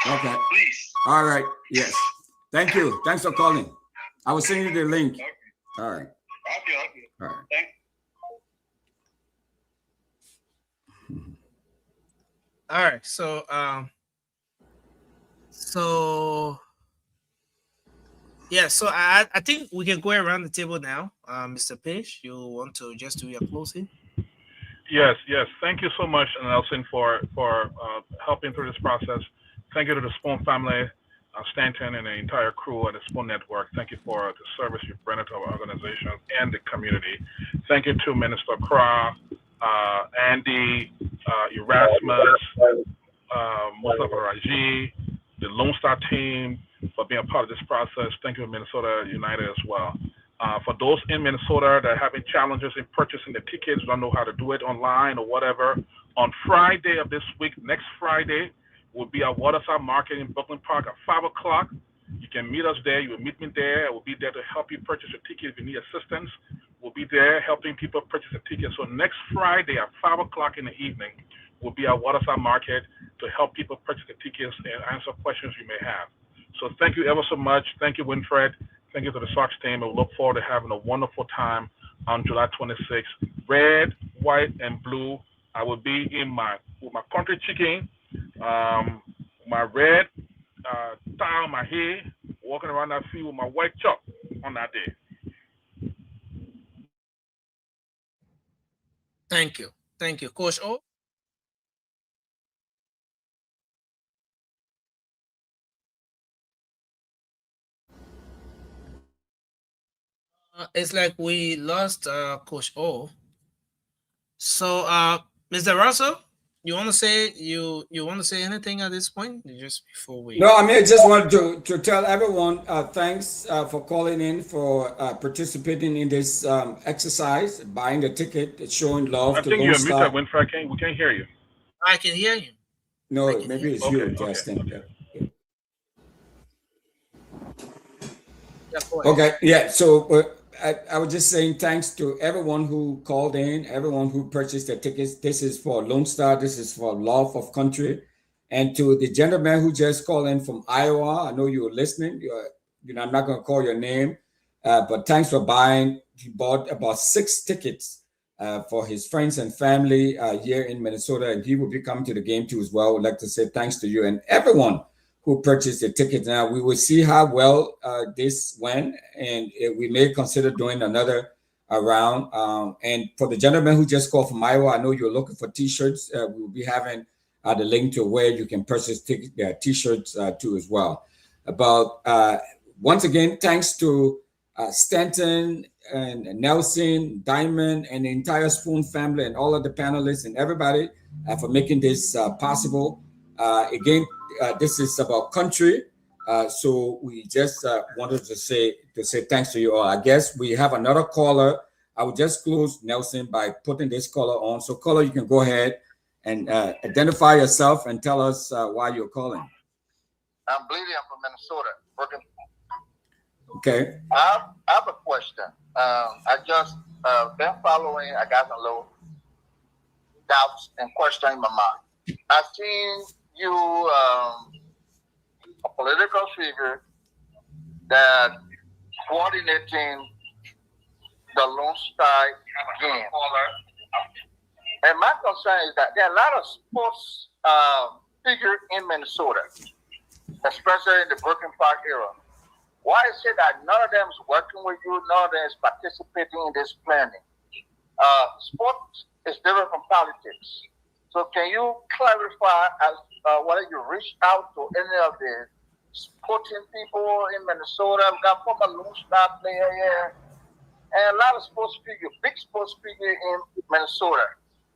H: Okay.
N: Please.
H: All right. Yes. Thank you. Thanks for calling. I will send you the link. Okay. All right.
N: Okay.
H: All right.
N: Thanks.
A: All right. So I think we can go around the table now. Mr. Page, you want to just do your closing?
I: Yes. Thank you so much, Nelson, for helping through this process. Thank you to the Spoon family, Stanton, and the entire crew at the Spoon Network. Thank you for the service you've rendered to our organization and the community. Thank you to Minister Kra, Andy, Erasmus, Mustafa Raji, the Lone Star team for being a part of this process. Thank you, Minnesota United, as well. For those in Minnesota that are having challenges in purchasing the tickets, don't know how to do it online or whatever, on Friday of this week, next Friday, will be at Waterside Market in Brooklyn Park at 5 o'clock. You can meet us there. You will meet me there. I will be there to help you purchase a ticket if you need assistance. We'll be there helping people purchase a ticket. So next Friday at 5 o'clock in the evening, we'll be at Waterside Market to help people purchase the tickets and answer questions you may have. So thank you ever so much. Thank you, Winfred. Thank you to the Sox team. We look forward to having a wonderful time on July 26th. Red, white, and blue. I will be with my country chicken, my red tie on my head, walking around that field with my white chalk on that day.
A: Thank you, Coach O. It's like we lost Coach O. So, Mr. Russell, you want to say anything at this point? Just before we.
H: No, I mean, I just wanted to tell everyone thanks for calling in, for participating in this exercise, buying the ticket, showing love
I: I
H: to
I: think
H: Lone
I: you're
H: Star.
I: muted, Winfred. We can't hear you.
A: I can hear you.
H: No, maybe it's you,
I: Okay.
H: Justin. Okay, yeah. So I was just saying thanks to everyone who called in, everyone who purchased their tickets. This is for Lone Star. This is for Love of Country, and to the gentleman who just called in from Iowa. I know you were listening. I'm not going to call your name, but thanks for buying. He bought about 6 tickets for his friends and family here in Minnesota, and he will be coming to the game too as well. I'd like to say thanks to you and everyone who purchased the tickets. Now we will see how well this went, and we may consider doing another round. And for the gentleman who just called from Iowa, I know you're looking for T-shirts. We will be having the link to where you can purchase T-shirts too as well. Once again, thanks to Stanton and Nelson, Diamond, and the entire Spoon family, and all of the panelists and everybody for making this possible. Again, this is about country, so we just wanted to say thanks to you all. I guess we have another caller. I will just close, Nelson, by putting this caller on. So, caller, you can go ahead and identify yourself and tell us why you're calling.
P: I'm Bleedy. I'm from Minnesota.
H: Okay.
P: I have a question. I just been following. I got a little doubts and questions in my mind. I've seen you, a political figure that coordinating the Lone Star game. And my concern is that there are a lot of sports figures in Minnesota, especially in the Brooklyn Park era. Why is it that none of them is working with you, none of them is participating in this planning? Sports is different from politics. So can you clarify as whether you reached out to any of the sporting people in Minnesota? We got former Lone Star player here, and a lot of sports figures, big sports figures in Minnesota.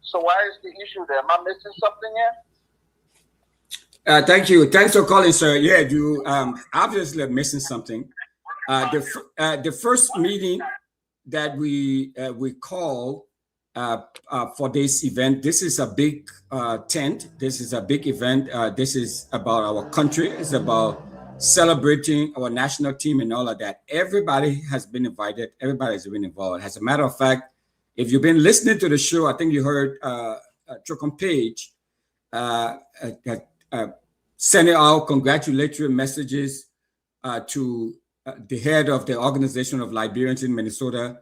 P: So why is the issue there? Am I missing something here?
H: Thank you. Thanks for calling, sir. Yeah, you obviously are missing something. The first meeting that we called for this event, this is a big tent. This is a big event. This is about our country. It's about celebrating our national team and all of that. Everybody has been invited. Everybody has been involved. As a matter of fact, if you've been listening to the show, I think you heard Trocon Page sending out congratulatory messages to the head of the Organization of Liberians in Minnesota,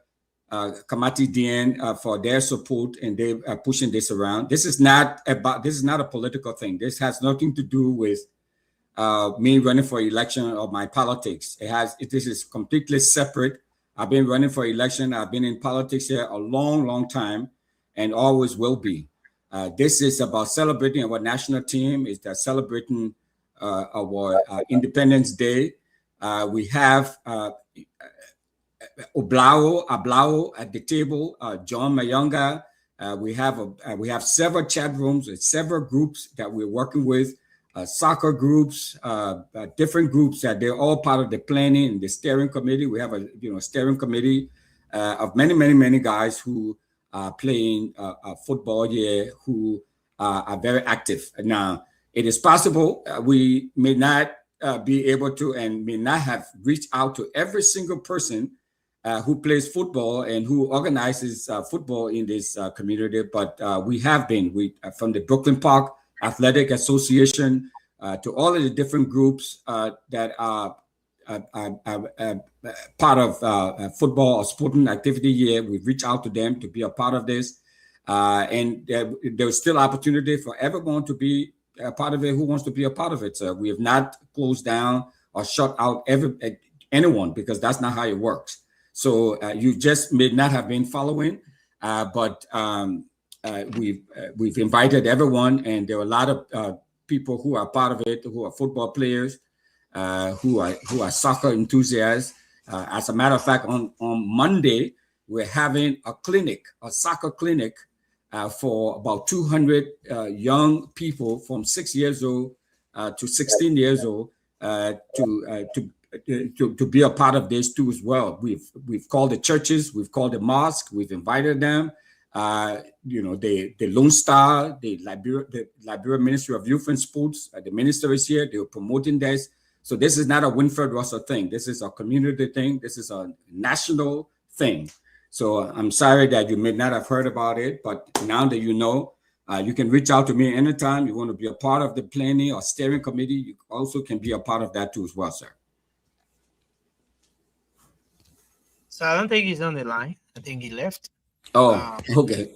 H: Kamati Dieng, for their support, and they are pushing this around. This is not a political thing. This has nothing to do with me running for election or my politics. This is completely separate. I've been running for election. I've been in politics here a long, long time, and always will be. This is about celebrating our national team. It's celebrating our Independence Day. We have Ablao at the table, John Mayonga. We have several chat rooms with several groups that we're working with, soccer groups, different groups that they're all part of the planning and the steering committee. We have a steering committee of many guys who are playing football here, who are very active. Now, it is possible we may not be able to and may not have reached out to every single person who plays football and who organizes football in this community, but we have been. From the Brooklyn Park Athletic Association to all of the different groups that are part of football or sporting activity here. We've reached out to them to be a part of this. And there's still opportunity for everyone to be a part of it who wants to be a part of it. So we have not closed down or shut out anyone, because that's not how it works. So you just may not have been following, but we've invited everyone, and there are a lot of people who are part of it, who are football players, who are soccer enthusiasts. As a matter of fact, on Monday, we're having a soccer clinic for about 200 young people from 6 years old to 16 years old to be a part of this too as well. We've called the churches, we've called the mosque, we've invited them. The Lone Star, the Liberia Ministry of Youth and Sports, the minister is here. They're promoting this. So this is not a Winfred Russell thing. This is a community thing. This is a national thing. So I'm sorry that you may not have heard about it, but now that you know, you can reach out to me anytime you want to be a part of the planning or steering committee. You also can be a part of that too as well, sir.
A: So I don't think he's on the line. I think he left.
H: Oh, okay.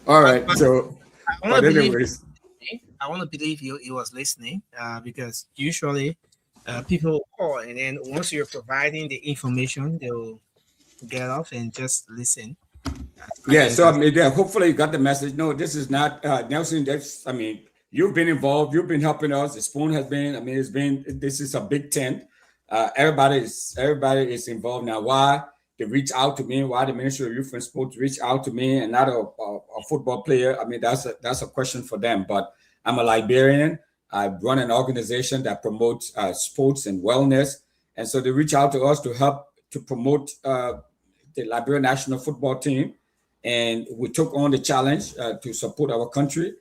H: All right. So,
A: I want to believe.
H: anyways,
A: I want to believe he was listening because usually people call and then once you're providing the information, they'll get off and just listen.
H: yeah. So I mean, yeah, hopefully you got the message. No, this is not Nelson. That's, I mean, you've been involved. You've been helping us. The Spoon has been. I mean, it's been. This is a big tent. Everybody is involved now. Why they reach out to me? Why the Ministry of Youth and Sports reach out to me and not a football player? I mean, that's a question for them. But I'm a Liberian. I run an organization that promotes sports and wellness, and so they reach out to us to help to promote the Liberian national football team, and we took on the challenge to support our country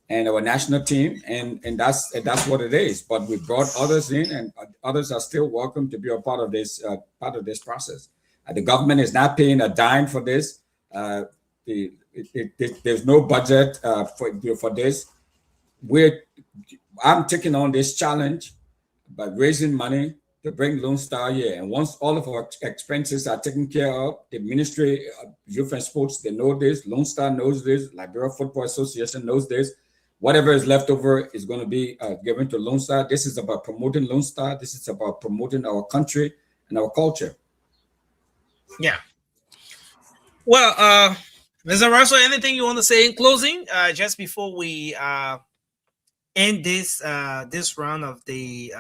H: and our national team, and that's what it is. But we brought others in, and others are still welcome to be a part of this process. The government is not paying a dime for this. There's no budget for this. I'm taking on this challenge by raising money to bring Lone Star here. And once all of our expenses are taken care of, the Ministry of Youth and Sports, they know this, Lone Star knows this, Liberia Football Association knows this. Whatever is left over is going to be given to Lone Star. This is about promoting Lone Star. This is about promoting our country and our culture.
A: Yeah. Well, Mr. Russell, anything you want to say in closing, just before we end this round of the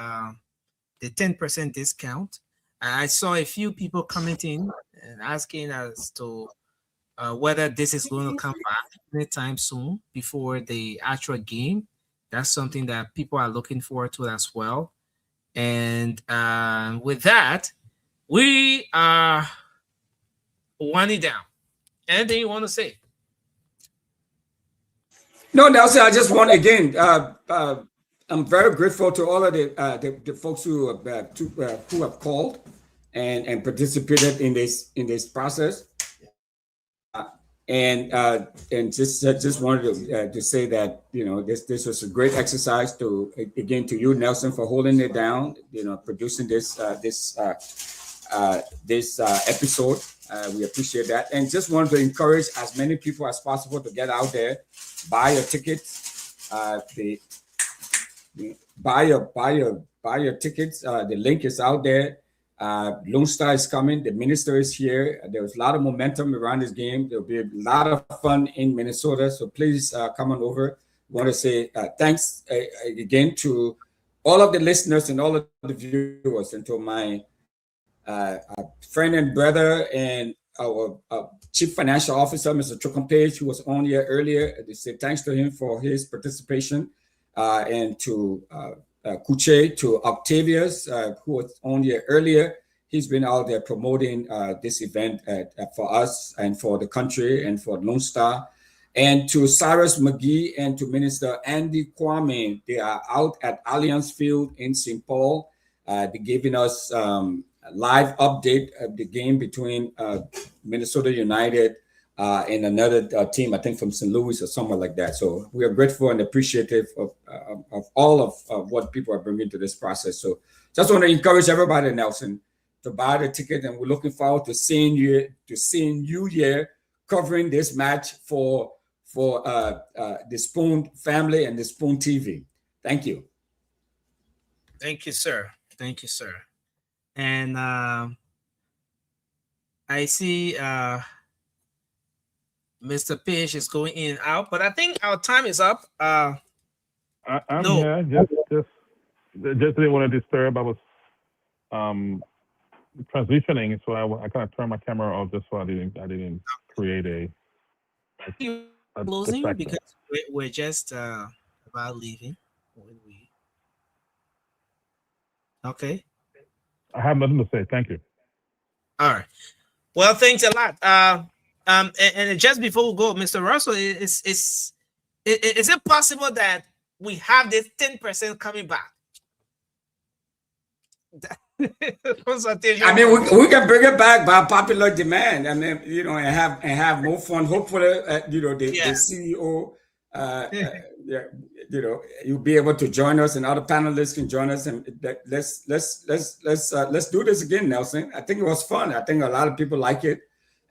A: 10% discount? I saw a few people commenting and asking as to whether this is going to come back anytime soon before the actual game. That's something that people are looking forward to as well. And with that, we are winding down. Anything you want to say?
H: No, Nelson, I just want again. I'm very grateful to all of the folks who have called and participated in this process. And just wanted to say that, you know, this was a great exercise to you, Nelson, for holding it down, you know, producing this episode. We appreciate that, and just wanted to encourage as many people as possible to get out there, buy your tickets. Buy your tickets. The link is out there. Lone Star is coming. The minister is here. There's a lot of momentum around this game. There'll be a lot of fun in Minnesota. So please come on over. I want to say thanks again to all of the listeners and all of the viewers, and to my friend and brother and our Chief Financial Officer, Mr. Chocom Page, who was on here earlier. They say thanks to him for his participation, and to Kuche, to Octavius, who was on here earlier. He's been out there promoting this event for us and for the country and for Lone Star. And to Cyrus McGee and to Minister Andy Kwame, they are out at Alliance Field in St. Paul. They're giving us a live update of the game between Minnesota United and another team, I think from St. Louis or somewhere like that. So we are grateful and appreciative of all of what people are bringing to this process. So just want to encourage everybody, Nelson, to buy the ticket, and we're looking forward to seeing you here covering this match for the Spoon family and the Spoon TV. Thank you.
A: Thank you, sir. Thank you, sir. And I see Mr. Page is going in and out, but I think our time is up.
I: I'm here. Just didn't want to disturb. I was transitioning, so I kind of turned my camera off just so I didn't create a
A: closing because we're just about leaving. Okay.
I: I have nothing to say. Thank you.
A: All right. Well, thanks a lot. And just before we go, Mr. Russell, is it possible that we have this 10% coming back? consultation.
H: I mean, we can bring it back by popular demand. I mean, you know, and have more fun. Hopefully, you know, the CEO, yeah, you know, you'll be able to join us, and other panelists can join us, and let's do this again, Nelson. I think it was fun. I think a lot of people like it,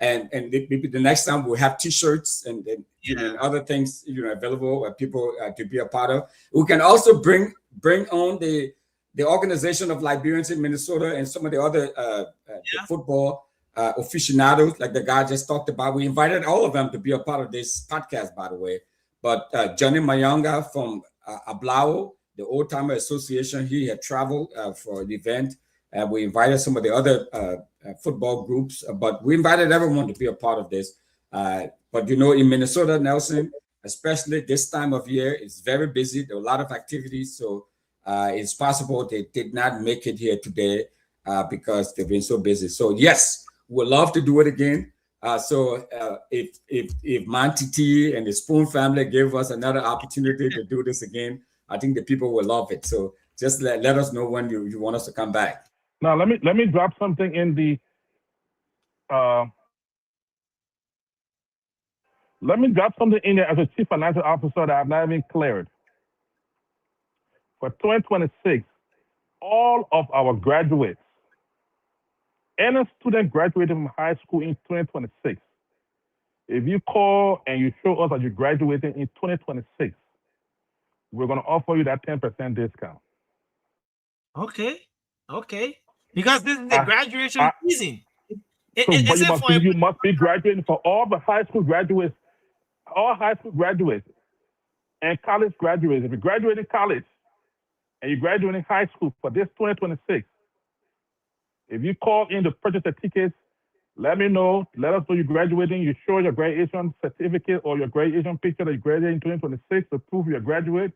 H: and maybe the next time we'll have T-shirts and other things, you know, available for people to be a part of. We can also bring on the Organization of Liberians in Minnesota and some of the other the football aficionados, like the guy just talked about. We invited all of them to be a part of this podcast, by the way. But Johnny Mayanga from Ablao, the Old Timer Association, he had traveled for an event. We invited some of the other football groups, but we invited everyone to be a part of this. But you know, in Minnesota, Nelson, especially this time of year, it's very busy. There are a lot of activities, so it's possible they did not make it here today because they've been so busy. So yes, we'd love to do it again. So if Monty T and the Spoon family give us another opportunity to do this again, I think the people will love it. So just let us know when you want us to come back.
I: Now let me drop something in the let me drop something in there as a chief financial officer that I've not even cleared. For 2026, all of our graduates, any student graduating from high school in 2026, if you call and you show us that you're graduating in 2026, we're going to offer you that 10% discount.
A: Okay. Because this is the graduation season.
I: You must be graduating for all the high school graduates, and college graduates. If you're graduating college and you're graduating high school for this 2026, if you call in to purchase the tickets, let me know. Let us know you're graduating. You show your graduation certificate or your graduation picture that you graduated in 2026 to prove you're a graduate.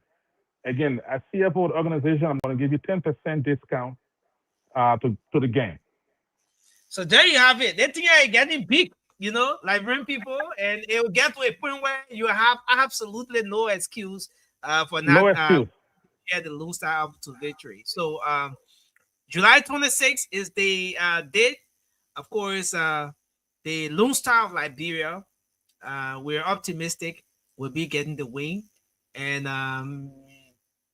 I: Again, as CFO of the organization, I'm going to give you 10% discount to the game.
A: So there you have it. They think you're getting big, you know, Liberian people, and it will get to a point where you have absolutely no excuse for not get the Lone Star up to victory. So July 26th is the date. Of course, the Lone Star of Liberia, we're optimistic we'll be getting the win. And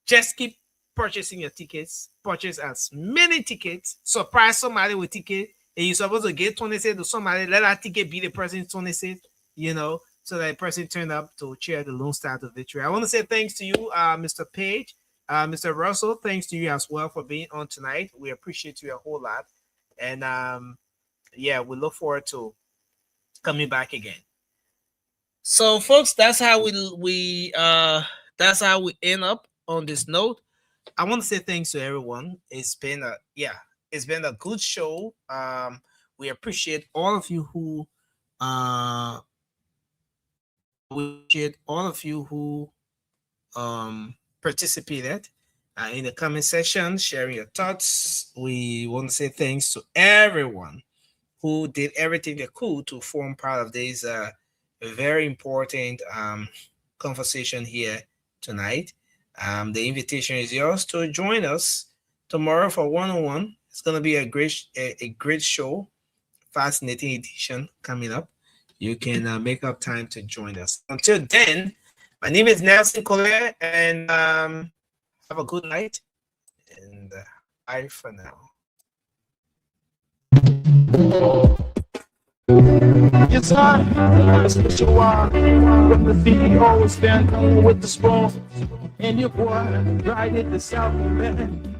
A: just keep purchasing your tickets. Purchase as many tickets. Surprise somebody with ticket. And you're supposed to get 26 to somebody. Let that ticket be the person's 26, you know, so that person turned up to cheer the Lone Star to victory. I want to say thanks to you, Mr. Page. Mr. Russell, thanks to you as well for being on tonight. We appreciate you a whole lot. And yeah, we look forward to coming back again. So folks, that's how we end up on this note. I want to say thanks to everyone. It's been a good show. We appreciate all of you who participated in the comment section, sharing your thoughts. We want to say thanks to everyone who did everything they could to form part of this very important conversation here tonight. The invitation is yours to join us tomorrow for one-on-one. It's going to be a great show, fascinating edition coming up. You can make up time to join us. Until then, my name is Nelson Collier, and have a good night, and bye for now.
G: Yes, I special one from the CEO stand with the spoon, and your boy right at the South Bend.